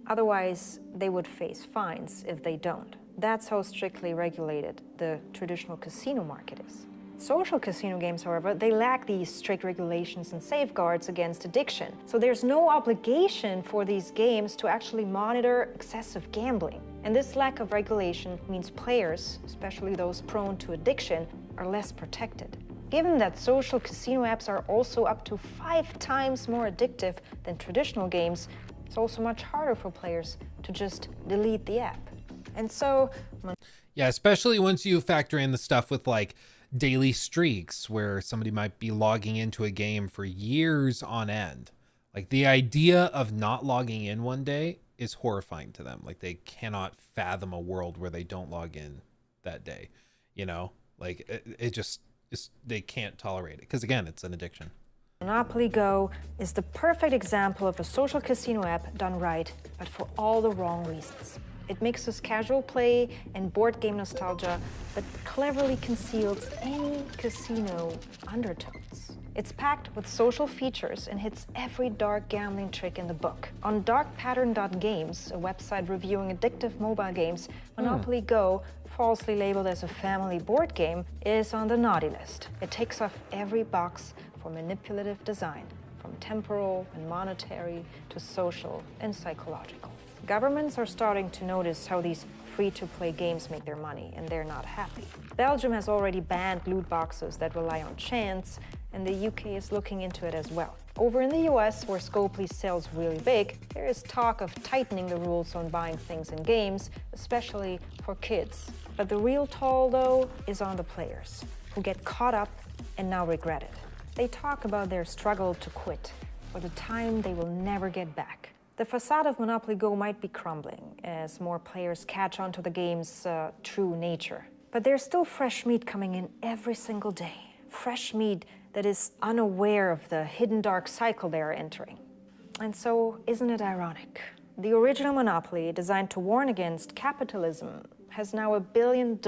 otherwise they would face fines if they don't. That's how strictly regulated the traditional casino market is. Social casino games, however, they lack these strict regulations and safeguards against addiction. So there's no obligation for these games to actually monitor excessive gambling. And this lack of regulation means players, especially those prone to addiction, are less protected. Given that social casino apps are also up to 5 times more addictive than traditional games, it's also much harder for players to just delete the app. And so... Yeah, especially once you factor in the stuff with like daily streaks where somebody might be logging into a game for years on end. Like the idea of not logging in one day is horrifying to them. Like they cannot fathom a world where they don't log in that day, you know, like it just is, they can't tolerate it because again, it's an addiction. Monopoly Go is the perfect example of a social casino app done right, but for all the wrong reasons. It mixes casual play and board game nostalgia, but cleverly conceals any casino undertones. It's packed with social features and hits every dark gambling trick in the book. On darkpattern.games, a website reviewing addictive mobile games, Monopoly Go, falsely labeled as a family board game, is on the naughty list. It ticks off every box for manipulative design, from temporal and monetary to social and psychological. Governments are starting to notice how these free-to-play games make their money, and they're not happy. Belgium has already banned loot boxes that rely on chance, and the UK is looking into it as well. Over in the US, where Scopely sells really big, there is talk of tightening the rules on buying things in games, especially for kids. But the real toll, though, is on the players, who get caught up and now regret it. They talk about their struggle to quit, or the time they will never get back. The facade of Monopoly Go might be crumbling as more players catch on to the game's true nature. But there's still fresh meat coming in every single day. Fresh meat that is unaware of the hidden dark cycle they are entering. And so, isn't it ironic? The original Monopoly, designed to warn against capitalism, has now a $1 billion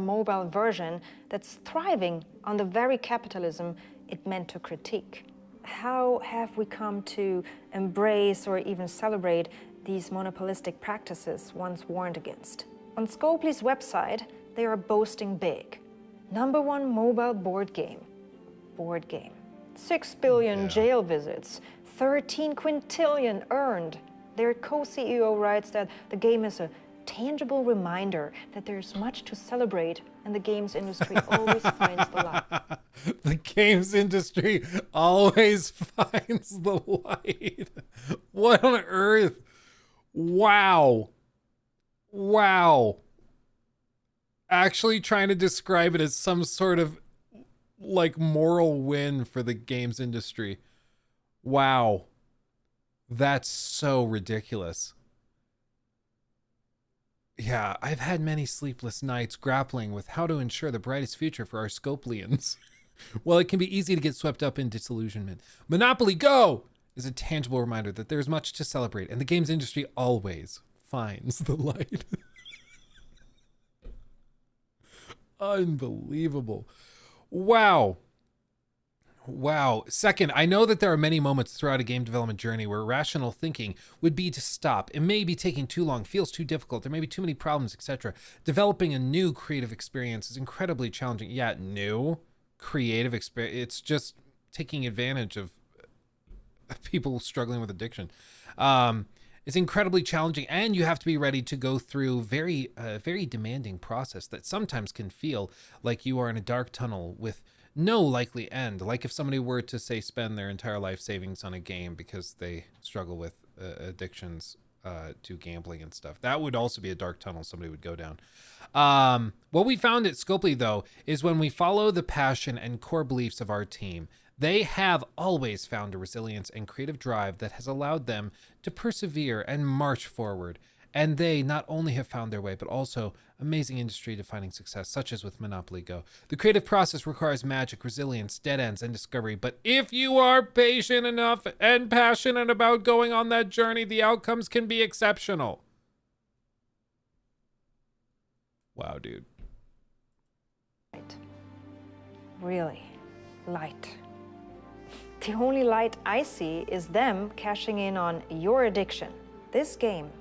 mobile version that's thriving on the very capitalism it meant to critique. How have we come to embrace or even celebrate these monopolistic practices once warned against? On Scopely's website, they are boasting big. #1 mobile board game. 6 billion jail visits, 13 quintillion earned. Their co-CEO writes that the game is a tangible reminder that there's much to celebrate and the games industry always finds the light. The games industry always finds the light. What on earth? Wow. Wow. Actually trying to describe it as some sort of like moral win for the games industry. Wow. That's so ridiculous. Yeah, I've had many sleepless nights grappling with how to ensure the brightest future for our Scopelians. Well, it can be easy to get swept up in disillusionment. Monopoly Go is a tangible reminder that there's much to celebrate, and the games industry always finds the light. Unbelievable. Wow. Wow. Second, I know that there are many moments throughout a game development journey where rational thinking would be to stop. It may be taking too long, feels too difficult, there may be too many problems, etc. Developing a new creative experience is incredibly challenging. Yeah, new creative experience. It's just taking advantage of people struggling with addiction. It's incredibly challenging, and you have to be ready to go through very demanding process that sometimes can feel like you are in a dark tunnel with no likely end. Like if somebody were to, say, spend their entire life savings on a game because they struggle with addictions to gambling and stuff. That would also be a dark tunnel somebody would go down. What we found at Scopely, though, is when we follow the passion and core beliefs of our team, they have always found a resilience and creative drive that has allowed them to persevere and march forward. And they not only have found their way, but also amazing industry-defining success, such as with Monopoly Go. The creative process requires magic, resilience, dead ends, and discovery. But if you are patient enough and passionate about going on that journey, the outcomes can be exceptional. Wow, dude. Really, light. The only light I see is them cashing in on your addiction. This game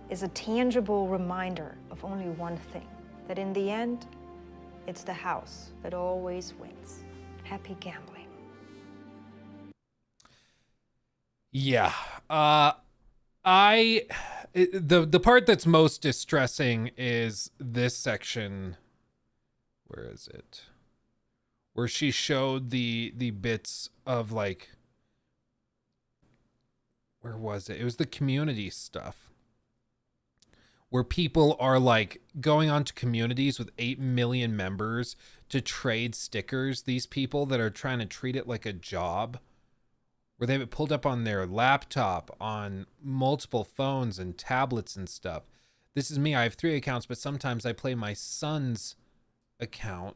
is a tangible reminder of only one thing, that in the end, it's the house that always wins. Happy gambling. Yeah. The part that's most distressing is this section. Where is it? Where she showed the bits of, like, where was it? It was the community stuff, where people are like going onto communities with 8 million members to trade stickers. These people that are trying to treat it like a job, where they have it pulled up on their laptop, on multiple phones and tablets and stuff. This is me. I have 3 accounts, but sometimes I play my son's account.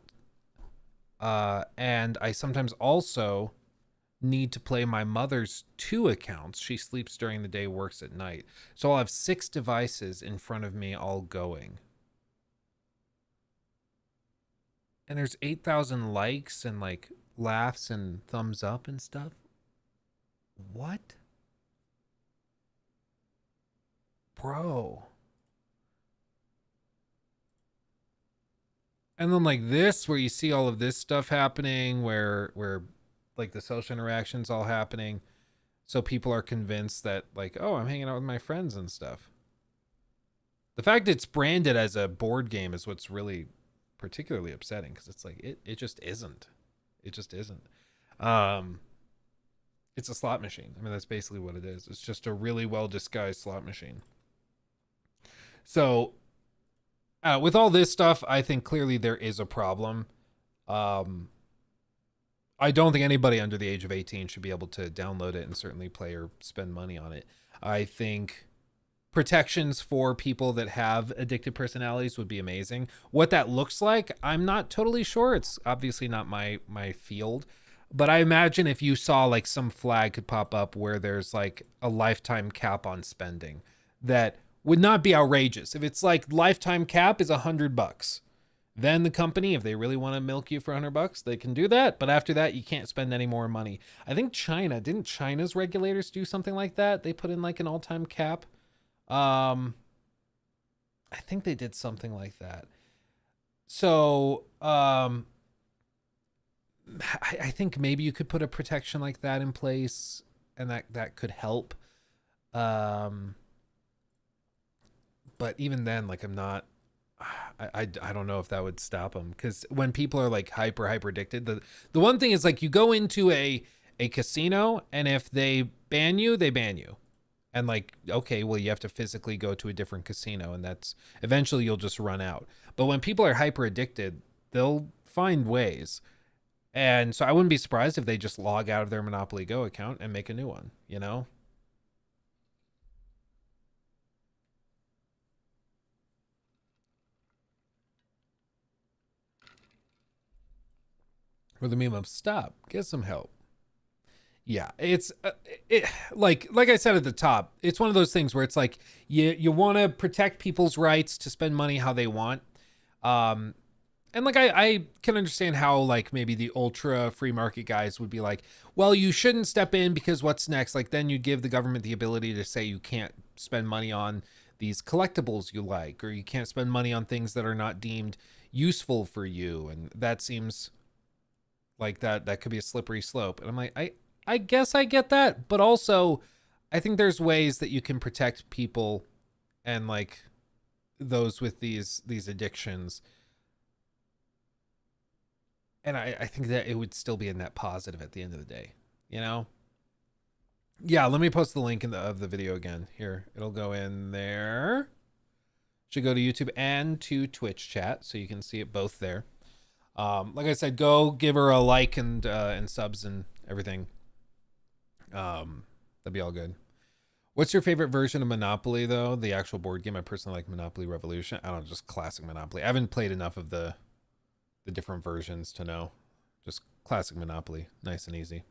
And I sometimes also need to play my mother's 2 accounts. She sleeps during the day, works at night. So I'll have 6 devices in front of me all going. And there's 8,000 likes and like laughs and thumbs up and stuff. What? Bro. And then like this, where you see all of this stuff happening, where like the social interactions all happening. So people are convinced that like, oh, I'm hanging out with my friends and stuff. The fact it's branded as a board game is what's really particularly upsetting, because it's like, it just isn't. It just isn't. It's a slot machine. I mean, that's basically what it is. It's just a really well disguised slot machine. So with all this stuff, I think clearly there is a problem. I don't think anybody under the age of 18 should be able to download it and certainly play or spend money on it. I think protections for people that have addictive personalities would be amazing. What that looks like, I'm not totally sure. It's obviously not my field. But I imagine if you saw like some flag could pop up where there's like a lifetime cap on spending, that would not be outrageous. If it's like lifetime cap is $100, then the company, if they really want to milk you for $100, they can do that. But after that, you can't spend any more money. I think didn't China's regulators do something like that? They put in like an all-time cap. I think they did something like that. So, I think maybe you could put a protection like that in place, and that could help. But even then, like, I don't know if that would stop them, because when people are like hyper addicted, the one thing is, like, you go into a casino, and if they ban you, they ban you. And like, okay, well, you have to physically go to a different casino, and that's eventually you'll just run out. But when people are hyper addicted, they'll find ways. And so I wouldn't be surprised if they just log out of their Monopoly Go account and make a new one, you know? Or the meme of stop, get some help. Yeah, it's like I said at the top, it's one of those things where it's like you want to protect people's rights to spend money how they want. And like I can understand how like maybe the ultra free market guys would be like, well, you shouldn't step in because what's next? Like then you give the government the ability to say you can't spend money on these collectibles you like, or you can't spend money on things that are not deemed useful for you. And that seems like that could be a slippery slope. And I'm like, I guess I get that, but also I think there's ways that you can protect people and like those with these addictions. And I think that it would still be a net positive at the end of the day, you know? Yeah, let me post the link of the video again. Here, it'll go in there. Should go to YouTube and to Twitch chat, so you can see it both there. Like I said, go give her a like and subs and everything. That'd be all good. What's your favorite version of Monopoly, though? The actual board game? I personally like Monopoly Revolution. I don't know, just classic Monopoly. I haven't played enough of the different versions to know. Just classic Monopoly. Nice and easy.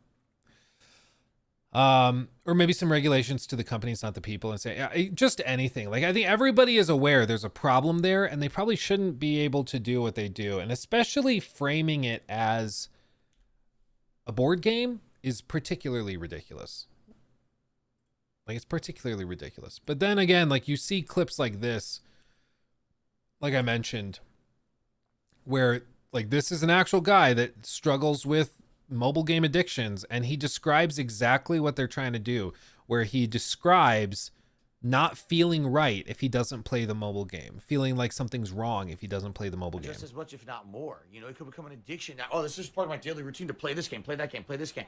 Or maybe some regulations to the companies, not the people, and say just anything. Like, I think everybody is aware there's a problem there, and they probably shouldn't be able to do what they do. And especially framing it as a board game is particularly ridiculous. Like, it's particularly ridiculous. But then again, like, you see clips like this, like I mentioned, where like this is an actual guy that struggles with mobile game addictions, and he describes exactly what they're trying to do, where he describes not feeling right if he doesn't play the mobile game, feeling like something's wrong if he doesn't play the mobile game. Just as much, if not more. You know, it could become an addiction. Now, oh, this is part of my daily routine to play this game, play that game, play this game.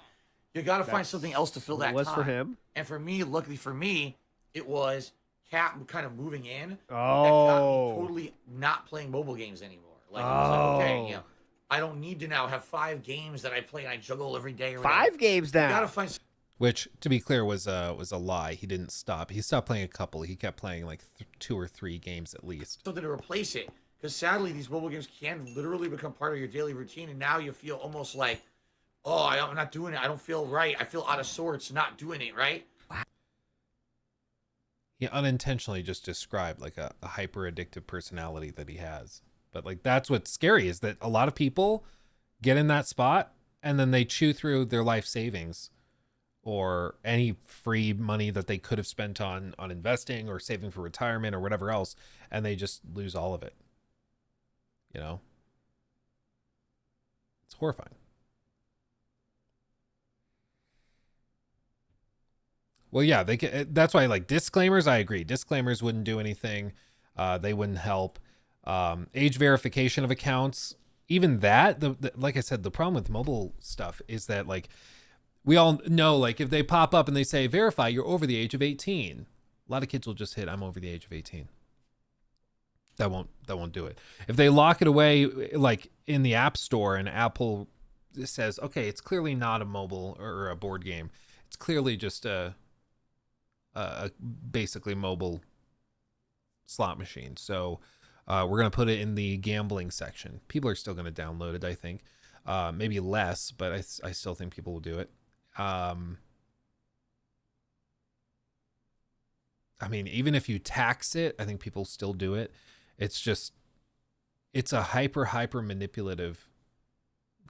You got to find something else to fill that time. It was for him. And for me, luckily for me, it was Cat kind of moving in. Oh. That got me totally not playing mobile games anymore. Like, it was like, okay, you know, I don't need to now have 5 games that I play and I juggle every day. Or 5 games now. You got to find. Which, to be clear, was a lie. He didn't stop. He stopped playing a couple. He kept playing like 2 or 3 games at least. Something to replace it. Because sadly, these mobile games can literally become part of your daily routine. And now you feel almost like, oh, I'm not doing it. I don't feel right. I feel out of sorts not doing it, right? He unintentionally just described like a hyper addictive personality that he has. But like, that's what's scary, is that a lot of people get in that spot and then they chew through their life savings or any free money that they could have spent on investing or saving for retirement or whatever else, and they just lose all of it. You know, it's horrifying. Well, yeah, that's why, like, disclaimers, I agree. Disclaimers wouldn't do anything. They wouldn't help. Age verification of accounts, even that, like I said, the problem with mobile stuff is that, like, we all know, like, if they pop up and they say, verify you're over the age of 18, a lot of kids will just hit, I'm over the age of 18. That won't do it. If they lock it away, like, in the App Store, and Apple says, okay, it's clearly not a mobile or a board game. It's clearly just a basically mobile slot machine. So we're going to put it in the gambling section. People are still going to download it, I think. Maybe less, but I still think people will do it. I mean, even if you tax it, I think people still do it. It's a hyper manipulative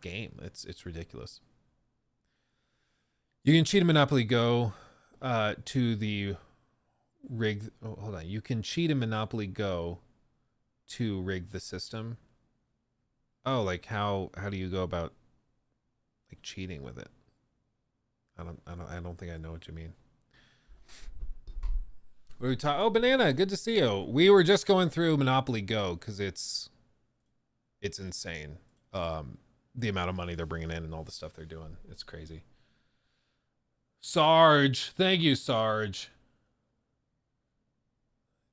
game. It's ridiculous. You can cheat in Monopoly Go to the rig. Oh, hold on. You can cheat in Monopoly Go to rig the system. Oh, like how do you go about like cheating with it? I don't think I know what you mean. What are we talking? Oh, Banana, good to see you. We were just going through Monopoly Go because it's insane. The amount of money they're bringing in and all the stuff they're doing. It's crazy. Sarge, thank you, Sarge.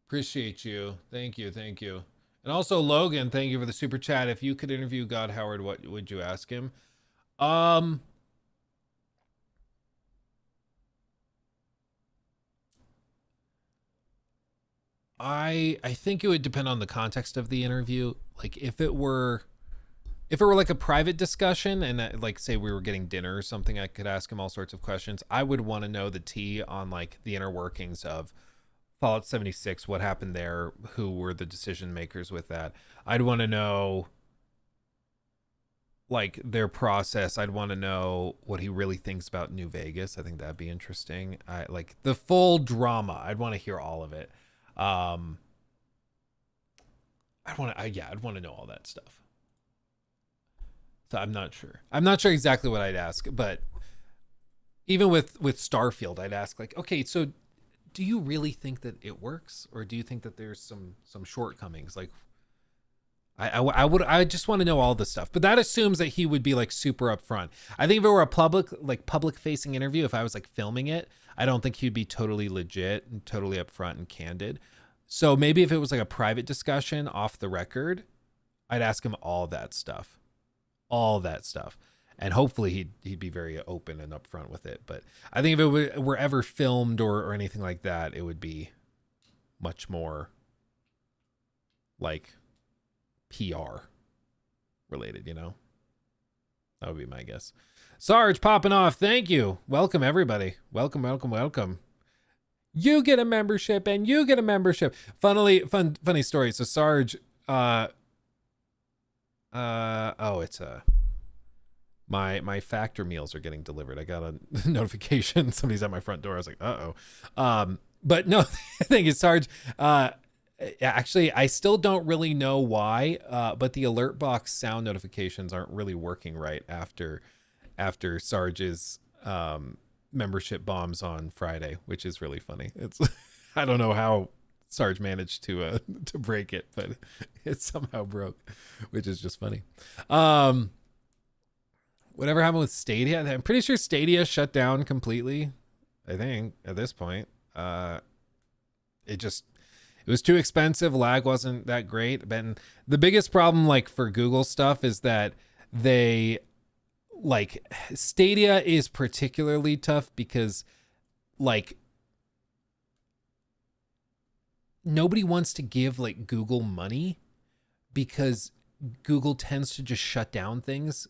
Appreciate you. Thank you. And also Logan, thank you for the super chat. If you could interview God Howard, what would you ask him? I think it would depend on the context of the interview. Like if it were like a private discussion and like say we were getting dinner or something, I could ask him all sorts of questions. I would want to know the tea on like the inner workings of Fallout 76, what happened there, who were the decision makers with that. I'd want to know like their process. I'd want to know what he really thinks about New Vegas. I think that'd be interesting. I like the full drama. I'd want to hear all of it. I'd want to know all that stuff. So I'm not sure exactly what I'd ask, but even with Starfield, I'd ask like, okay, so do you really think that it works, or do you think that there's some shortcomings? Like, I just want to know all this stuff, but that assumes that he would be like super upfront. I think if it were a public facing interview, if I was like filming it, I don't think he'd be totally legit and totally upfront and candid. So maybe if it was like a private discussion off the record, I'd ask him all that stuff. And hopefully he'd be very open and upfront with it. But I think if it were ever filmed or anything like that, it would be much more like PR related, you know? That would be my guess. Sarge popping off. Thank you. Welcome everybody. Welcome. You get a membership and you get a membership. Funny story. So Sarge, it's my factor meals are getting delivered. I got a notification. Somebody's at my front door. I was like, but no, the thing is, Sarge, actually, I still don't really know why, but the alert box sound notifications aren't really working right after Sarge's membership bombs on Friday, which is really funny. It's I don't know how Sarge managed to break it, but it somehow broke, which is just funny. Whatever happened with Stadia? I'm pretty sure Stadia shut down completely. I think at this point, it was too expensive. Lag wasn't that great. But the biggest problem, like for Google stuff, is that Stadia is particularly tough because like nobody wants to give like Google money because Google tends to just shut down things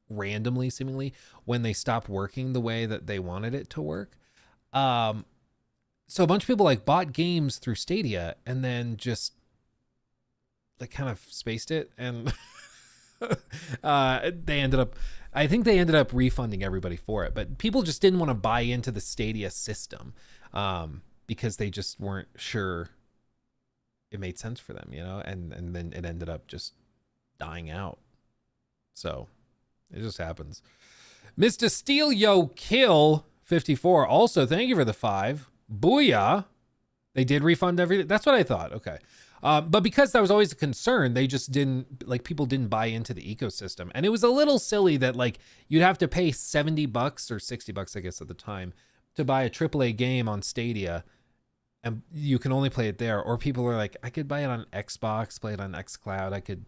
randomly, seemingly, when they stop working the way that they wanted it to work. So a bunch of people like bought games through Stadia and then just like kind of spaced it, and they ended up refunding everybody for it, but people just didn't want to buy into the Stadia system because they just weren't sure it made sense for them, you know, and then it ended up just dying out. So it just happens. Mr. Steal Yo Kill 54. Also, thank you for the 5. Booyah. They did refund everything. That's what I thought. Okay. But because that was always a concern, they just didn't, like, people didn't buy into the ecosystem. And it was a little silly that, like, you'd have to pay $70 or $60, I guess, at the time to buy a AAA game on Stadia. And you can only play it there. Or people are like, I could buy it on Xbox, play it on xCloud. I could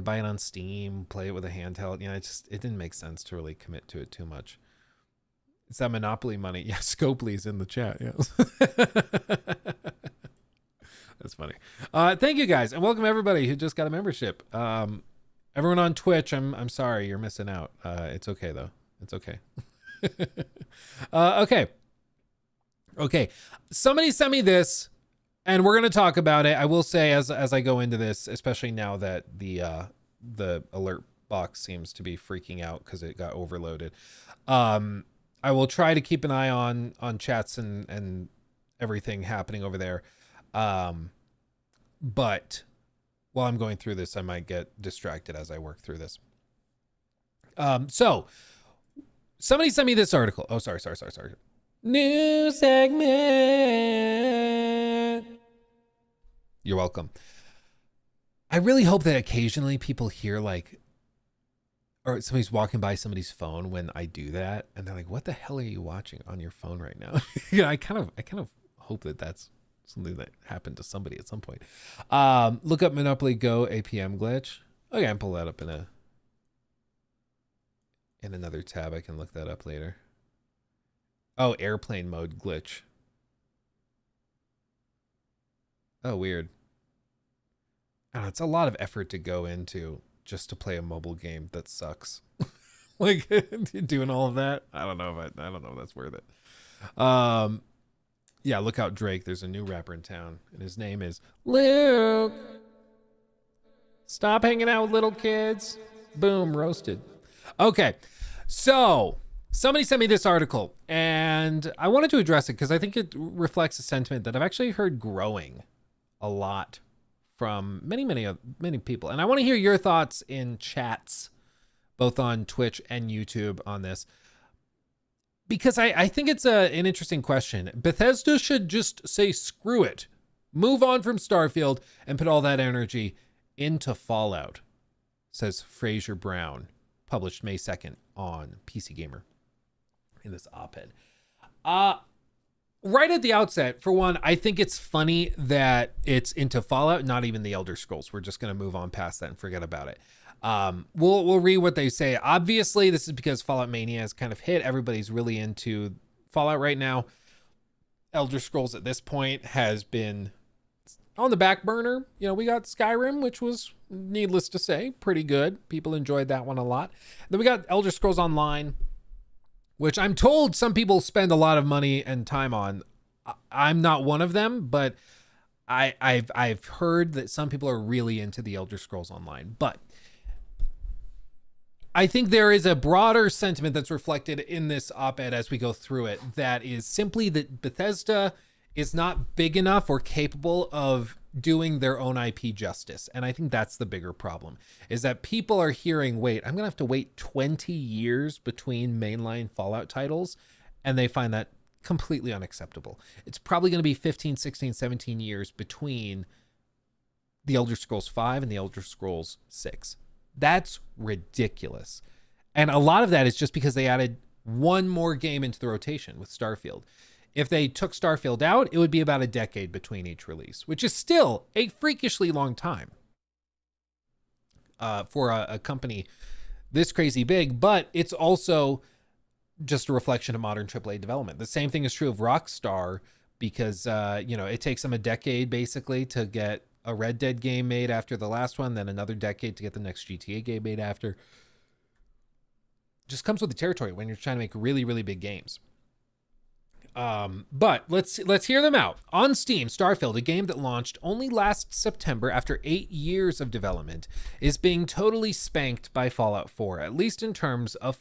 buy it on Steam, play it with a handheld. You know, it didn't make sense to really commit to it too much. It's that Monopoly money. Yeah, Scopely's in the chat. Yes. That's funny. Thank you guys, and welcome everybody who just got a membership. Everyone on Twitch, I'm sorry you're missing out. It's okay though. It's okay. Okay. Somebody sent me this And we're going to talk about it. I will say as I go into this, especially now that the alert box seems to be freaking out because it got overloaded. I will try to keep an eye on chats and everything happening over there. But while I'm going through this, I might get distracted as I work through this. So somebody sent me this article. Oh, sorry. New segment. You're welcome. I really hope that occasionally people hear like, or somebody's walking by somebody's phone when I do that, and they're like, "What the hell are you watching on your phone right now?" I kind of hope that that's something that happened to somebody at some point. Look up Monopoly Go APM glitch. Okay, I can pull that up in another tab. I can look that up later. Oh, airplane mode glitch. Oh, weird. I don't know, it's a lot of effort to go into just to play a mobile game that sucks. Like doing all of that. I don't know if that's worth it. Yeah, look out, Drake. There's a new rapper in town, and his name is Luke. Stop hanging out with little kids. Boom, roasted. Okay, so somebody sent me this article, and I wanted to address it because I think it reflects a sentiment that I've actually heard growing a lot from many people. And I want to hear your thoughts in chats, both on Twitch and YouTube on this, because I think it's an interesting question. Bethesda should just say, screw it, move on from Starfield and put all that energy into Fallout, says Fraser Brown, published May 2nd on PC Gamer in this op-ed. Right at the outset, for one, I think it's funny that it's into Fallout, not even the Elder Scrolls. We're just going to move on past that and forget about it. We'll read what they say. Obviously, this is because Fallout Mania has kind of hit. Everybody's really into Fallout right now. Elder Scrolls at this point has been on the back burner. You know, we got Skyrim, which was, needless to say, pretty good. People enjoyed that one a lot. Then we got Elder Scrolls Online, which I'm told some people spend a lot of money and time on. I'm not one of them, but I've heard that some people are really into the Elder Scrolls Online. But I think there is a broader sentiment that's reflected in this op-ed as we go through it, that is simply that Bethesda is not big enough or capable of doing their own IP justice. And I think that's the bigger problem, is that people are hearing, wait, I'm gonna have to wait 20 years between mainline Fallout titles, and they find that completely unacceptable. It's probably gonna be 15, 16, 17 years between the Elder Scrolls 5 and the Elder Scrolls 6. That's ridiculous. And a lot of that is just because they added one more game into the rotation with Starfield. If they took Starfield out, it would be about a decade between each release, which is still a freakishly long time for a company this crazy big, but it's also just a reflection of modern AAA development. The same thing is true of Rockstar, because it takes them a decade basically to get a Red Dead game made after the last one, then another decade to get the next GTA game made after. Just comes with the territory when you're trying to make really, really big games. But let's hear them out. On Steam, Starfield, a game that launched only last September after 8 years of development, is being totally spanked by Fallout 4, at least in terms of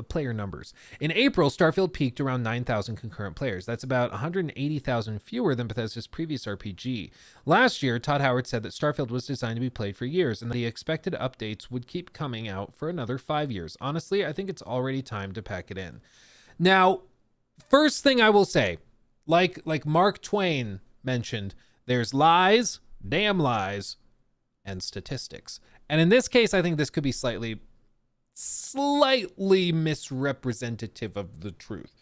player numbers. In April, Starfield peaked around 9,000 concurrent players. That's about 180,000 fewer than Bethesda's previous RPG. Last year, Todd Howard said that Starfield was designed to be played for years, and that the expected updates would keep coming out for another 5 years. Honestly, I think it's already time to pack it in. Now, first thing I will say, like Mark Twain mentioned, there's lies, damn lies, and statistics. And in this case, I think this could be slightly misrepresentative of the truth.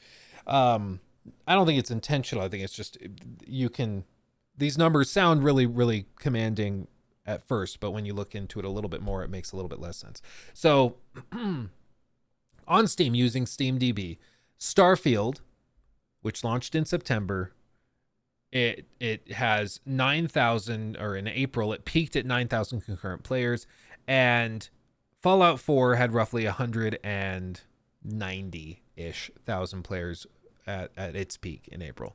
I don't think it's intentional. I think it's just, these numbers sound really, really commanding at first, but when you look into it a little bit more, it makes a little bit less sense. So on Steam, using SteamDB, Starfield, which launched in September, it has 9,000, or in April, it peaked at 9,000 concurrent players, and Fallout 4 had roughly 190-ish thousand players at its peak in April.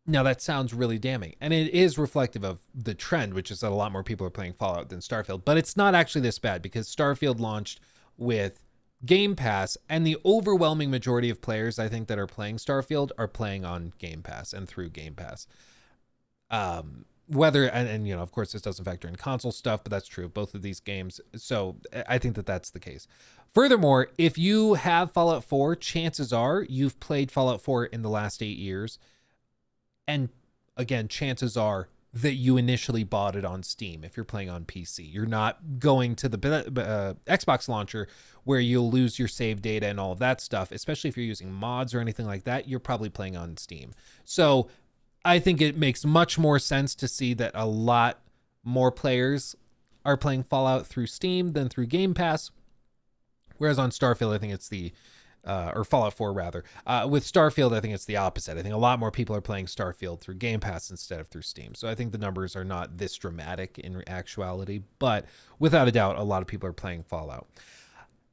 Now that sounds really damning, and it is reflective of the trend, which is that a lot more people are playing Fallout than Starfield, but it's not actually this bad because Starfield launched with Game Pass, and the overwhelming majority of players I think that are playing Starfield are playing on Game Pass and through Game Pass. Whether, and you know, of course this doesn't factor in console stuff, but that's true of both of these games. So I think that that's the case. Furthermore, if you have Fallout 4, chances are you've played Fallout 4 in the last 8 years. And again, chances are that you initially bought it on Steam if you're playing on PC. You're not going to the Xbox launcher where you'll lose your save data and all of that stuff, especially if you're using mods or anything like that. You're probably playing on Steam. So I think it makes much more sense to see that a lot more players are playing Fallout through Steam than through Game Pass. Whereas on Starfield, I think it's the or Fallout 4 rather. With Starfield, I think it's the opposite. I think a lot more people are playing Starfield through Game Pass instead of through Steam. So I think the numbers are not this dramatic in actuality, but without a doubt, a lot of people are playing Fallout.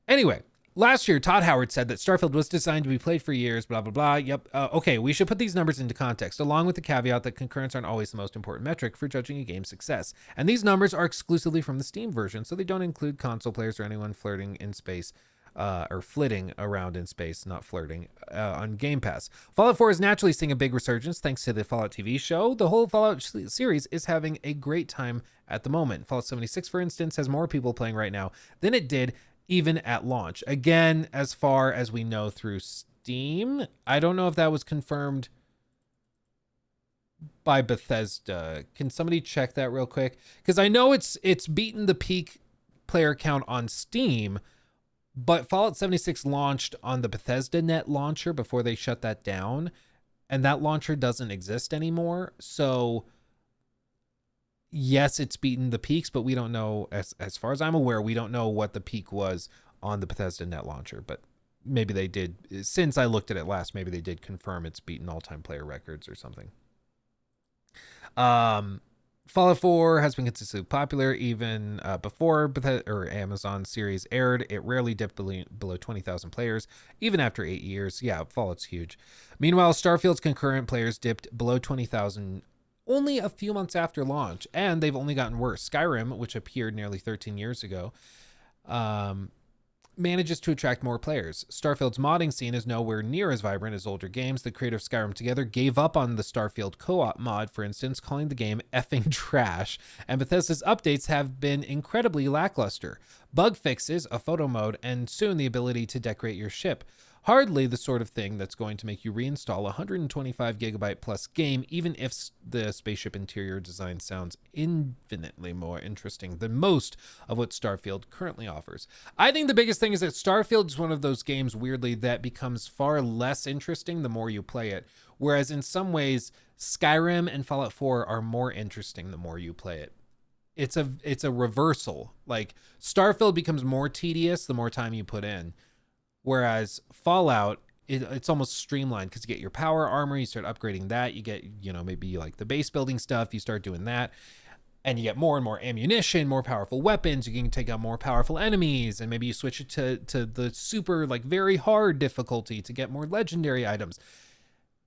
Anyway, last year, Todd Howard said that Starfield was designed to be played for years, blah, blah, blah. Yep. Okay, we should put these numbers into context, along with the caveat that concurrents aren't always the most important metric for judging a game's success. And these numbers are exclusively from the Steam version, so they don't include console players or anyone flirting in space. Or flitting around in space, not flirting, on Game Pass. Fallout 4 is naturally seeing a big resurgence thanks to the Fallout TV show. The whole Fallout series is having a great time at the moment. Fallout 76, for instance, has more people playing right now than it did even at launch. Again, as far as we know through Steam, I don't know if that was confirmed by Bethesda. Can somebody check that real quick? Because I know it's beaten the peak player count on Steam, but Fallout 76 launched on the Bethesda Net launcher before they shut that down, and that launcher doesn't exist anymore. So yes, it's beaten the peaks, but we don't know, as far as I'm aware, we don't know what the peak was on the Bethesda Net launcher, but maybe they did. Since I looked at it last, maybe they did confirm it's beaten all-time player records or something. Fallout 4 has been consistently popular even before Bethesda or Amazon series aired. It rarely dipped below 20,000 players, even after 8 years. Yeah, Fallout's huge. Meanwhile, Starfield's concurrent players dipped below 20,000 only a few months after launch, and they've only gotten worse. Skyrim, which appeared nearly 13 years ago, manages to attract more players. Starfield's modding scene is nowhere near as vibrant as older games. The creator of Skyrim Together gave up on the Starfield co-op mod, for instance, calling the game effing trash, and Bethesda's updates have been incredibly lackluster. Bug fixes, a photo mode, and soon the ability to decorate your ship. Hardly the sort of thing that's going to make you reinstall a 125 gigabyte plus game, even if the spaceship interior design sounds infinitely more interesting than most of what Starfield currently offers. I think the biggest thing is that Starfield is one of those games, weirdly, that becomes far less interesting the more you play it. Whereas in some ways, Skyrim and Fallout 4 are more interesting the more you play it. It's a reversal. Like, Starfield becomes more tedious the more time you put in. Whereas Fallout, it's almost streamlined because you get your power armor, you start upgrading that, you get, you know, maybe like the base building stuff, you start doing that, and you get more and more ammunition, more powerful weapons, you can take out more powerful enemies, and maybe you switch it to the super, like, very hard difficulty to get more legendary items.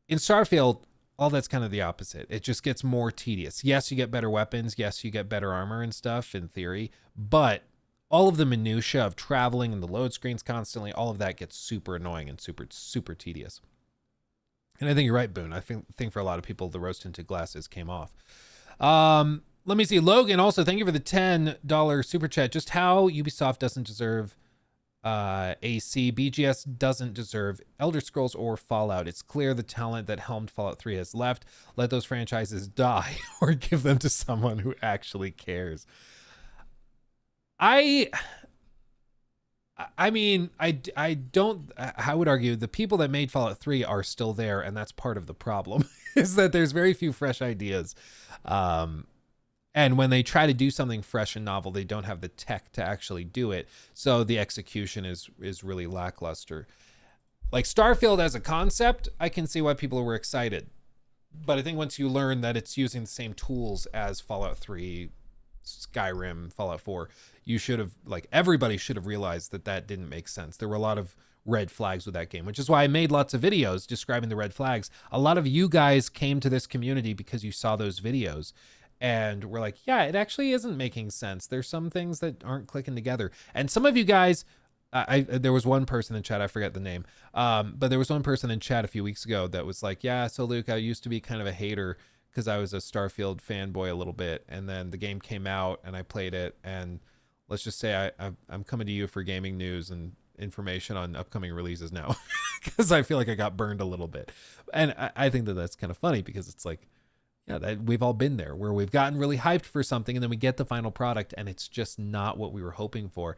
In Starfield, all that's kind of the opposite. It just gets more tedious. Yes, you get better weapons, yes, you get better armor and stuff in theory, but all of the minutia of traveling and the load screens constantly, all of that gets super annoying and super tedious. And I think you're right, Boone. I think for a lot of people, the rose-tinted glasses came off. Let me see. Logan, also, thank you for the $10 super chat. Just how Ubisoft doesn't deserve AC. BGS doesn't deserve Elder Scrolls or Fallout. It's clear the talent that helmed Fallout 3 has left. Let those franchises die or give them to someone who actually cares. I mean, I would argue the people that made Fallout 3 are still there, and that's part of the problem, is that there's very few fresh ideas. And when they try to do something fresh and novel, they don't have the tech to actually do it. So the execution is really lackluster. Like Starfield as a concept, I can see why people were excited. But I think once you learn that it's using the same tools as Fallout 3, Skyrim, Fallout 4, you should have, like, everybody should have realized that didn't make sense. There were a lot of red flags with that game, which is why I made lots of videos describing the red flags. A lot of you guys came to this community because you saw those videos and we're like, yeah, it actually isn't making sense. There's some things that aren't clicking together. And some of you guys, there was one person in chat, I forget the name, but there was one person in chat a few weeks ago that was like, yeah, so Luke, I used to be kind of a hater because I was a Starfield fanboy a little bit, and then the game came out and I played it, and let's just say I'm coming to you for gaming news and information on upcoming releases now because I feel like I got burned a little bit. And I think that that's kind of funny because it's like, yeah, we've all been there where we've gotten really hyped for something and then we get the final product and it's just not what we were hoping for.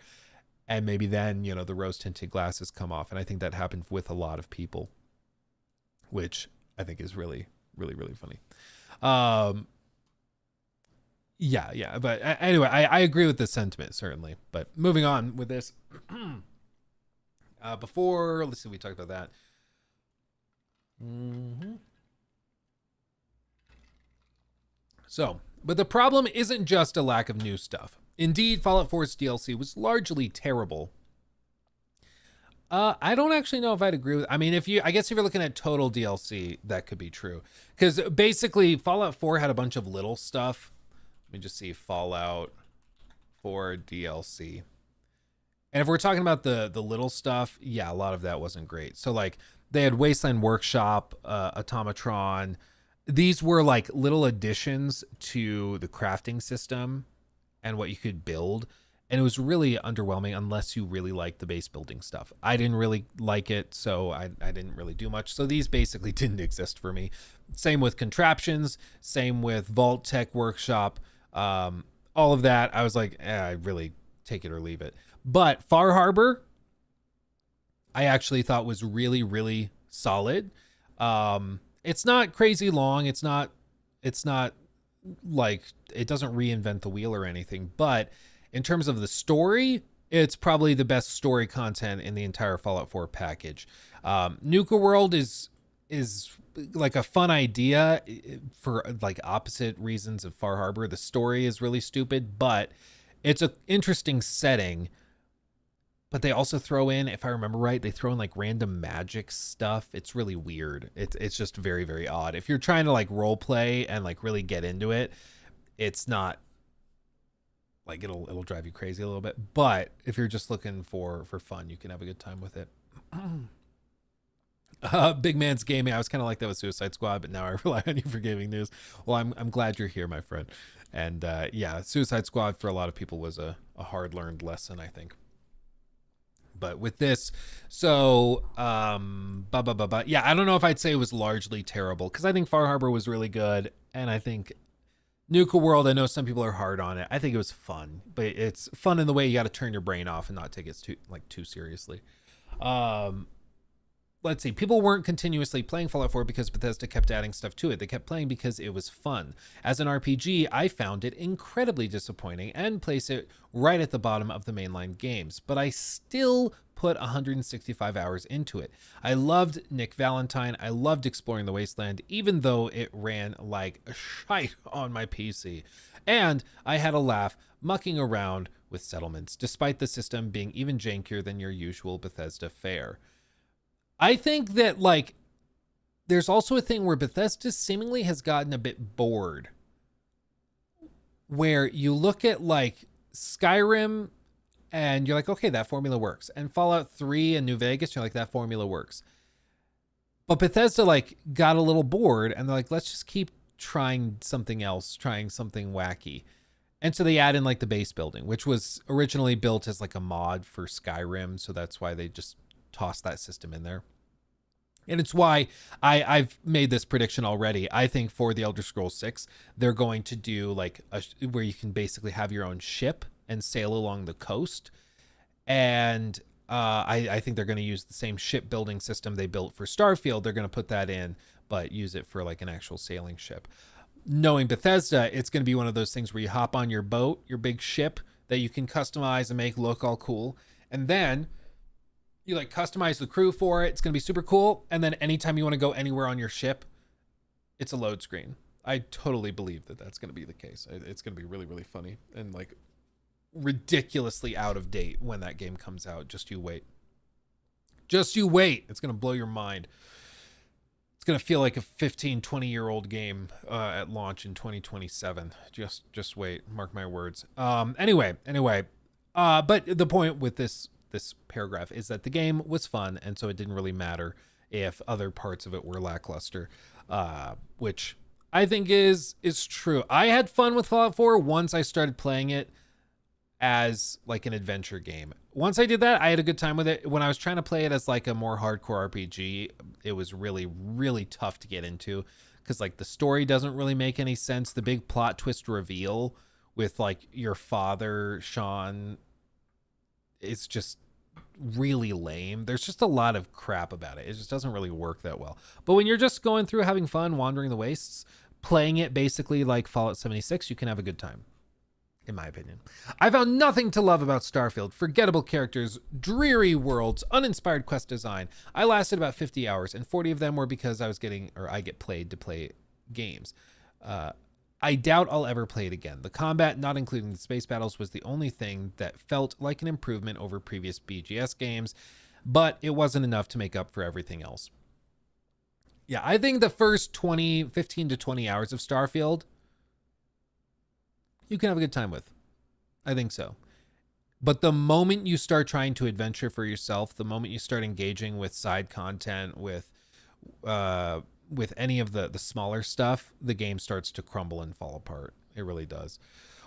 And maybe then, you know, the rose tinted glasses come off. And I think that happened with a lot of people, which I think is really, really, really funny. Yeah. But anyway, I agree with the sentiment, certainly. But moving on with this, before, let's see, we talked about that. So, but the problem isn't just a lack of new stuff. Indeed, Fallout 4's DLC was largely terrible. I don't actually know if I'd agree with, I mean, I guess if you're looking at total DLC, that could be true. Because basically, Fallout 4 had a bunch of little stuff. Let me just see, Fallout 4 DLC. And if we're talking about the little stuff, yeah, a lot of that wasn't great. So like, they had Wasteland Workshop, Automatron. These were like little additions to the crafting system and what you could build. And it was really underwhelming unless you really like the base building stuff. I didn't really like it, so I didn't really do much. So these basically didn't exist for me. Same with Contraptions, same with Vault Tech Workshop. All of that, I was like, I really take it or leave it. But Far Harbor, I actually thought was really, really solid. It's not crazy long. It's not like, it doesn't reinvent the wheel or anything, but in terms of the story, it's probably the best story content in the entire Fallout 4 package. Nuka World is like a fun idea for like opposite reasons of Far Harbor. The story is really stupid, but it's an interesting setting. But they also throw in, if I remember right, they throw in like random magic stuff. It's really weird. It's just very, very odd. If you're trying to like role play and like really get into it, it's not like it'll drive you crazy a little bit. But if you're just looking for fun, you can have a good time with it. Big Man's Gaming. I was kind of like that with Suicide Squad, but now I rely on you for gaming news. Well, I'm glad you're here, my friend. And yeah, Suicide Squad for a lot of people was a hard learned lesson, I think. But with this, so yeah, I don't know if I'd say it was largely terrible because I think Far Harbor was really good, and I think Nuka World, I know some people are hard on it. I think it was fun, but it's fun in the way you got to turn your brain off and not take it too seriously. Let's see. People weren't continuously playing Fallout 4 because Bethesda kept adding stuff to it. They kept playing because it was fun. As an RPG, I found it incredibly disappointing and place it right at the bottom of the mainline games, but I still put 165 hours into it. I loved Nick Valentine. I loved exploring the wasteland, even though it ran like shite on my PC. And I had a laugh mucking around with settlements, despite the system being even jankier than your usual Bethesda fare. I think that, like, there's also a thing where Bethesda seemingly has gotten a bit bored. Where you look at, like, Skyrim and you're like, okay, that formula works. And Fallout 3 and New Vegas, you're like, that formula works. But Bethesda, like, got a little bored and they're like, let's just keep trying something else, trying something wacky. And so they add in, like, the base building, which was originally built as, like, a mod for Skyrim. So that's why they just toss that system in there. And it's why I've made this prediction already. I think for the Elder Scrolls 6, they're going to do like where you can basically have your own ship and sail along the coast. And I think they're going to use the same shipbuilding system they built for Starfield. They're going to put that in, but use it for like an actual sailing ship. Knowing Bethesda, it's going to be one of those things where you hop on your boat, your big ship that you can customize and make look all cool. And then you like customize the crew for it. It's going to be super cool. And then anytime you want to go anywhere on your ship, it's a load screen. I totally believe that that's going to be the case. It's going to be really, really funny and like ridiculously out of date when that game comes out. Just you wait. Just you wait. It's going to blow your mind. It's going to feel like a 15, 20-year-old game at launch in 2027. Just wait. Mark my words. Anyway. But the point with this paragraph is that the game was fun, and so it didn't really matter if other parts of it were lackluster, which I think is true. I had fun with Fallout 4 once I started playing it as like an adventure game. Once I did that, I had a good time with it. When I was trying to play it as like a more hardcore RPG, it was really, really tough to get into because like the story doesn't really make any sense. The big plot twist reveal with like your father, Sean, it's just really lame. There's just a lot of crap about it. It just doesn't really work that well. But when you're just going through having fun, wandering the wastes, playing it basically like Fallout 76, you can have a good time, in my opinion. I found nothing to love about Starfield. Forgettable characters, dreary worlds, uninspired quest design. I lasted about 50 hours, and 40 of them were because I get played to play games. I doubt I'll ever play it again. The combat, not including the space battles, was the only thing that felt like an improvement over previous BGS games, but it wasn't enough to make up for everything else. Yeah, I think the first 15 to 20 hours of Starfield, you can have a good time with. I think so. But the moment you start trying to adventure for yourself, the moment you start engaging with side content, with any of the smaller stuff, the game starts to crumble and fall apart. It really does.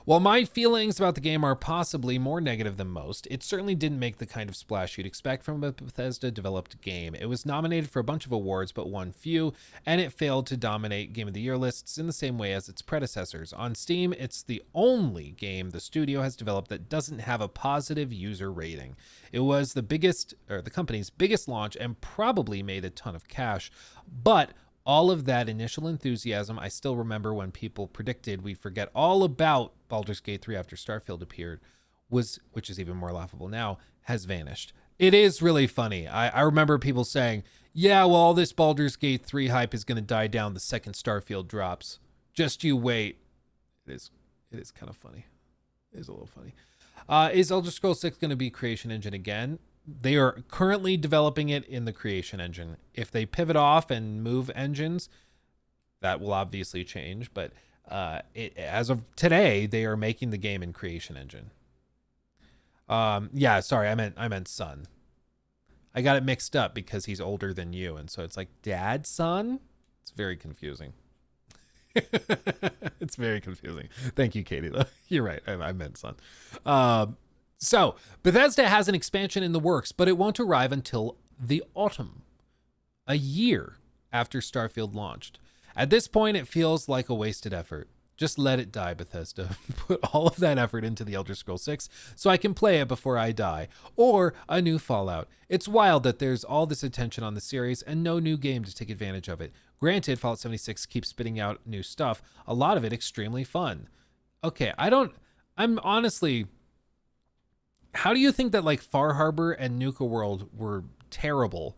While my feelings about the game are possibly more negative than most, it certainly didn't make the kind of splash you'd expect from a Bethesda-developed game. It was nominated for a bunch of awards, but won few, and it failed to dominate Game of the Year lists in the same way as its predecessors. On Steam, it's the only game the studio has developed that doesn't have a positive user rating. It was the company's biggest launch and probably made a ton of cash, but all of that initial enthusiasm, I still remember when people predicted we'd forget all about Baldur's Gate 3 after Starfield appeared, which is even more laughable now, has vanished. It is really funny. I remember people saying, yeah, well, all this Baldur's Gate 3 hype is going to die down the second Starfield drops. Just you wait. It is kind of funny. It is a little funny. Is Elder Scrolls 6 going to be Creation Engine again? They are currently developing it in the Creation Engine. If they pivot off and move engines, that will obviously change. But as of today, they are making the game in Creation Engine. Yeah, sorry, I meant son. I got it mixed up because he's older than you, and so it's like dad, son. It's very confusing. It's very confusing. Thank you, Katie. Though you're right. I meant son. So, Bethesda has an expansion in the works, but it won't arrive until the autumn, a year after Starfield launched. At this point, it feels like a wasted effort. Just let it die, Bethesda. Put all of that effort into the Elder Scrolls 6 so I can play it before I die. Or a new Fallout. It's wild that there's all this attention on the series and no new game to take advantage of it. Granted, Fallout 76 keeps spitting out new stuff, a lot of it extremely fun. Okay, I'm honestly... How do you think that like Far Harbor and Nuka World were terrible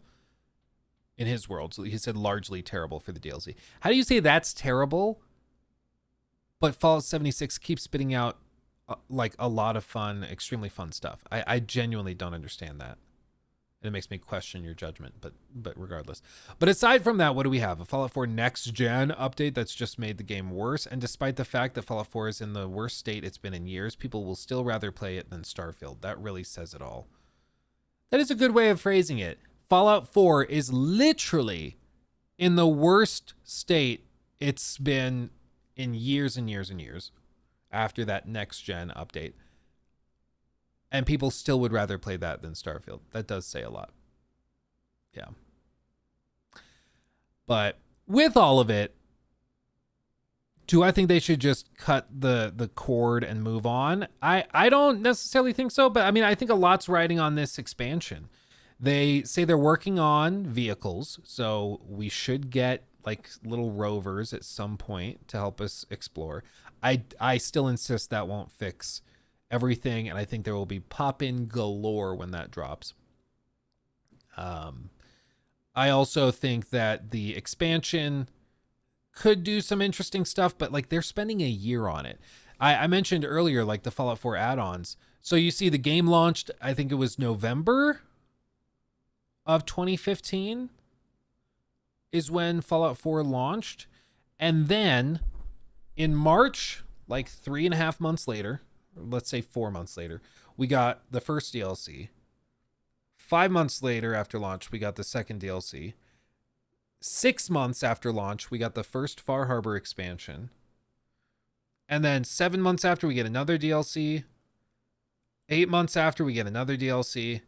in his world? So he said largely terrible for the DLC. How do you say that's terrible, but Fallout 76 keeps spitting out like a lot of fun, extremely fun stuff? I genuinely don't understand that. And it makes me question your judgment, but regardless. But aside from that, what do we have? A Fallout 4 Next Gen update that's just made the game worse. And despite the fact that Fallout 4 is in the worst state it's been in years, people will still rather play it than Starfield. That really says it all. That is a good way of phrasing it. Fallout 4 is literally in the worst state it's been in years and years and years after that Next Gen update. And people still would rather play that than Starfield. That does say a lot. Yeah. But with all of it, do I think they should just cut the cord and move on? I don't necessarily think so, but I mean, I think a lot's riding on this expansion. They say they're working on vehicles, so we should get like little rovers at some point to help us explore. I still insist that won't fix everything, and I think there will be pop-in galore when that drops. I also think that the expansion could do some interesting stuff, but like they're spending a year on it. I mentioned earlier, like the Fallout 4 add-ons. So you see the game launched, I think it was November of 2015 is when Fallout 4 launched. And then in March, like 3.5 months later, or let's say 4 months later, we got the first DLC. 5 months later after launch, we got the second DLC. 6 months after launch, we got the first Far Harbor expansion. And then 7 months after, we get another DLC. 8 months after, we get another DLC.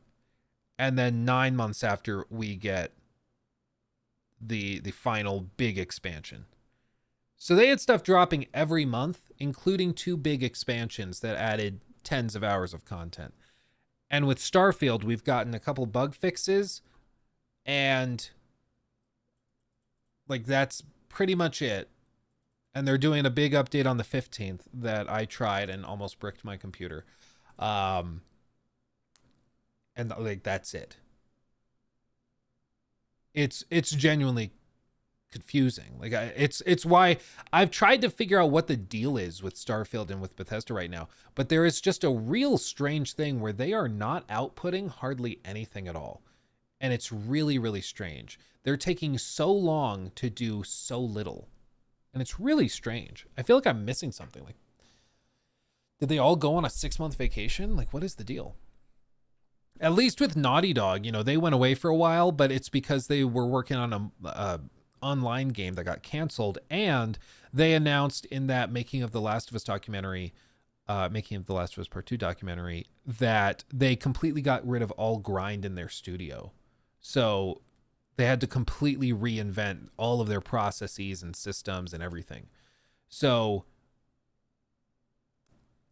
And then 9 months after, we get the final big expansion. So they had stuff dropping every month, including 2 big expansions that added tens of hours of content. And with Starfield, we've gotten a couple bug fixes, and like that's pretty much it. And they're doing a big update on the 15th that I tried and almost bricked my computer. And like that's it. It's genuinely confusing. Like it's why I've tried to figure out what the deal is with Starfield and with Bethesda right now, but there is just a real strange thing where they are not outputting hardly anything at all, and it's really, really strange. They're taking so long to do so little, and it's really strange. I feel like I'm missing something. Like, did they all go on a 6-month vacation? Like, what is the deal? At least with Naughty Dog, you know, they went away for a while, but it's because they were working on a online game that got canceled, and they announced in that Making of the Last of Us documentary, Making of the Last of Us Part 2 documentary, that they completely got rid of all grind in their studio. So they had to completely reinvent all of their processes and systems and everything. So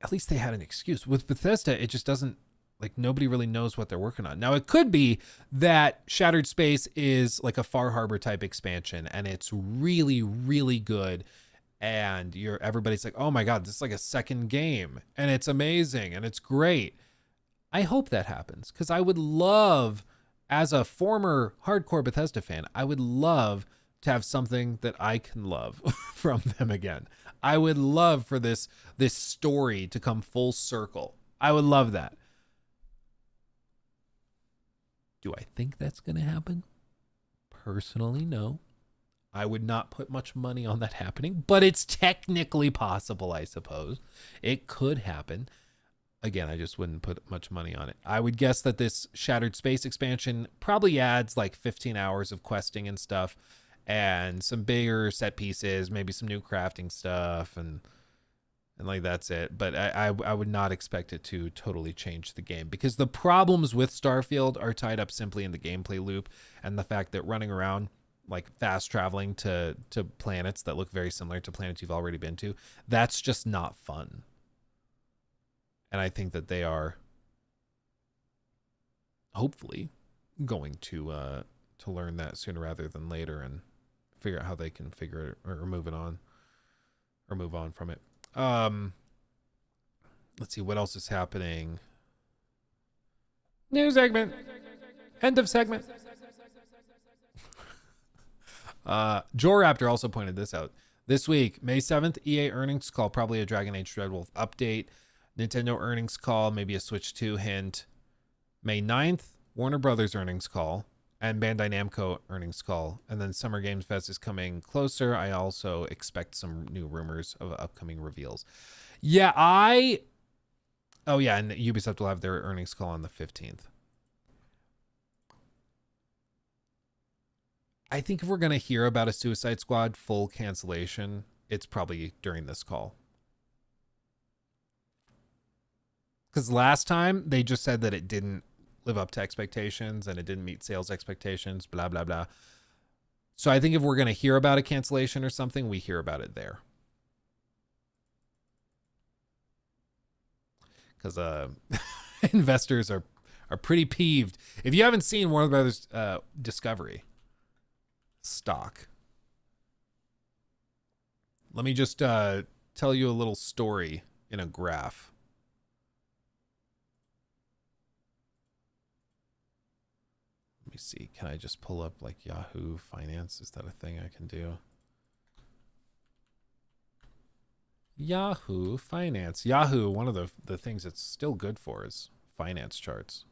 at least they had an excuse. With Bethesda, it just doesn't, like, nobody really knows what they're working on. Now, it could be that Shattered Space is like a Far Harbor type expansion, and it's really, really good. And everybody's like, oh my God, this is like a second game, and it's amazing, and it's great. I hope that happens, because I would love, as a former hardcore Bethesda fan, I would love to have something that I can love from them again. I would love for this story to come full circle. I would love that. Do I think that's going to happen? Personally, no. I would not put much money on that happening, but it's technically possible, I suppose. It could happen. Again, I just wouldn't put much money on it. I would guess that this Shattered Space expansion probably adds like 15 hours of questing and stuff, and some bigger set pieces, maybe some new crafting stuff, and like that's it. But I would not expect it to totally change the game, because the problems with Starfield are tied up simply in the gameplay loop and the fact that running around, like fast traveling to planets that look very similar to planets you've already been to, that's just not fun. And I think that they are hopefully going to learn that sooner rather than later and figure out how they can figure it or move it on or move on from it. Let's see what else is happening. New segment. End of segment. Joraptor also pointed this out. This week, May 7th, EA earnings call, probably a Dragon Age Dreadwolf update. Nintendo earnings call, maybe a Switch 2 hint. May 9th, Warner Brothers earnings call and Bandai Namco earnings call. And then Summer Games Fest is coming closer. I also expect some new rumors of upcoming reveals. Yeah, oh yeah, and Ubisoft will have their earnings call on the 15th. I think if we're going to hear about a Suicide Squad full cancellation, it's probably during this call. Because last time they just said that it didn't live up to expectations and it didn't meet sales expectations, blah, blah, blah. So I think if we're going to hear about a cancellation or something, we hear about it there. Because investors are pretty peeved. If you haven't seen Warner Brothers Discovery stock, let me just tell you a little story in a graph. Let me see. Can I just pull up like Yahoo Finance? Is that a thing I can do? Yahoo Finance. Yahoo, one of the things it's still good for is finance charts.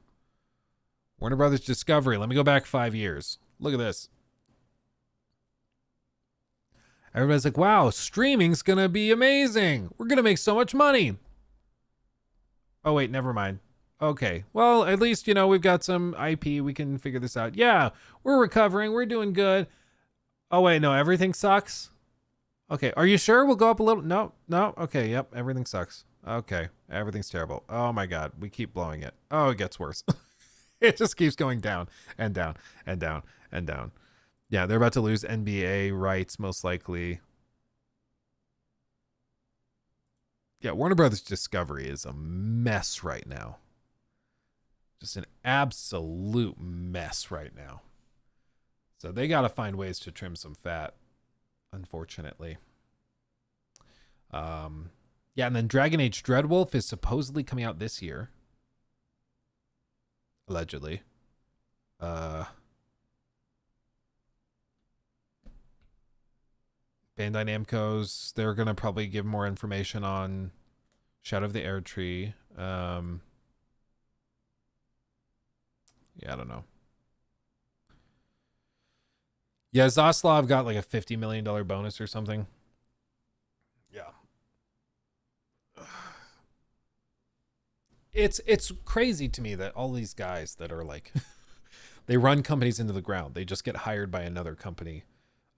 Warner Brothers Discovery. Let me go back 5 years. Look at this. Everybody's like, wow, streaming's going to be amazing. We're going to make so much money. Oh, wait, never mind. Okay. Well, at least, you know, we've got some IP. We can figure this out. Yeah, we're recovering. We're doing good. Oh, wait, no, everything sucks. Okay. Are you sure we'll go up a little? No. Okay. Yep. Everything sucks. Okay. Everything's terrible. Oh my God. We keep blowing it. Oh, it gets worse. It just keeps going down and down and down and down. Yeah. They're about to lose NBA rights, most likely. Yeah. Warner Brothers Discovery is a mess right now. Just an absolute mess right now. So they got to find ways to trim some fat, unfortunately. Yeah, and then Dragon Age Dreadwolf is supposedly coming out this year. Allegedly. Bandai Namco's, they're going to probably give more information on Shadow of the Air Tree. Yeah, I don't know. Yeah, Zaslav got like a $50 million bonus or something. Yeah. It's crazy to me that all these guys that are like, they run companies into the ground. They just get hired by another company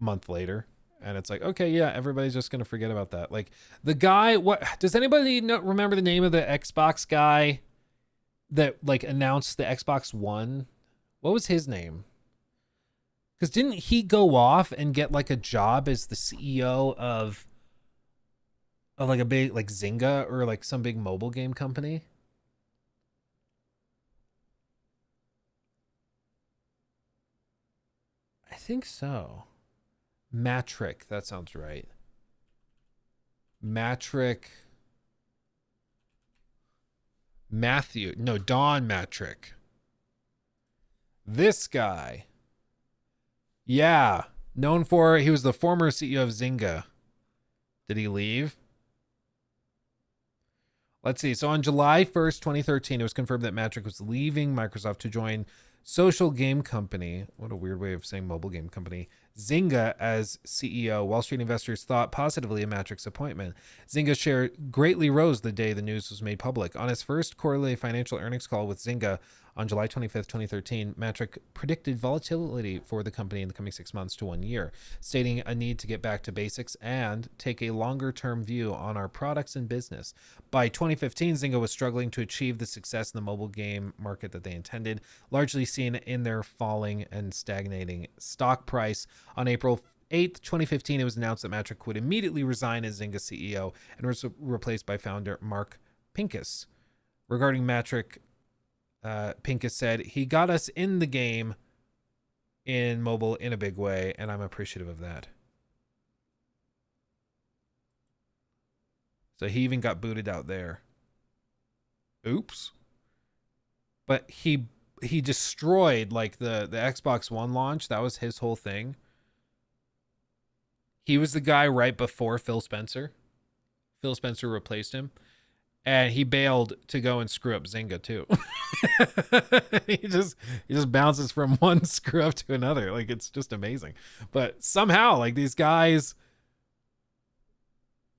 a month later. And it's like, okay, yeah, everybody's just going to forget about that. Like the guy, what, does anybody remember the name of the Xbox guy that like announced the Xbox One? What was his name? Because didn't he go off and get like a job as the CEO of like a big, like Zynga or like some big mobile game company? I think so. Matrick, that sounds right. Matrick. Don Matrick. This guy. Yeah. Known for, he was the former CEO of Zynga. Did he leave? Let's see. So on July 1st, 2013, it was confirmed that Matrick was leaving Microsoft to join social game company. What a weird way of saying mobile game company. Zynga as CEO. Wall Street investors thought positively of Matrick's appointment. Zynga's share greatly rose the day the news was made public. On his first quarterly financial earnings call with Zynga on July 25th, 2013, Matrick predicted volatility for the company in the coming 6 months to 1 year, stating a need to get back to basics and take a longer-term view on our products and business. By 2015, Zynga was struggling to achieve the success in the mobile game market that they intended, largely seen in their falling and stagnating stock price. On April 8th, 2015, it was announced that Matrick would immediately resign as Zynga CEO and was replaced by founder Mark Pincus. Regarding Matrick, Pincus said, he got us in the game in mobile in a big way, and I'm appreciative of that. So he even got booted out there. Oops. But he destroyed like the Xbox One launch. That was his whole thing. He was the guy right before Phil Spencer. Phil Spencer replaced him. And he bailed to go and screw up Zynga too. he just bounces from one screw up to another. Like, it's just amazing. But somehow, like, these guys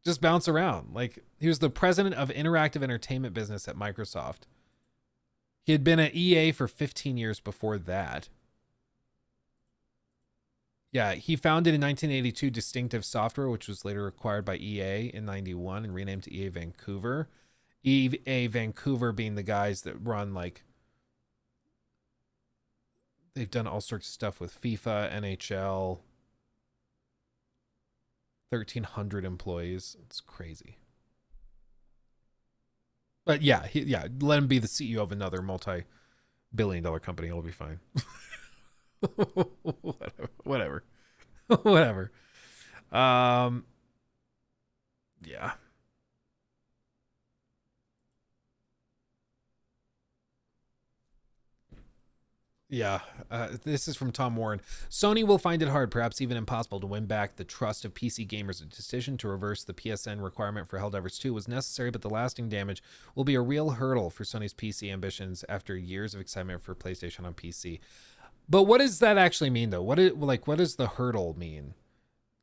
just bounce around. Like, he was the president of interactive entertainment business at Microsoft. He had been at EA for 15 years before that. Yeah, he founded in 1982 Distinctive Software, which was later acquired by EA in 91 and renamed to EA Vancouver. EA Vancouver being the guys that run, like, they've done all sorts of stuff with FIFA, NHL, 1,300 employees. It's crazy. But yeah, let him be the CEO of another multi-billion-dollar company. It'll be fine. Whatever. Yeah. Yeah, this is from Tom Warren. Sony will find it hard, perhaps even impossible, to win back the trust of PC gamers. A decision to reverse the PSN requirement for Helldivers 2 was necessary, but the lasting damage will be a real hurdle for Sony's PC ambitions after years of excitement for PlayStation on PC. But what does that actually mean, though? What does the hurdle mean?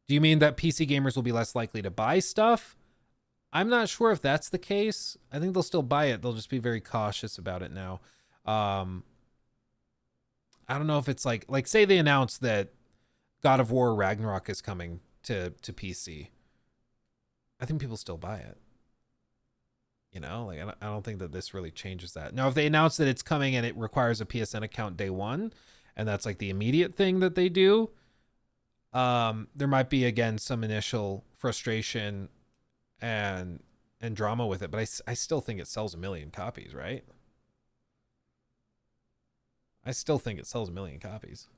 Do you mean that PC gamers will be less likely to buy stuff? I'm not sure if that's the case. I think they'll still buy it. They'll just be very cautious about it now. I don't know if it's like say they announce that God of War Ragnarok is coming to PC. I think people still buy it. You know, like I don't think that this really changes that. Now, if they announce that it's coming and it requires a PSN account day one, and that's like the immediate thing that they do, there might be again some initial frustration and drama with it. But I still think it sells 1 million copies, right? I still think it sells 1 million copies.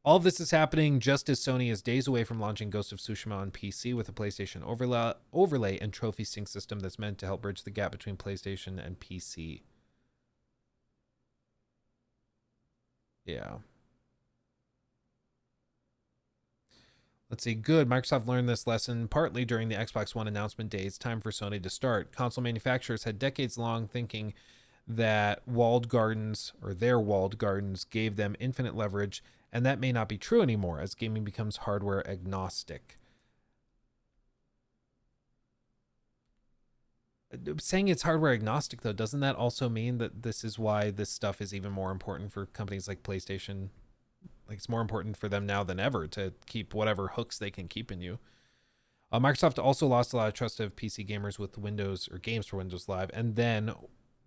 All of this is happening just as Sony is days away from launching Ghost of Tsushima on PC with a PlayStation overlay and trophy sync system that's meant to help bridge the gap between PlayStation and PC. Yeah. Let's see. Good. Microsoft learned this lesson partly during the Xbox One announcement days. Time for Sony to start. Console manufacturers had decades-long thinking that walled gardens, or their walled gardens, gave them infinite leverage, and that may not be true anymore as gaming becomes hardware agnostic. Saying it's hardware agnostic, though, doesn't that also mean that this is why this stuff is even more important for companies like PlayStation? Like, it's more important for them now than ever to keep whatever hooks they can keep in you. Microsoft also lost a lot of trust of PC gamers with Windows or games for Windows Live, and then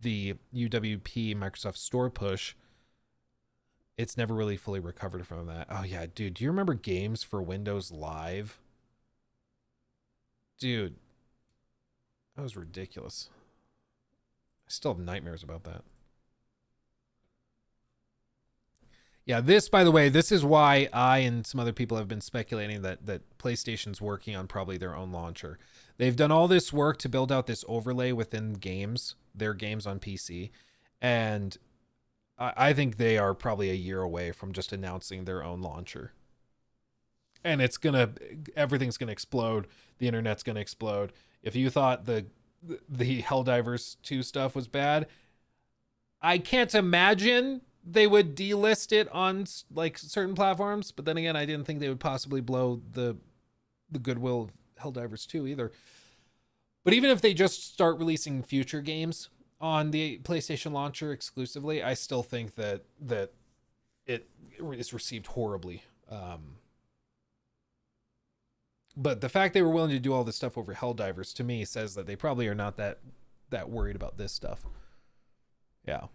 the UWP Microsoft Store push, it's never really fully recovered from that. Oh yeah, dude, do you remember games for Windows Live? Dude, that was ridiculous. I still have nightmares about that. Yeah, this, by the way, this is why I and some other people have been speculating that PlayStation's working on probably their own launcher. They've done all this work to build out this overlay within games, their games on PC, and I think they are probably a year away from just announcing their own launcher. And everything's gonna explode. The internet's gonna explode. If you thought the Helldivers 2 stuff was bad, I can't imagine they would delist it on like certain platforms, but then again, I didn't think they would possibly blow the goodwill of Helldivers 2 either. But even if they just start releasing future games on the PlayStation launcher exclusively, I still think that it is received horribly. But the fact they were willing to do all this stuff over Helldivers, to me, says that they probably are not that worried about this stuff. Yeah.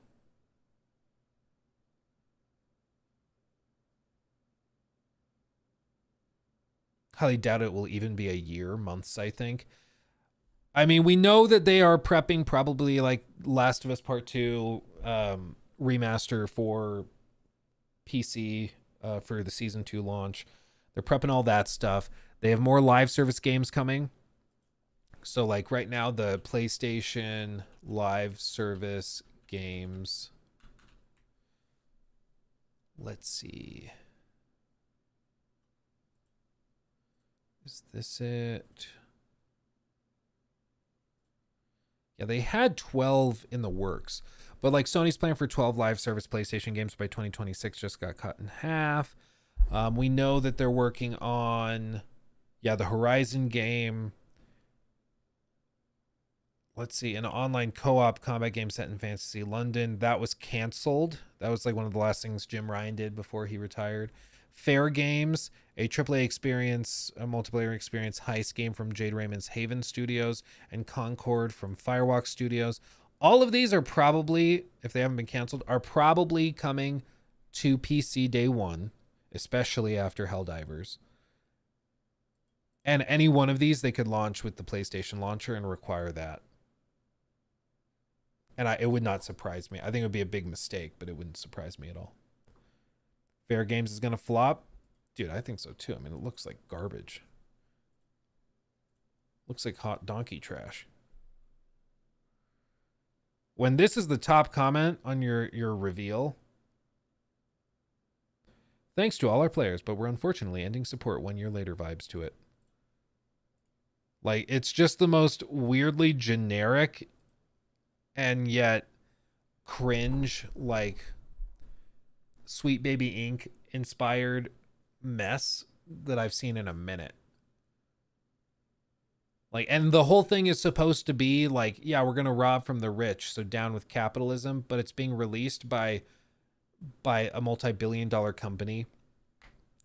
Highly doubt it will even be a year, months, I think. I mean, we know that they are prepping probably like Last of Us Part 2 remaster for PC for the Season 2 launch. They're prepping all that stuff. They have more live service games coming. So like right now, the PlayStation live service games. Let's see. Is this it? Yeah, they had 12 in the works. But like Sony's plan for 12 live service PlayStation games by 2026 just got cut in half. We know that they're working on, the Horizon game. Let's see, an online co-op combat game set in Fantasy London. That was canceled. That was like one of the last things Jim Ryan did before he retired. Fair Games, a AAA experience, a multiplayer experience heist game from Jade Raymond's Haven Studios, and Concord from Firewalk Studios. All of these are probably, if they haven't been canceled, are probably coming to PC day one, especially after Helldivers. And any one of these they could launch with the PlayStation launcher and require that. And it would not surprise me. I think it would be a big mistake, but it wouldn't surprise me at all. Fair Games is going to flop. Dude, I think so too. I mean, it looks like garbage. Looks like hot donkey trash. When this is the top comment on your reveal, Thanks to all our players, but we're unfortunately ending support 1 year later vibes to it. Like, it's just the most weirdly generic and yet cringe, like Sweet Baby Inc. inspired mess that I've seen in a minute. Like, and the whole thing is supposed to be like, yeah, we're going to rob from the rich, so down with capitalism, but it's being released by a multi-billion-dollar company,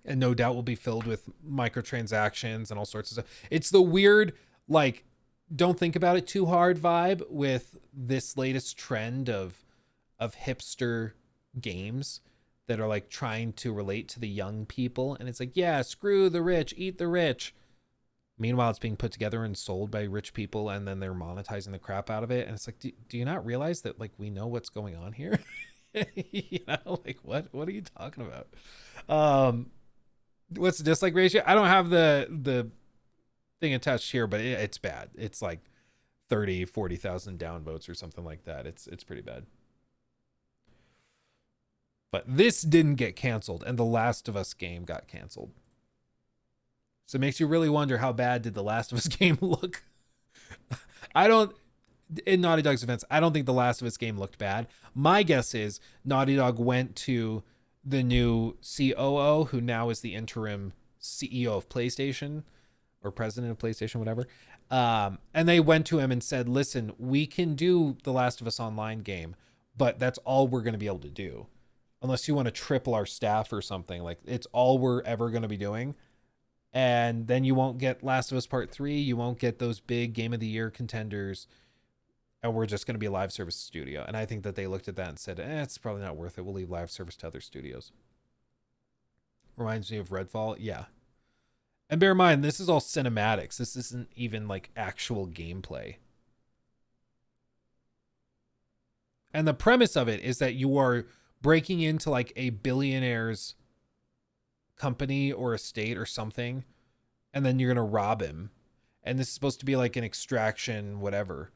and no doubt will be filled with microtransactions and all sorts of stuff. It's the weird, like, don't think about it too hard vibe with this latest trend of hipster games that are like trying to relate to the young people. And it's like, yeah, screw the rich, eat the rich. Meanwhile, it's being put together and sold by rich people, and then they're monetizing the crap out of it. And it's like, do you not realize that, like, we know what's going on here? You know, like, what are you talking about? What's the dislike ratio? I don't have the thing attached here, but it's bad. It's like 40,000 downvotes or something like that. It's pretty bad. But this didn't get canceled, and the Last of Us game got canceled. So it makes you really wonder, how bad did the Last of Us game look? In Naughty Dog's defense, I don't think the Last of Us game looked bad. My guess is Naughty Dog went to the new COO, who now is the interim CEO of PlayStation, or president of PlayStation, whatever. And they went to him and said, listen, we can do the Last of Us Online game, but that's all we're going to be able to do. Unless you want to triple our staff or something. Like, it's all we're ever going to be doing. And then you won't get Last of Us Part 3. You won't get those big Game of the Year contenders. And we're just going to be a live service studio. And I think that they looked at that and said, it's probably not worth it. We'll leave live service to other studios. Reminds me of Redfall. Yeah. And bear in mind, this is all cinematics. This isn't even like actual gameplay. And the premise of it is that you are breaking into like a billionaire's company or estate or something, and then you're gonna rob him. And this is supposed to be like an extraction, whatever.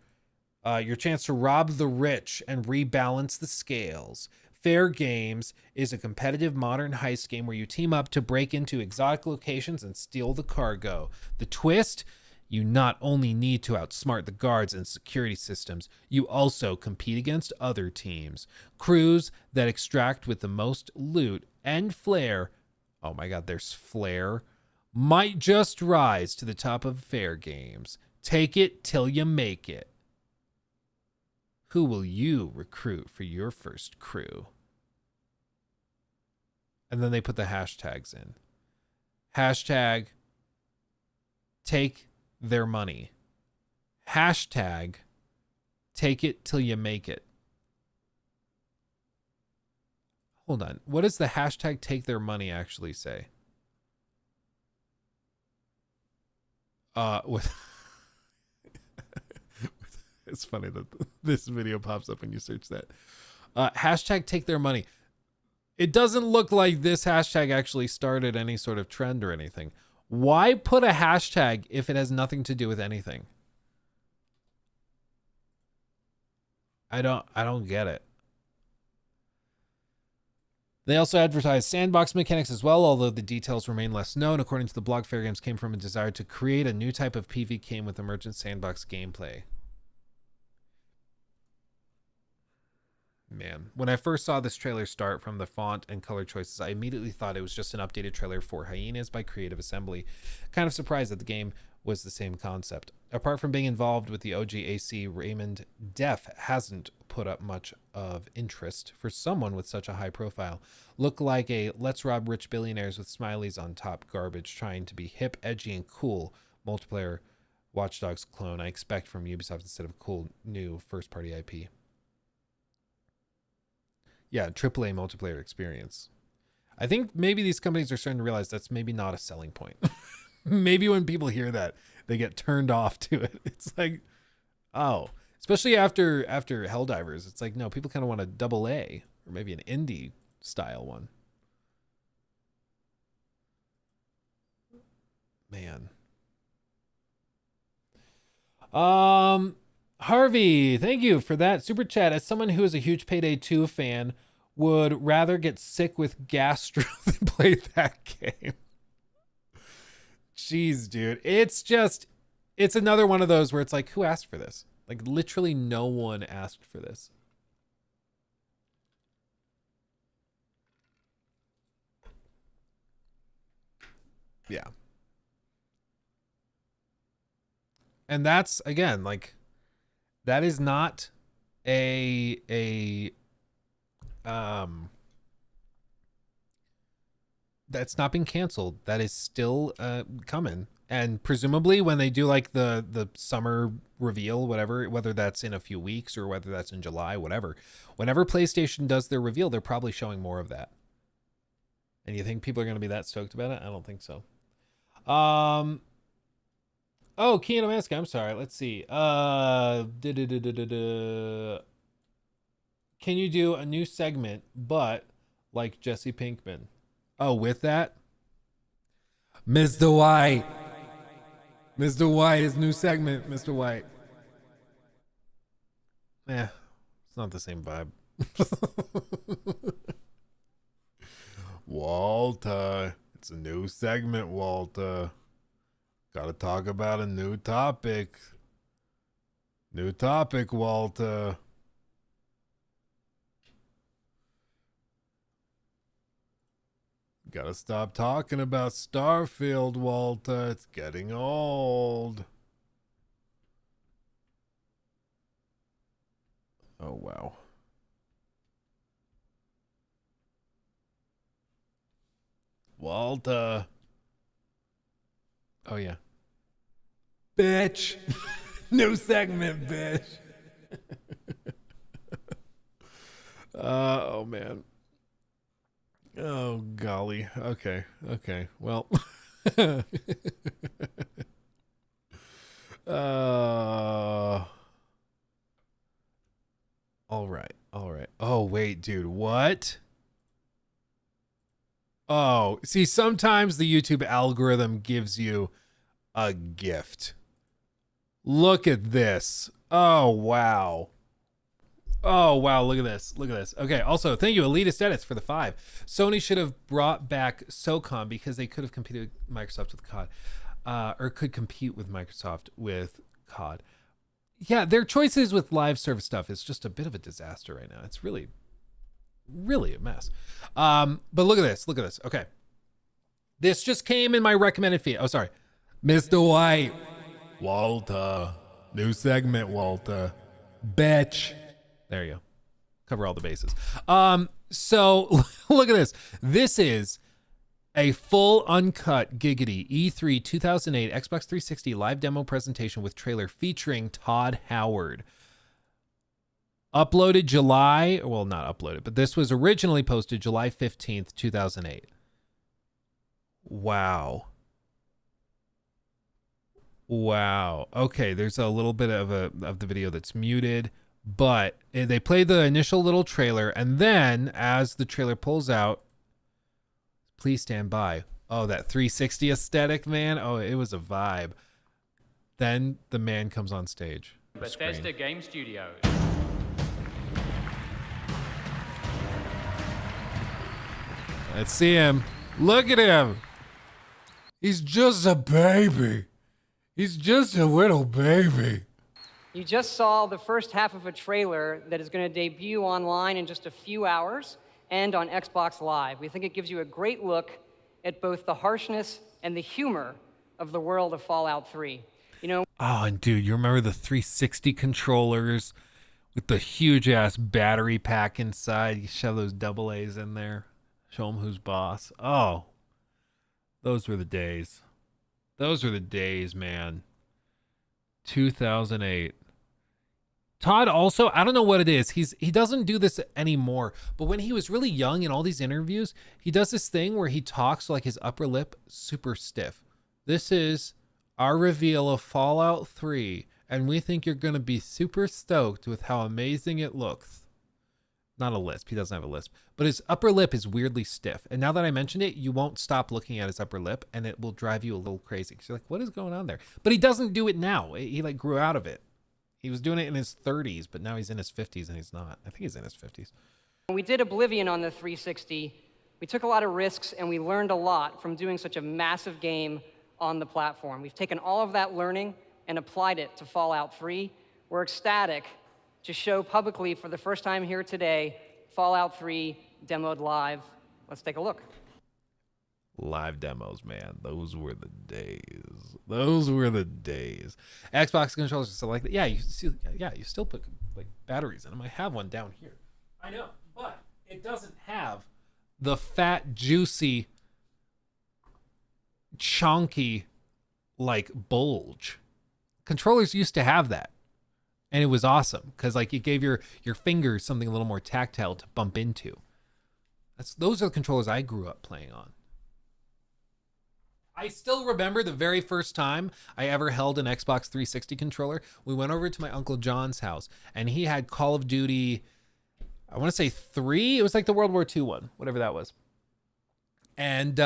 Your chance to rob the rich and rebalance the scales. Fair Games is a competitive modern heist game where you team up to break into exotic locations and steal the cargo. The twist: you not only need to outsmart the guards and security systems, you also compete against other teams. Crews that extract with the most loot and flair, oh my god, there's flair, might just rise to the top of Fair Games. Take it till you make it. Who will you recruit for your first crew? And then they put the hashtags in. Hashtag take their money. Hashtag take it till you make it. Hold on. What does the hashtag take their money actually say? It's funny that this video pops up when you search that. Hashtag take their money. It doesn't look like this hashtag actually started any sort of trend or anything. Why put a hashtag if it has nothing to do with anything? I don't get it. They also advertise sandbox mechanics as well, although the details remain less known. According to the blog, Fair Games came from a desire to create a new type of PvP game with emergent sandbox gameplay. Man, when I first saw this trailer start, from the font and color choices, I immediately thought it was just an updated trailer for Hyenas by Creative Assembly. Kind of surprised that the game was the same concept. Apart from being involved with the OG AC, Raymond Deff hasn't put up much of interest for someone with such a high profile. Look like a let's rob rich billionaires with smileys on top garbage trying to be hip, edgy, and cool multiplayer Watch Dogs clone I expect from Ubisoft instead of a cool new first-party IP. Yeah, AAA multiplayer experience. I think maybe these companies are starting to realize that's maybe not a selling point. Maybe when people hear that, they get turned off to it. It's like, oh, especially after Helldivers, it's like, no, people kind of want a AA or maybe an indie style one. Man. Harvey, thank you for that super chat. As someone who is a huge Payday 2 fan, would rather get sick with gastro than play that game. Jeez, dude. It's another one of those where it's like, who asked for this? Like, literally no one asked for this. Yeah. And that's, again, like, that is not that's not been canceled. That is still coming. And presumably when they do like the summer reveal, whatever, whether that's in a few weeks or whether that's in July, whatever, whenever PlayStation does their reveal, they're probably showing more of that. And you think people are going to be that stoked about it? I don't think so. Oh, Keanu Mask, I'm sorry. Let's see. Can you do a new segment, but like Jesse Pinkman? Oh, with that? Mr. White. Mr. White, his new segment, Mr. White. It's not the same vibe. Walter, it's a new segment, Walter. Gotta talk about a new topic. New topic, Walter. Gotta stop talking about Starfield, Walter. It's getting old. Oh, wow. Walter. Oh, yeah. Bitch. New segment, bitch. Oh, man. Oh, golly. Okay. Well. All right. Oh, wait, dude. What? Oh, see, sometimes the YouTube algorithm gives you a gift. Look at this. Oh, wow. Oh, wow. Look at this. Okay. Also, thank you, Elitist Edits, for the 5. Sony should have brought back SOCOM because they could have competed with Microsoft with COD. Or could compete with Microsoft with COD. Yeah, their choices with live service stuff is just a bit of a disaster right now. It's really a mess. But look at this. Okay. This just came in my recommended feed. Oh, sorry. Mr. White. Walter. New segment, Walter. Bitch. There you go. Cover all the bases. So look at this. This is a full uncut giggity E3 2008 Xbox 360 live demo presentation with trailer featuring Todd Howard. Uploaded July, well, not uploaded, but this was originally posted July 15th, 2008. Wow. Okay, there's a little bit of the video that's muted, but they played the initial little trailer, and then as the trailer pulls out, please stand by. Oh, that 360 aesthetic, man. Oh, it was a vibe. Then the man comes on stage. Bethesda Game Studios. Let's see him. Look at him. He's just a baby. He's just a little baby. You just saw the first half of a trailer that is going to debut online in just a few hours and on Xbox Live. We think it gives you a great look at both the harshness and the humor of the world of Fallout 3. You know. Oh, and dude, you remember the 360 controllers with the huge ass battery pack inside? You shove those AA's in there. Show them who's boss. Oh, those were the days. Those were the days, man. 2008. Todd also, I don't know what it is. He doesn't do this anymore. But when he was really young in all these interviews, he does this thing where he talks like his upper lip super stiff. This is our reveal of Fallout 3, and we think you're going to be super stoked with how amazing it looks. Not a lisp. He doesn't have a lisp. But his upper lip is weirdly stiff. And now that I mentioned it, you won't stop looking at his upper lip, and it will drive you a little crazy. Because you're like, what is going on there? But he doesn't do it now. He like grew out of it. He was doing it in his 30s, but now he's in his 50s, and he's not. I think he's in his 50s. When we did Oblivion on the 360, we took a lot of risks and we learned a lot from doing such a massive game on the platform. We've taken all of that learning and applied it to Fallout 3. We're ecstatic to show publicly for the first time here today, Fallout 3 demoed live. Let's take a look. Live demos, man. Those were the days. Those were the days. Xbox controllers are still like that. Yeah, you still put like batteries in them. I have one down here. I know, but it doesn't have the fat, juicy, chunky, like bulge. Controllers used to have that. And it was awesome because like it gave your fingers something a little more tactile to bump into. Those are the controllers I grew up playing on. I still remember the very first time I ever held an Xbox 360 controller. We went over to my Uncle John's house and he had Call of Duty, I want to say 3. It was like the World War II one, whatever that was. And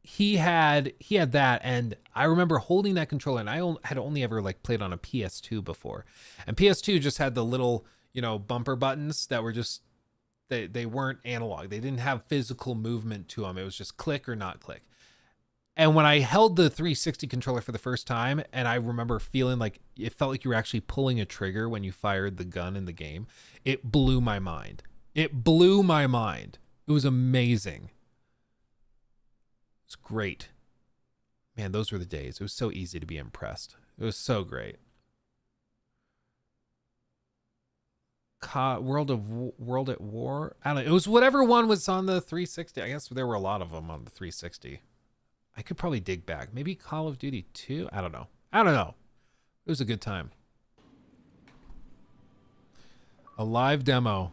he had that, and I remember holding that controller, and I had only ever like played on a PS2 before. And PS2 just had the little, bumper buttons that were just, they weren't analog. They didn't have physical movement to them. It was just click or not click. And when I held the 360 controller for the first time, and I remember feeling like it felt like you were actually pulling a trigger when you fired the gun in the game, it blew my mind. It blew my mind. It was amazing. It's great. Man, those were the days. It was so easy to be impressed. It was so great. World at War? I don't know. It was whatever one was on the 360. I guess there were a lot of them on the 360. I could probably dig back. Maybe Call of Duty 2? I don't know. It was a good time. A live demo.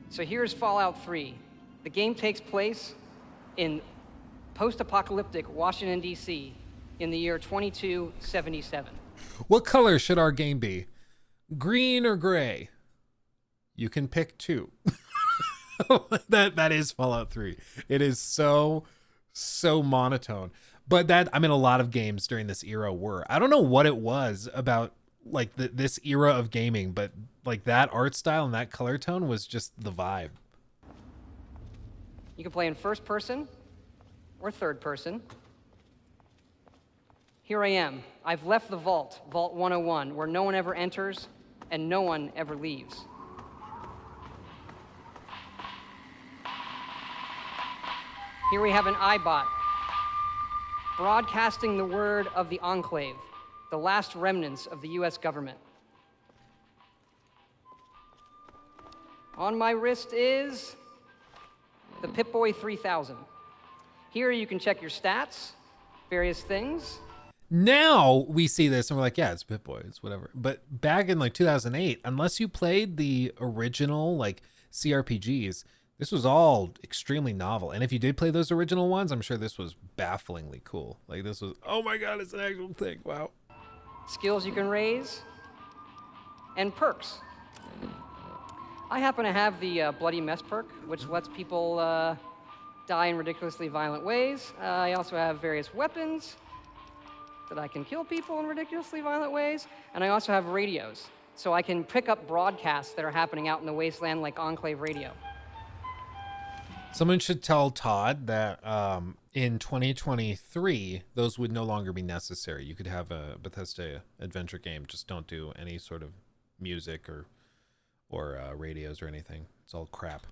So here's Fallout 3. The game takes place in post-apocalyptic Washington, D.C. in the year 2277. What color should our game be? Green or gray? You can pick two. That is Fallout 3. It is so monotone. But a lot of games during this era were. I don't know what it was about like this era of gaming, but like that art style and that color tone was just the vibe. You can play in first person or third person. Here I am. I've left the vault, Vault 101, where no one ever enters and no one ever leaves. Here we have an iBot, broadcasting the word of the Enclave, the last remnants of the US government. On my wrist is the Pip-Boy 3000. Here you can check your stats, various things. Now we see this and we're like, yeah, it's Pip-Boy, it's whatever. But back in like 2008, unless you played the original like CRPGs, this was all extremely novel. And if you did play those original ones, I'm sure this was bafflingly cool. Like this was, oh my God, it's an actual thing. Wow. Skills you can raise and perks. I happen to have the Bloody Mess perk, which lets people die in ridiculously violent ways. I also have various weapons that I can kill people in ridiculously violent ways. And I also have radios, so I can pick up broadcasts that are happening out in the wasteland like Enclave Radio. Someone should tell Todd that in 2023, those would no longer be necessary. You could have a Bethesda adventure game. Just don't do any sort of music or radios or anything. It's all crap.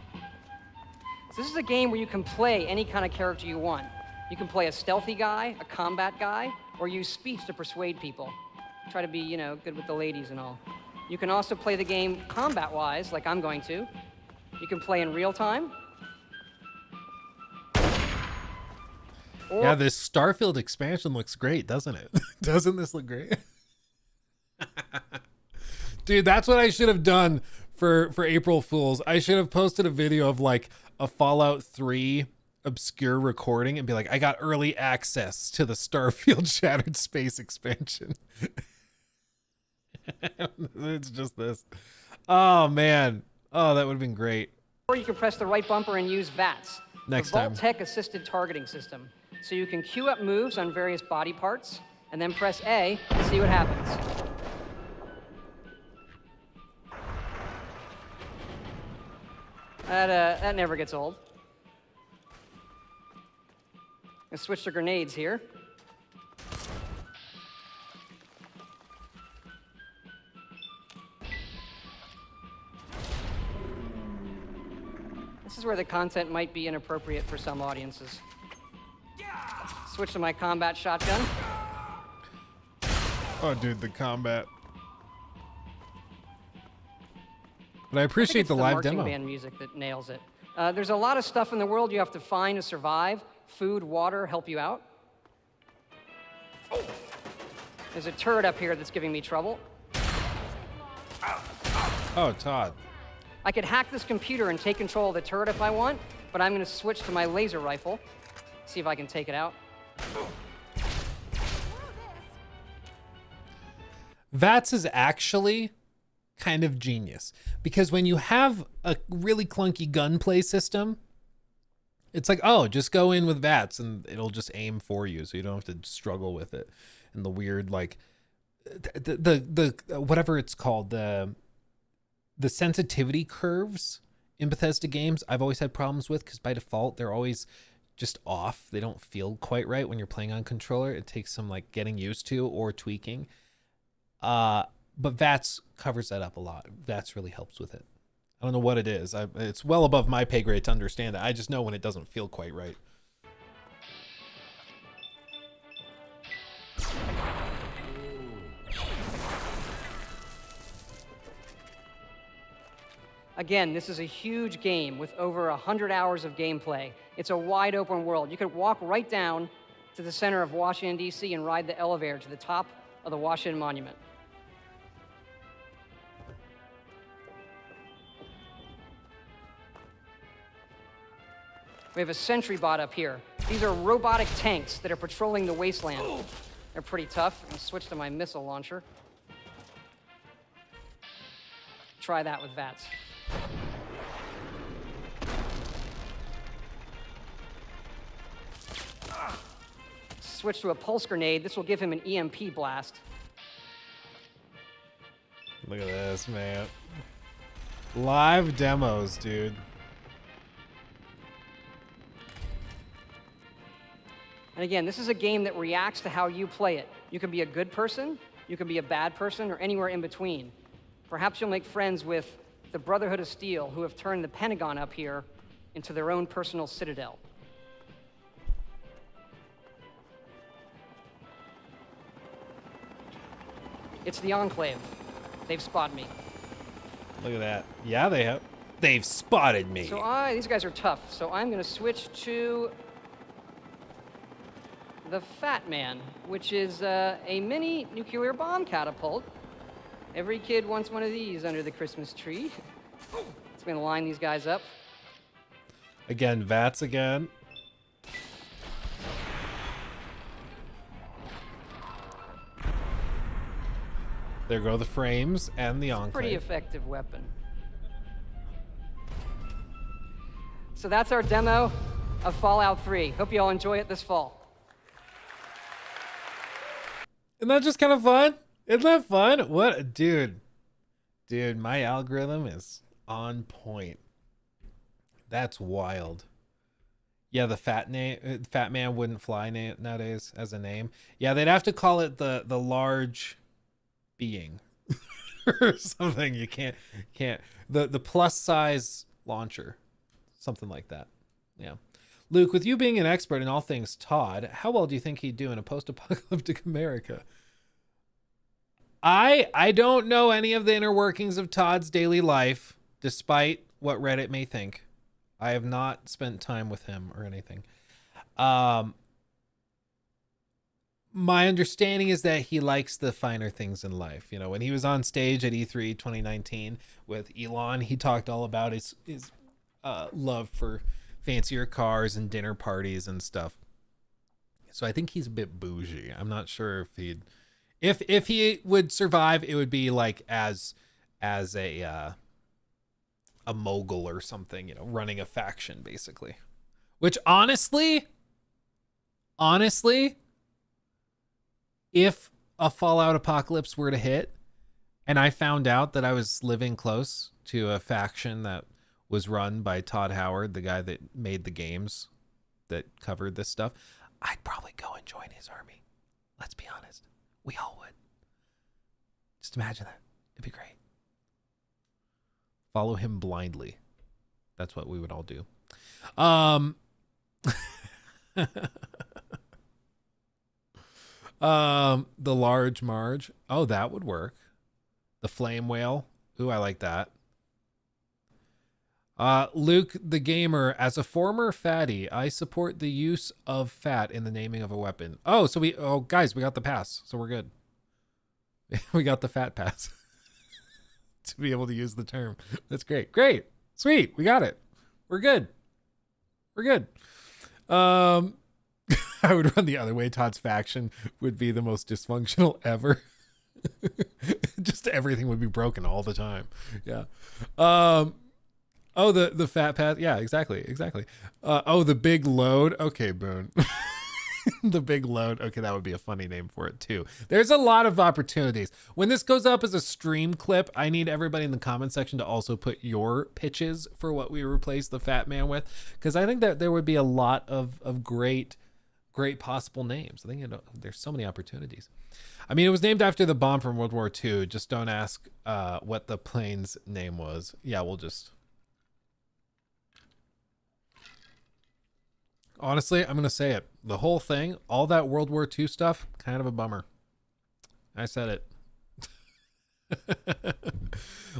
So this is a game where you can play any kind of character you want. You can play a stealthy guy, a combat guy, or use speech to persuade people. Try to be, good with the ladies and all. You can also play the game combat-wise, like I'm going to. You can play in real time. Yeah, this Starfield expansion looks great, doesn't it? Doesn't this look great? Dude, that's what I should have done for April Fools. I should have posted a video of like a Fallout 3 obscure recording and be like, I got early access to the Starfield Shattered Space expansion. It's just this. Oh, man. Oh, that would have been great. Or you can press the right bumper and use VATS. Next the time. Vault Tech Assisted Targeting System. So you can queue up moves on various body parts and then press A to see what happens. That never gets old. Gonna switch to grenades here. This is where the content might be inappropriate for some audiences. Switch to my combat shotgun. Oh, dude, the combat. But I appreciate the live demo. Marching band music that nails it. There's a lot of stuff in the world you have to find to survive. Food, water help you out. There's a turret up here that's giving me trouble. Oh, Todd. I could hack this computer and take control of the turret if I want, but I'm going to switch to my laser rifle. See if I can take it out. VATS is actually kind of genius because when you have a really clunky gunplay system, it's like, oh, just go in with VATS and it'll just aim for you, so you don't have to struggle with it. And the weird, like, the whatever it's called, the sensitivity curves in Bethesda games, I've always had problems with because by default they're always just off. They don't feel quite right when you're playing on controller. It takes some like getting used to or tweaking. But VATS covers that up a lot. VATS really helps with it. I don't know what it is. It's well above my pay grade to understand it. I just know when it doesn't feel quite right. Again, this is a huge game with over 100 hours of gameplay. It's a wide open world. You could walk right down to the center of Washington, D.C. and ride the elevator to the top of the Washington Monument. We have a sentry bot up here. These are robotic tanks that are patrolling the wasteland. They're pretty tough. I'm gonna switch to my missile launcher. Try that with VATS. Switch to a pulse grenade. This will give him an EMP blast. Look at this, man. Live demos, dude. And again, this is a game that reacts to how you play it. You can be a good person, you can be a bad person, or anywhere in between. Perhaps you'll make friends with the Brotherhood of Steel, who have turned the Pentagon up here into their own personal citadel. It's the Enclave. They've spotted me. Look at that. Yeah, they have. They've spotted me. So these guys are tough. So I'm going to switch to the Fat Man, which is a mini nuclear bomb catapult. Every kid wants one of these under the Christmas tree. It's going to line these guys up. Again, VATS again. There go the frames and the Enclave. Pretty effective weapon. So that's our demo of Fallout 3. Hope you all enjoy it this fall. Isn't that just kind of fun? Isn't that fun? What, dude, my algorithm is on point. That's wild. Yeah, the Fat Man wouldn't fly nowadays as a name. Yeah, they'd have to call it the large being or something. You can't the plus size launcher, something like that. Yeah. Luke, with you being an expert in all things Todd, how well do you think he'd do in a post-apocalyptic America? I don't know any of the inner workings of Todd's daily life, despite what Reddit may think. I have not spent time with him or anything. My understanding is that he likes the finer things in life. You know, when he was on stage at E3 2019 with Elon, he talked all about his love for fancier cars and dinner parties and stuff. So I think he's a bit bougie. I'm not sure if if he would survive, it would be like as a mogul or something, you know, running a faction basically. Which honestly, if a Fallout apocalypse were to hit and I found out that I was living close to a faction that was run by Todd Howard, the guy that made the games that covered this stuff, I'd probably go and join his army. Let's be honest. We all would. Just imagine that. It'd be great. Follow him blindly. That's what we would all do. The large Marge. Oh, that would work. The flame whale. Ooh, I like that. Luke the gamer, as a former fatty, I support the use of fat in the naming of a weapon. Oh, so guys, we got the pass, so we're good. We got the fat pass to be able to use the term. That's great. Great. Sweet. We got it. We're good. We're good. I would run the other way. Todd's faction would be the most dysfunctional ever. Just everything would be broken all the time. Yeah. Oh, the fat path. Yeah, exactly. Oh, the big load. Okay, Boone. The big load. Okay, that would be a funny name for it too. There's a lot of opportunities. When this goes up as a stream clip, I need everybody in the comment section to also put your pitches for what we replace the fat man with, because I think that there would be a lot of great possible names. I think there's so many opportunities. I mean, it was named after the bomb from World War II. Just don't ask what the plane's name was. Yeah, we'll just... Honestly, I'm going to say it. The whole thing, all that World War II stuff, kind of a bummer. I said it.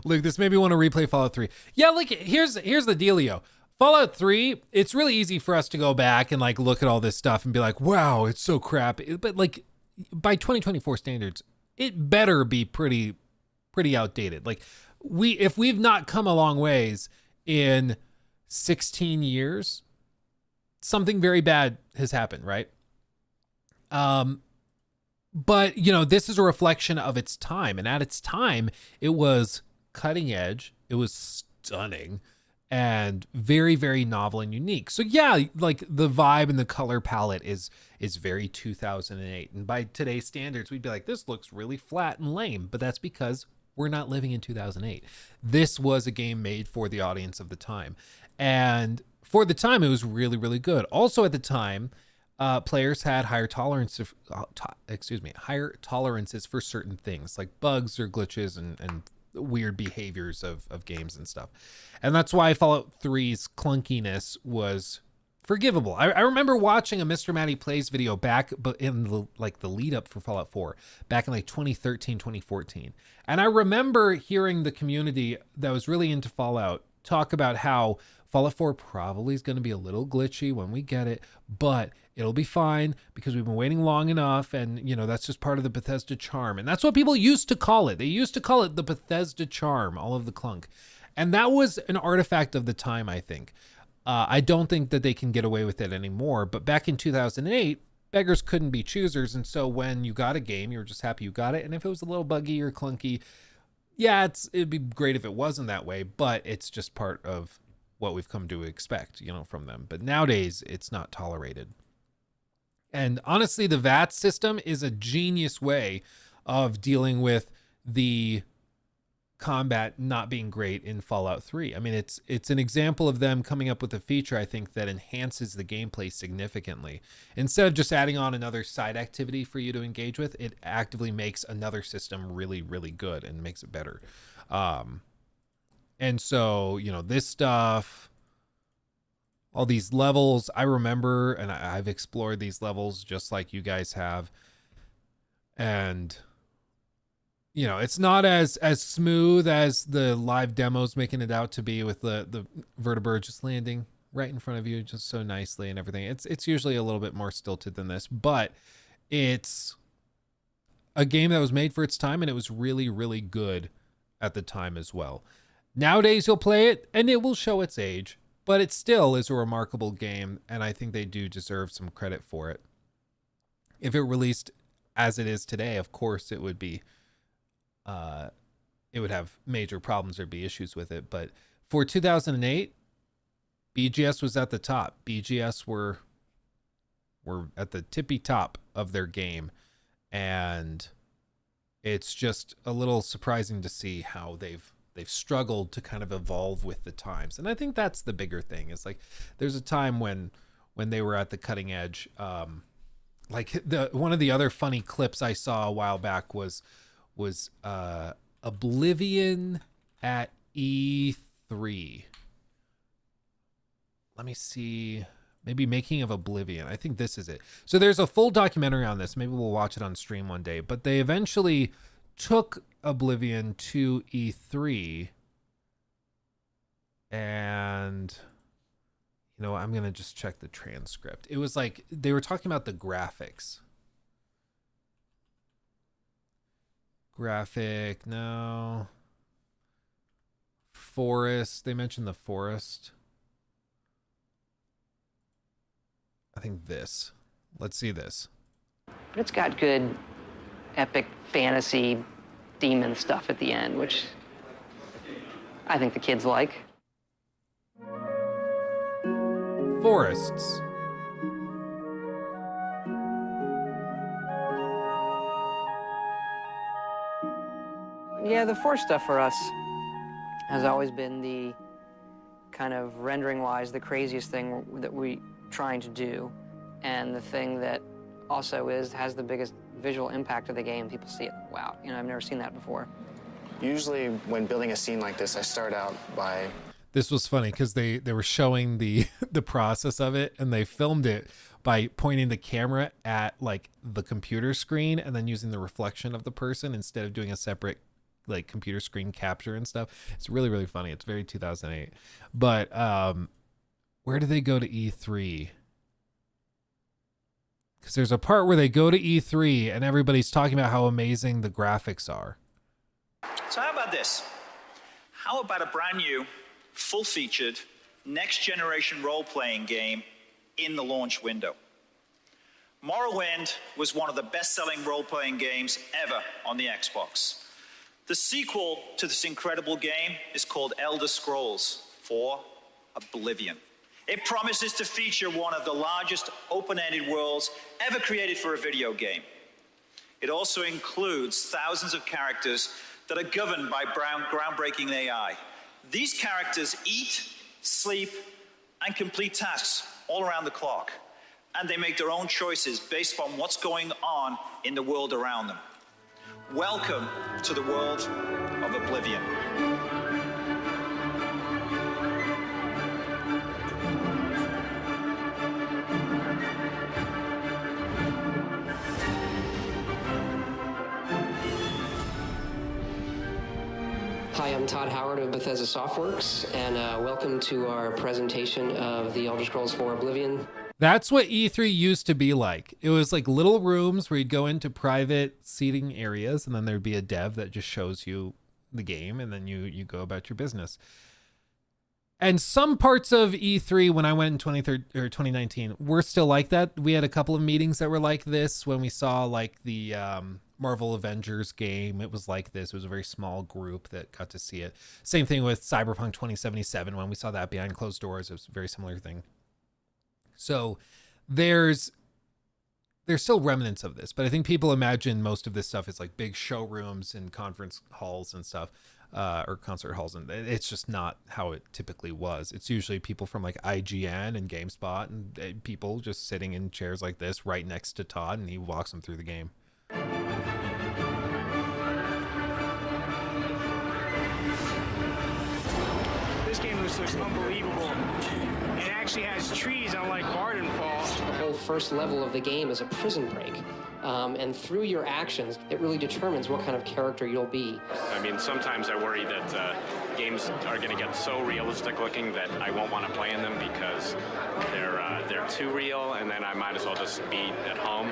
Luke, this made me want to replay Fallout 3. Yeah, like, here's the dealio. Fallout 3, it's really easy for us to go back and, like, look at all this stuff and be like, wow, it's so crap. But, like, by 2024 standards, it better be pretty outdated. Like, if we've not come a long ways in 16 years... something very bad has happened, right? But, you know, this is a reflection of its time. And at its time, it was cutting edge. It was stunning and very, very novel and unique. So, yeah, like the vibe and the color palette is very 2008. And by today's standards, we'd be like, this looks really flat and lame. But that's because we're not living in 2008. This was a game made for the audience of the time. And for the time, it was really, really good. Also at the time, players had higher tolerances for certain things like bugs or glitches and weird behaviors of games and stuff. And that's why Fallout 3's clunkiness was forgivable. I remember watching a Mr. Matty Plays video back, but in the lead up for Fallout 4 back in like 2013, 2014. And I remember hearing the community that was really into Fallout talk about how Fallout 4 probably is going to be a little glitchy when we get it, but it'll be fine because we've been waiting long enough, and, you know, that's just part of the Bethesda charm. And that's what people used to call it. They used to call it the Bethesda charm, all of the clunk. And that was an artifact of the time, I think. I don't think that they can get away with it anymore, but back in 2008, beggars couldn't be choosers, and so when you got a game, you were just happy you got it, and if it was a little buggy or clunky, yeah, it'd be great if it wasn't that way, but it's just part of what we've come to expect, you know, from them. But nowadays, it's not tolerated. And honestly, the VAT system is a genius way of dealing with the combat not being great in Fallout 3. I mean, it's an example of them coming up with a feature, I think, that enhances the gameplay significantly. Instead of just adding on another side activity for you to engage with, it actively makes another system really, really good and makes it better. And so, you know, this stuff, all these levels, I remember, and I've explored these levels just like you guys have. And, you know, it's not as smooth as the live demos making it out to be, with the vertibird just landing right in front of you just so nicely and everything. It's usually a little bit more stilted than this, but it's a game that was made for its time, and it was really, really good at the time as well. Nowadays, you'll play it, and it will show its age, but it still is a remarkable game, and I think they do deserve some credit for it. If it released as it is today, of course, it would be, it would have major problems or be issues with it. But for 2008, BGS was at the top. BGS were at the tippy top of their game, and it's just a little surprising to see how they've they've struggled to kind of evolve with the times. And I think that's the bigger thing. Is like there's a time when they were at the cutting edge. Like one of the other funny clips I saw a while back was Oblivion at E3. Let me see. Maybe Making of Oblivion. I think this is it. So there's a full documentary on this. Maybe we'll watch it on stream one day. But they eventually took Oblivion to E3. And, you know, I'm going to just check the transcript. It was like, they were talking about the graphics. Graphic, no. Forest. They mentioned the forest. I think this. Let's see this. But it's got good epic fantasy demon stuff at the end, which I think the kids like. Forests. Yeah, the forest stuff for us has always been the kind of rendering-wise the craziest thing that we trying to do, and the thing that also has the biggest visual impact of the game. People see it, wow, you know, I've never seen that before. Usually when building a scene like this, I start out by... This was funny because they were showing the process of it, and they filmed it by pointing the camera at like the computer screen and then using the reflection of the person instead of doing a separate like computer screen capture and stuff. It's really, really funny. It's very 2008. But where do they go to E3? Because there's a part where they go to E3 and everybody's talking about how amazing the graphics are. So how about this? How about a brand new, full-featured, next-generation role-playing game in the launch window? Morrowind was one of the best-selling role-playing games ever on the Xbox. The sequel to this incredible game is called Elder Scrolls 4: Oblivion. It promises to feature one of the largest open-ended worlds ever created for a video game. It also includes thousands of characters that are governed by groundbreaking AI. These characters eat, sleep, and complete tasks all around the clock. And they make their own choices based on what's going on in the world around them. Welcome to the world of Oblivion. Hi, I'm Todd Howard of Bethesda Softworks, and welcome to our presentation of the Elder Scrolls 4 Oblivion. That's what E3 used to be like. It was like little rooms where you'd go into private seating areas, and then there'd be a dev that just shows you the game, and then you go about your business. And some parts of E3 when I went in 2019 were still like that. We had a couple of meetings that were like this when we saw like the Marvel Avengers game. It was like this. It was a very small group that got to see it. Same thing with Cyberpunk 2077 when we saw that behind closed doors. It was a very similar thing. So there's still remnants of this, but I think people imagine most of this stuff is like big showrooms and conference halls and stuff, or concert halls, and it's just not how it typically was. It's usually people from like IGN and GameSpot and people just sitting in chairs like this right next to Todd, and he walks them through the game. This game looks unbelievable. It actually has trees, unlike Bardenfall. The whole first level of the game is a prison break. And through your actions, it really determines what kind of character you'll be. I mean, sometimes I worry that games are going to get so realistic looking that I won't want to play in them because they're too real, and then I might as well just be at home.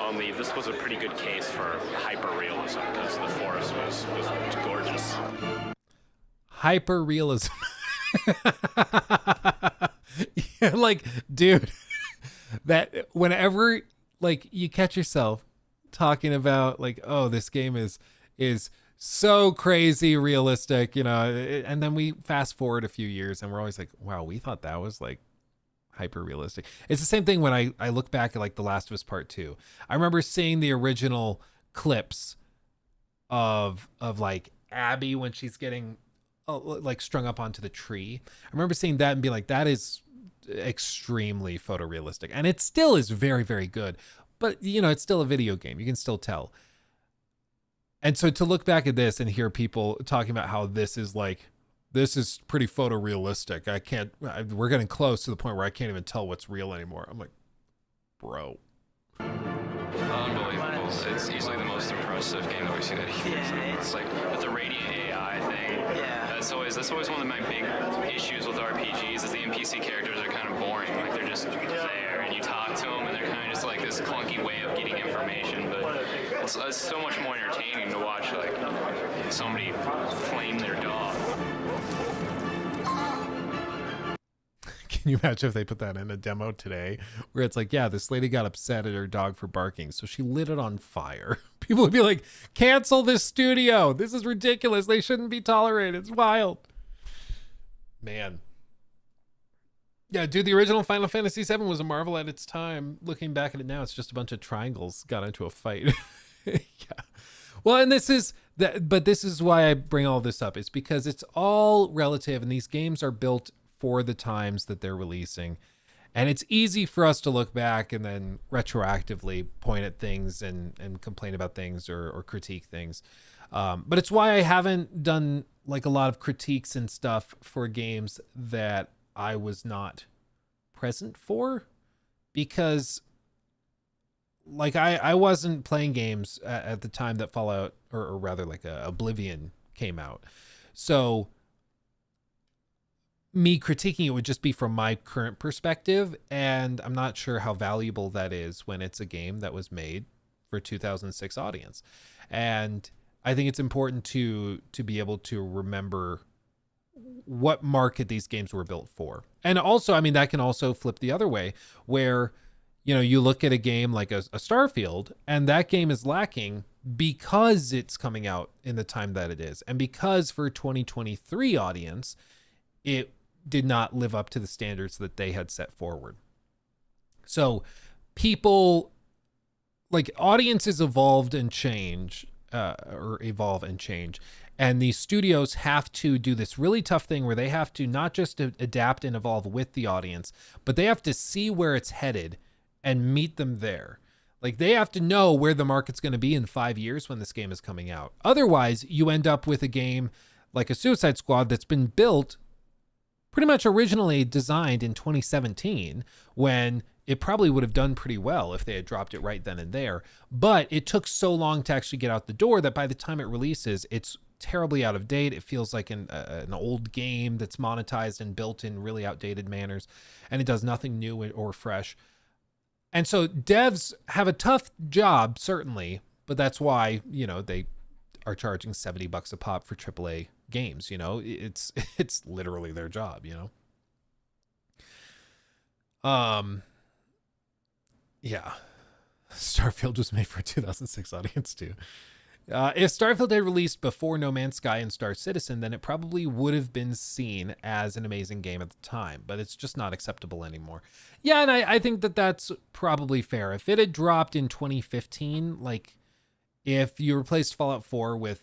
Only this was a pretty good case for hyper-realism because the forest was gorgeous. Hyper-realism. Yeah, like, dude, that whenever like you catch yourself talking about like, oh, this game is so crazy realistic, you know, and then we fast forward a few years and we're always like, wow, we thought that was like hyper realistic. It's the same thing when I look back at like The Last of Us Part 2. I remember seeing the original clips of like Abby when she's getting like strung up onto the tree. I remember seeing that and being like, that is extremely photorealistic, and it still is very, very good. But you know, it's still a video game. You can still tell. And so to look back at this and hear people talking about how this is pretty photorealistic. We're getting close to the point where I can't even tell what's real anymore. I'm like, bro. Unbelievable. It's easily the most impressive game that we've seen at E3. It's like with the Radiant AI thing. Yeah. That's always one of my big issues with RPGs is the NPC characters are kind of boring. Like they're just there and you talk to them and they're kind of just like this clunky way of getting information. But it's so much more entertaining to watch like somebody flame their dog. Can you imagine if they put that in a demo today where it's like, yeah, this lady got upset at her dog for barking, so she lit it on fire. People would be like, cancel this studio. This is ridiculous. They shouldn't be tolerated. It's wild. Man. Yeah, dude, the original Final Fantasy VII was a marvel at its time. Looking back at it now, it's just a bunch of triangles got into a fight. Yeah. Well, and this is why I bring all this up. It's because it's all relative, and these games are built for the times that they're releasing. And it's easy for us to look back and then retroactively point at things and complain about things or critique things. But it's why I haven't done like a lot of critiques and stuff for games that I was not present for, because like I wasn't playing games at the time that Fallout or rather like Oblivion came out. So me critiquing it would just be from my current perspective, and I'm not sure how valuable that is when it's a game that was made for a 2006 audience. And I think it's important to be able to remember what market these games were built for. And also, I mean, that can also flip the other way where, you know, you look at a game like a Starfield, and that game is lacking because it's coming out in the time that it is. And because for a 2023 audience, it did not live up to the standards that they had set forward. So people, like, audiences evolve and change. And these studios have to do this really tough thing where they have to not just adapt and evolve with the audience, but they have to see where it's headed and meet them there. Like, they have to know where the market's going to be in 5 years when this game is coming out. Otherwise, you end up with a game like a Suicide Squad that's been built pretty much originally designed in 2017, when it probably would have done pretty well if they had dropped it right then and there. But it took so long to actually get out the door that by the time it releases, it's terribly out of date. It feels like an old game that's monetized and built in really outdated manners, and it does nothing new or fresh. And so devs have a tough job, certainly, but that's why, you know, they are charging $70 a pop for AAA games. You know, it's literally their job, you know. Yeah, Starfield was made for a 2006 audience too. If Starfield had released before No Man's Sky and Star Citizen, then it probably would have been seen as an amazing game at the time, but it's just not acceptable anymore. Yeah, and I think that that's probably fair. If it had dropped in 2015, like if you replaced Fallout 4 with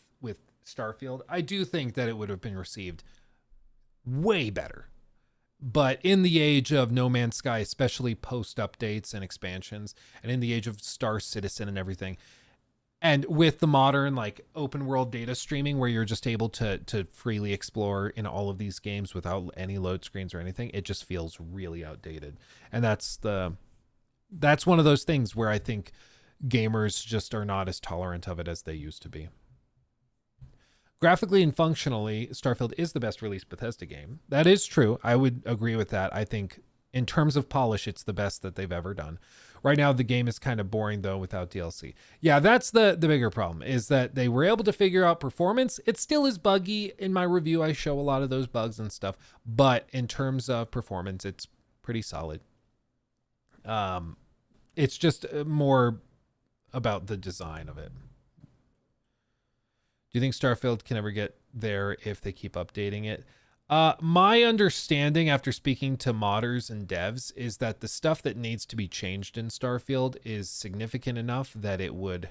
Starfield, I do think that it would have been received way better. But in the age of No Man's Sky, especially post updates and expansions, and in the age of Star Citizen and everything, and with the modern like open world data streaming where you're just able to freely explore in all of these games without any load screens or anything, it just feels really outdated. And that's one of those things where I think gamers just are not as tolerant of it as they used to be. Graphically and functionally, Starfield is the best released Bethesda game. That is true. I would agree with that. I think in terms of polish, it's the best that they've ever done. Right now, the game is kind of boring, though, without DLC. Yeah, that's the bigger problem, is that they were able to figure out performance. It still is buggy. In my review, I show a lot of those bugs and stuff. But in terms of performance, it's pretty solid. It's just more about the design of it. Do you think Starfield can ever get there if they keep updating it? My understanding after speaking to modders and devs is that the stuff that needs to be changed in Starfield is significant enough that it would,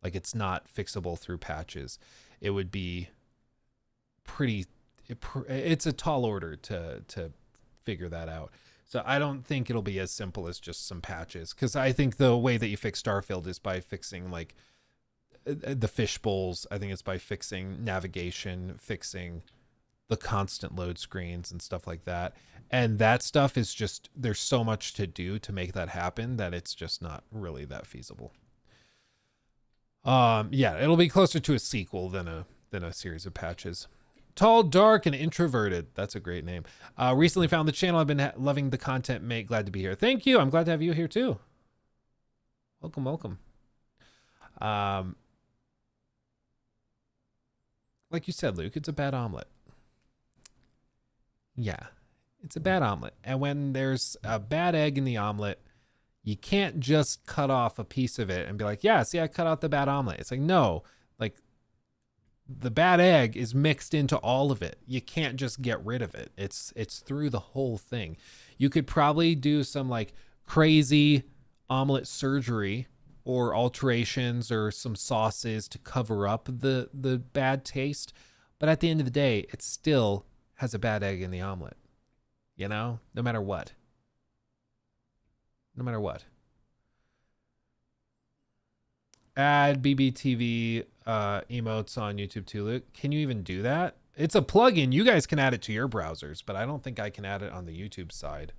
like, it's not fixable through patches. It would be pretty it's a tall order to figure that out. So I don't think it'll be as simple as just some patches, because I think the way that you fix Starfield is by fixing like the fish bowls. I think it's by fixing navigation, fixing the constant load screens and stuff like that. And that stuff is just, there's so much to do to make that happen that it's just not really that feasible. Yeah, it'll be closer to a sequel than a series of patches. Tall, dark, and introverted. That's a great name. Recently found the channel. I've been loving the content, mate. Glad to be here. Thank you. I'm glad to have you here too. Welcome, welcome. Like you said, Luke, it's a bad omelet. Yeah, it's a bad omelet. And when there's a bad egg in the omelet, you can't just cut off a piece of it and be like, yeah, see, I cut out the bad omelet. It's like, no, like the bad egg is mixed into all of it. You can't just get rid of it. It's through the whole thing. You could probably do some like crazy omelet surgery or alterations or some sauces to cover up the bad taste. But at the end of the day, it still has a bad egg in the omelet, you know, no matter what. No matter what. Add BBTV emotes on YouTube too, Luke. Can you even do that? It's a plugin. You guys can add it to your browsers, but I don't think I can add it on the YouTube side.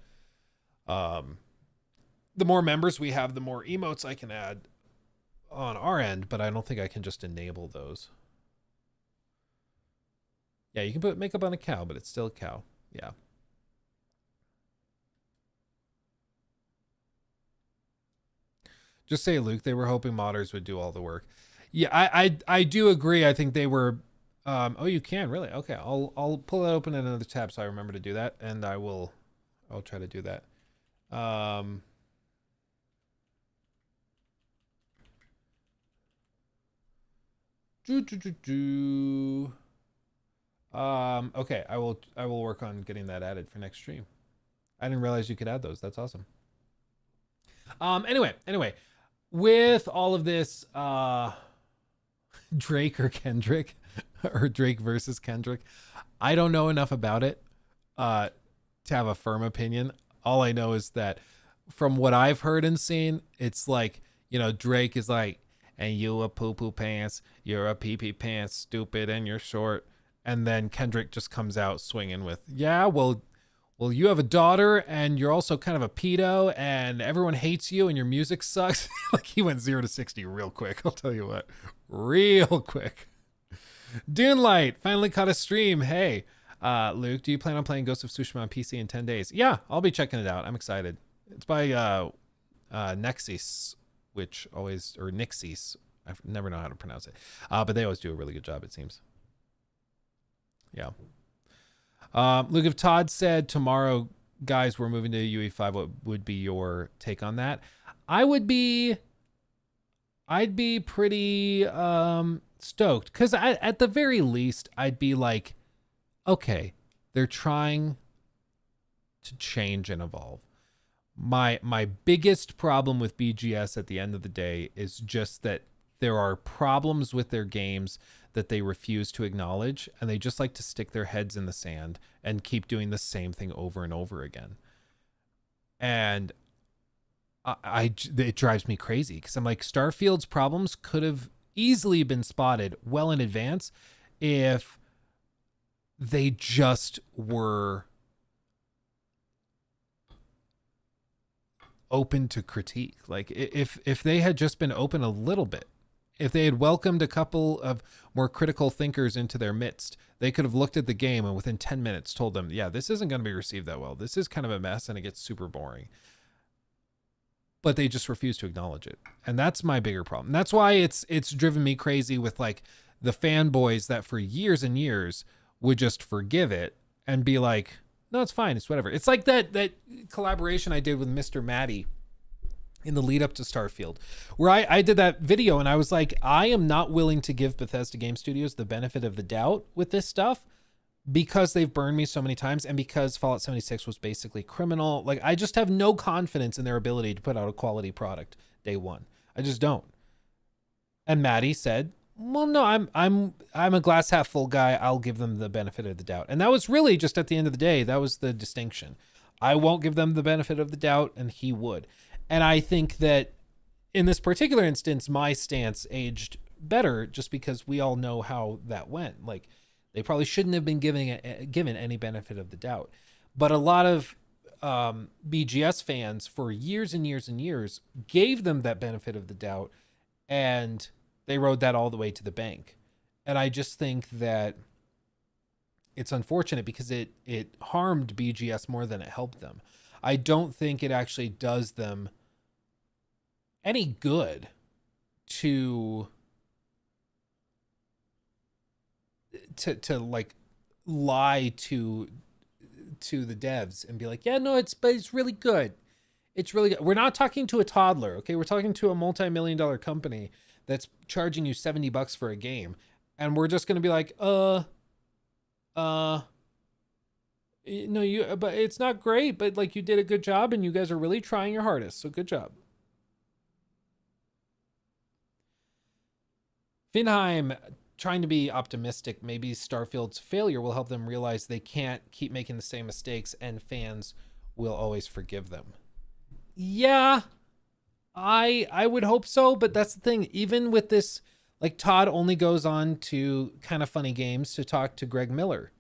The more members we have, the more emotes I can add on our end, but I don't think I can just enable those. Yeah, you can put makeup on a cow, but it's still a cow. Yeah. Just say, Luke, they were hoping modders would do all the work. Yeah, I do agree. I think they were. Oh, you can really? Okay, I'll pull it open in another tab so I remember to do that, and I'll try to do that. Okay, I will work on getting that added for next stream. I didn't realize you could add those. That's awesome. Anyway, with all of this, Drake or Kendrick, or Drake versus Kendrick, I don't know enough about it to have a firm opinion. All I know is that from what I've heard and seen, it's like, you know, Drake is like, and you a poo-poo pants, you're a pee-pee pants, stupid, and you're short. And then Kendrick just comes out swinging with, yeah, well, you have a daughter and you're also kind of a pedo and everyone hates you and your music sucks. Like he went 0 to 60 real quick. I'll tell you what, real quick. Dune Light finally caught a stream. Hey, Luke, do you plan on playing Ghost of Tsushima on PC in 10 days? Yeah, I'll be checking it out. I'm excited. It's by Nexus, or Nixis. I never know how to pronounce it. But they always do a really good job, it seems. Yeah. Luke, if Todd said tomorrow, guys, we're moving to UE5, what would be your take on that? I'd be pretty stoked, because at the very least, I'd be like, okay, they're trying to change and evolve. My biggest problem with BGS at the end of the day is just that there are problems with their games that they refuse to acknowledge, and they just like to stick their heads in the sand and keep doing the same thing over and over again. And it drives me crazy, because I'm like, Starfield's problems could have easily been spotted well in advance if they just were open to critique. Like if they had just been open a little bit, if they had welcomed a couple of more critical thinkers into their midst, they could have looked at the game and within 10 minutes told them, yeah, this isn't going to be received that well. This is kind of a mess and it gets super boring. But they just refuse to acknowledge it. And that's my bigger problem. That's why it's driven me crazy with like the fanboys that for years and years would just forgive it and be like, no, it's fine. It's whatever. It's like that collaboration I did with Mr. Matty in the lead up to Starfield, where I did that video and I was like, I am not willing to give Bethesda Game Studios the benefit of the doubt with this stuff, because they've burned me so many times and because Fallout 76 was basically criminal. Like, I just have no confidence in their ability to put out a quality product day one. I just don't. And Maddie said, Well, no, I'm a glass half full guy. I'll give them the benefit of the doubt. And that was really just at the end of the day, that was the distinction. I won't give them the benefit of the doubt, and he would. And I think that in this particular instance, my stance aged better just because we all know how that went. Like, they probably shouldn't have been given any benefit of the doubt. But a lot of BGS fans for years and years and years gave them that benefit of the doubt, and they rode that all the way to the bank. And I just think that it's unfortunate because it harmed BGS more than it helped them. I don't think it actually does them any good to like lie to the devs and be like, yeah, no, it's really good. It's really good. We're not talking to a toddler, okay? We're talking to a multi-million-dollar company that's charging you $70 for a game, and we're just gonna be like, no, but it's not great, but like you did a good job, and you guys are really trying your hardest, so good job. Finheim, trying to be optimistic, maybe Starfield's failure will help them realize they can't keep making the same mistakes, and fans will always forgive them. Yeah, I would hope so, but that's the thing. Even with this, like, Todd only goes on to Kind of Funny Games to talk to Greg Miller.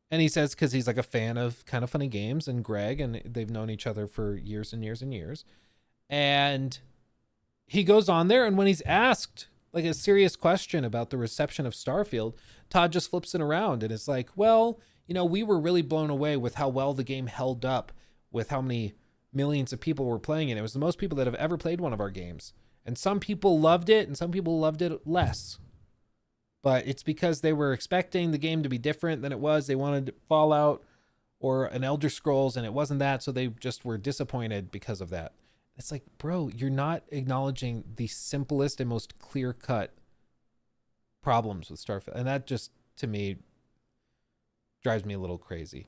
And he says, because he's like a fan of Kind of Funny Games and Greg, and they've known each other for years and years and years. And he goes on there, and when he's asked like a serious question about the reception of Starfield, Todd just flips it around and is like, well, you know, we were really blown away with how well the game held up, with how many millions of people were playing it. It was the most people that have ever played one of our games. And some people loved it and some people loved it less. But it's because they were expecting the game to be different than it was. They wanted Fallout or an Elder Scrolls, and it wasn't that, so they just were disappointed because of that. It's like, bro, you're not acknowledging the simplest and most clear-cut problems with Starfield. And that just, to me, drives me a little crazy.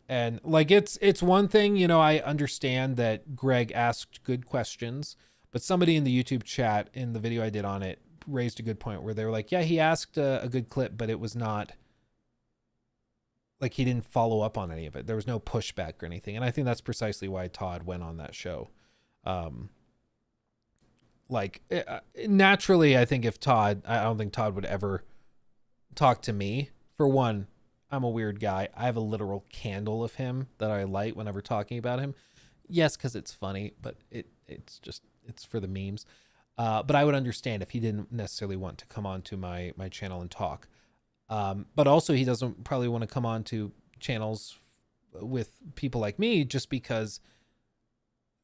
And like, it's one thing, you know, I understand that Greg asked good questions, but somebody in the YouTube chat in the video I did on it raised a good point where they were like, yeah, he asked a good clip, but it was not like he didn't follow up on any of it. There was no pushback or anything. And I think that's precisely why Todd went on that show. Naturally, I think I don't think Todd would ever talk to me. For one, I'm a weird guy. I have a literal candle of him that I light whenever talking about him. Yes, because it's funny, but it's for the memes. But I would understand if he didn't necessarily want to come on to my channel and talk. But also he doesn't probably want to come on to channels with people like me just because,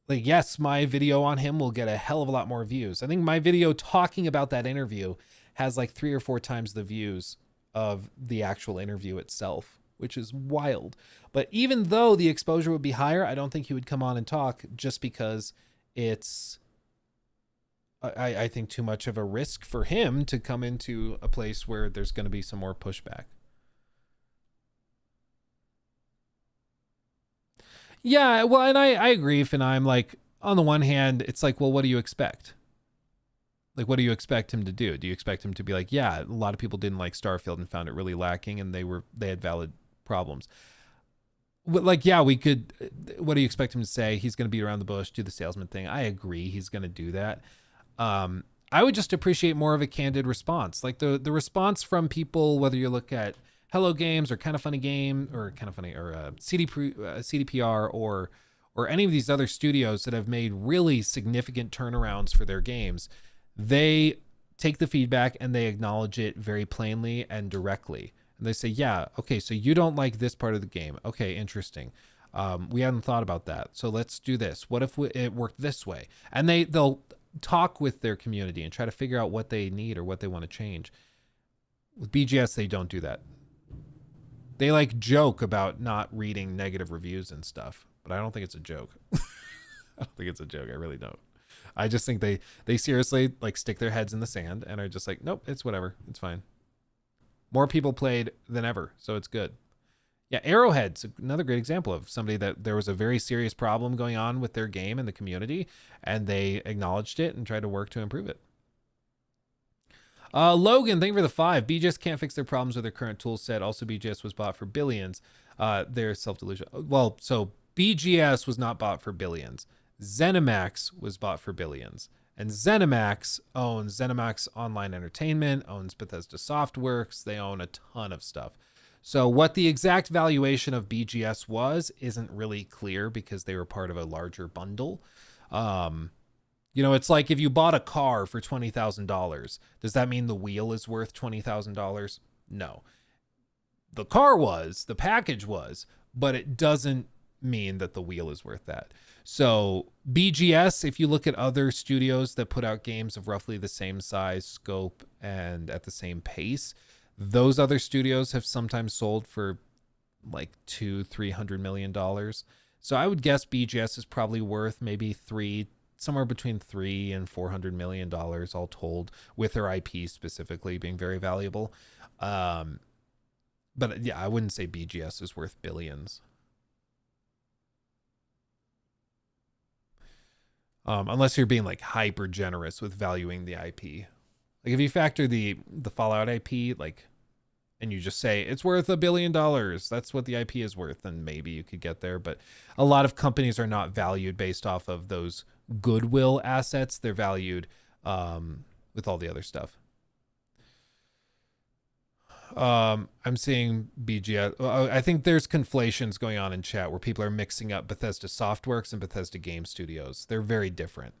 like, yes, my video on him will get a hell of a lot more views. I think my video talking about that interview has like 3 or 4 times the views of the actual interview itself, which is wild. But even though the exposure would be higher, I don't think he would come on and talk just because it's, I think, too much of a risk for him to come into a place where there's going to be some more pushback. Yeah, well, and I agree, and I'm like, on the one hand, it's like, well, what do you expect? Like, what do you expect him to do? Do you expect him to be like, yeah, a lot of people didn't like Starfield and found it really lacking, and they had valid problems. Like, yeah, we could, what do you expect him to say? He's going to beat around the bush, do the salesman thing. I agree, he's going to do that. I would just appreciate more of a candid response. Like the response from people, whether you look at Hello Games or Kind of Funny Game or Kind of Funny or CDPR or any of these other studios that have made really significant turnarounds for their games, they take the feedback and they acknowledge it very plainly and directly. And they say, yeah, okay, so you don't like this part of the game. Okay, interesting. We hadn't thought about that. So let's do this. What if it worked this way? And they'll talk with their community and try to figure out what they need or what they want to change. With BGS, they don't do that. They like joke about not reading negative reviews and stuff, but I don't think it's a joke. I don't think it's a joke. I really don't. I just think they seriously like stick their heads in the sand and are just like, nope, it's whatever. It's fine. More people played than ever, so it's good. Yeah, Arrowhead's another great example of somebody that there was a very serious problem going on with their game in the community, and they acknowledged it and tried to work to improve it. Logan, thank you for the 5. BGS can't fix their problems with their current tool set. Also, BGS was bought for billions. They're self-delusion. Well, so BGS was not bought for billions. ZeniMax was bought for billions. And ZeniMax owns ZeniMax Online Entertainment, owns Bethesda Softworks. They own a ton of stuff. So what the exact valuation of BGS was isn't really clear because they were part of a larger bundle. You know, it's like if you bought a car for $20,000, does that mean the wheel is worth $20,000? No. The car was, the package was, but it doesn't mean that the wheel is worth that. So BGS, if you look at other studios that put out games of roughly the same size, scope, and at the same pace, those other studios have sometimes sold for like $200-300 million. So I would guess BGS is probably worth maybe somewhere between $300 and $400 million all told, with their IP specifically being very valuable. But yeah, I wouldn't say BGS is worth billions. Unless you're being like hyper generous with valuing the IP. Like if you factor the Fallout IP, like, and you just say it's worth $1 billion, that's what the IP is worth, then maybe you could get there. But a lot of companies are not valued based off of those goodwill assets. They're valued with all the other stuff. I'm seeing BGS. I think there's conflations going on in chat where people are mixing up Bethesda Softworks and Bethesda Game Studios. They're very different.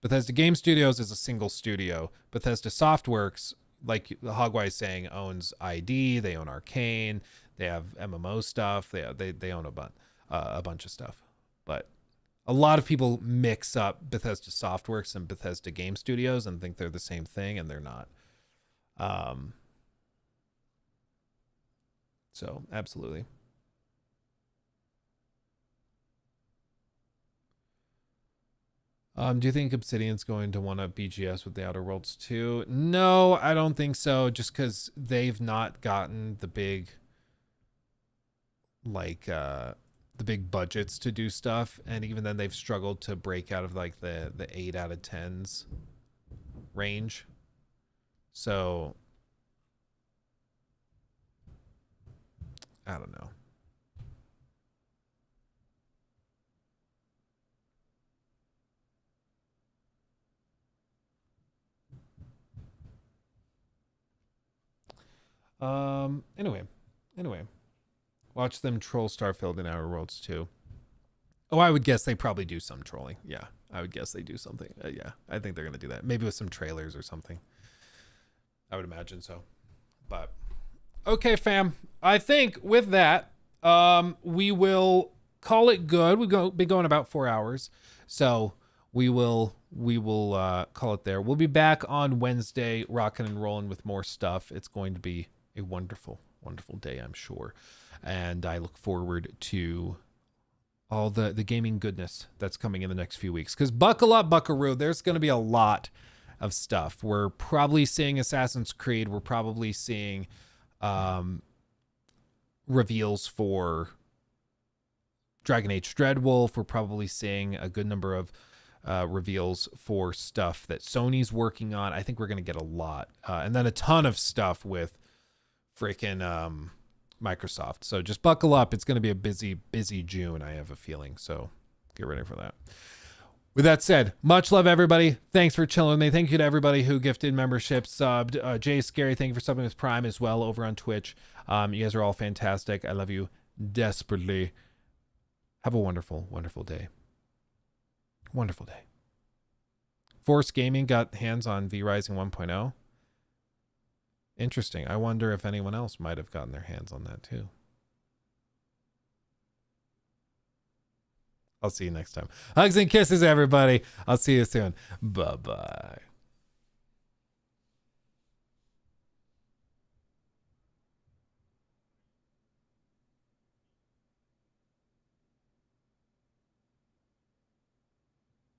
Bethesda Game Studios is a single studio. Bethesda Softworks, like the Hogwise saying, owns ID. They own Arcane. They have MMO stuff. They own a bunch of stuff. But a lot of people mix up Bethesda Softworks and Bethesda Game Studios and think they're the same thing, and they're not. So, absolutely. Do you think Obsidian's going to want a BGS with the Outer Worlds 2? No, I don't think so, just because they've not gotten the big, like, the big budgets to do stuff, and even then they've struggled to break out of, like, the 8 out of 10s range. So I don't know. Anyway. Watch them troll Starfield and Outer Worlds 2. Oh, I would guess they probably do some trolling. Yeah, I would guess they do something. Yeah, I think they're going to do that. Maybe with some trailers or something. I would imagine so. But okay, fam. I think with that, we will call it good. We've been going about 4 hours. So we will call it there. We'll be back on Wednesday, rocking and rolling with more stuff. It's going to be a wonderful, wonderful day, I'm sure. And I look forward to all the gaming goodness that's coming in the next few weeks. Because buckle up, buckaroo. There's going to be a lot of stuff. We're probably seeing Assassin's Creed. We're probably seeing reveals for Dragon Age Dreadwolf. We're probably seeing a good number of reveals for stuff that Sony's working on. I think we're going to get a lot. And then a ton of stuff with freaking Microsoft. So just buckle up. It's going to be a busy June, I have a feeling. So get ready for that. With that said, much love, everybody. Thanks for chilling with me. Thank you to everybody who gifted memberships, subbed. Jay Scary, thank you for subbing with Prime as well over on Twitch. You guys are all fantastic. I love you desperately. Have a wonderful, wonderful day. Wonderful day. Force Gaming got hands on V-Rising 1.0. Interesting. I wonder if anyone else might have gotten their hands on that too. I'll see you next time. Hugs and kisses, everybody. I'll see you soon. Bye-bye.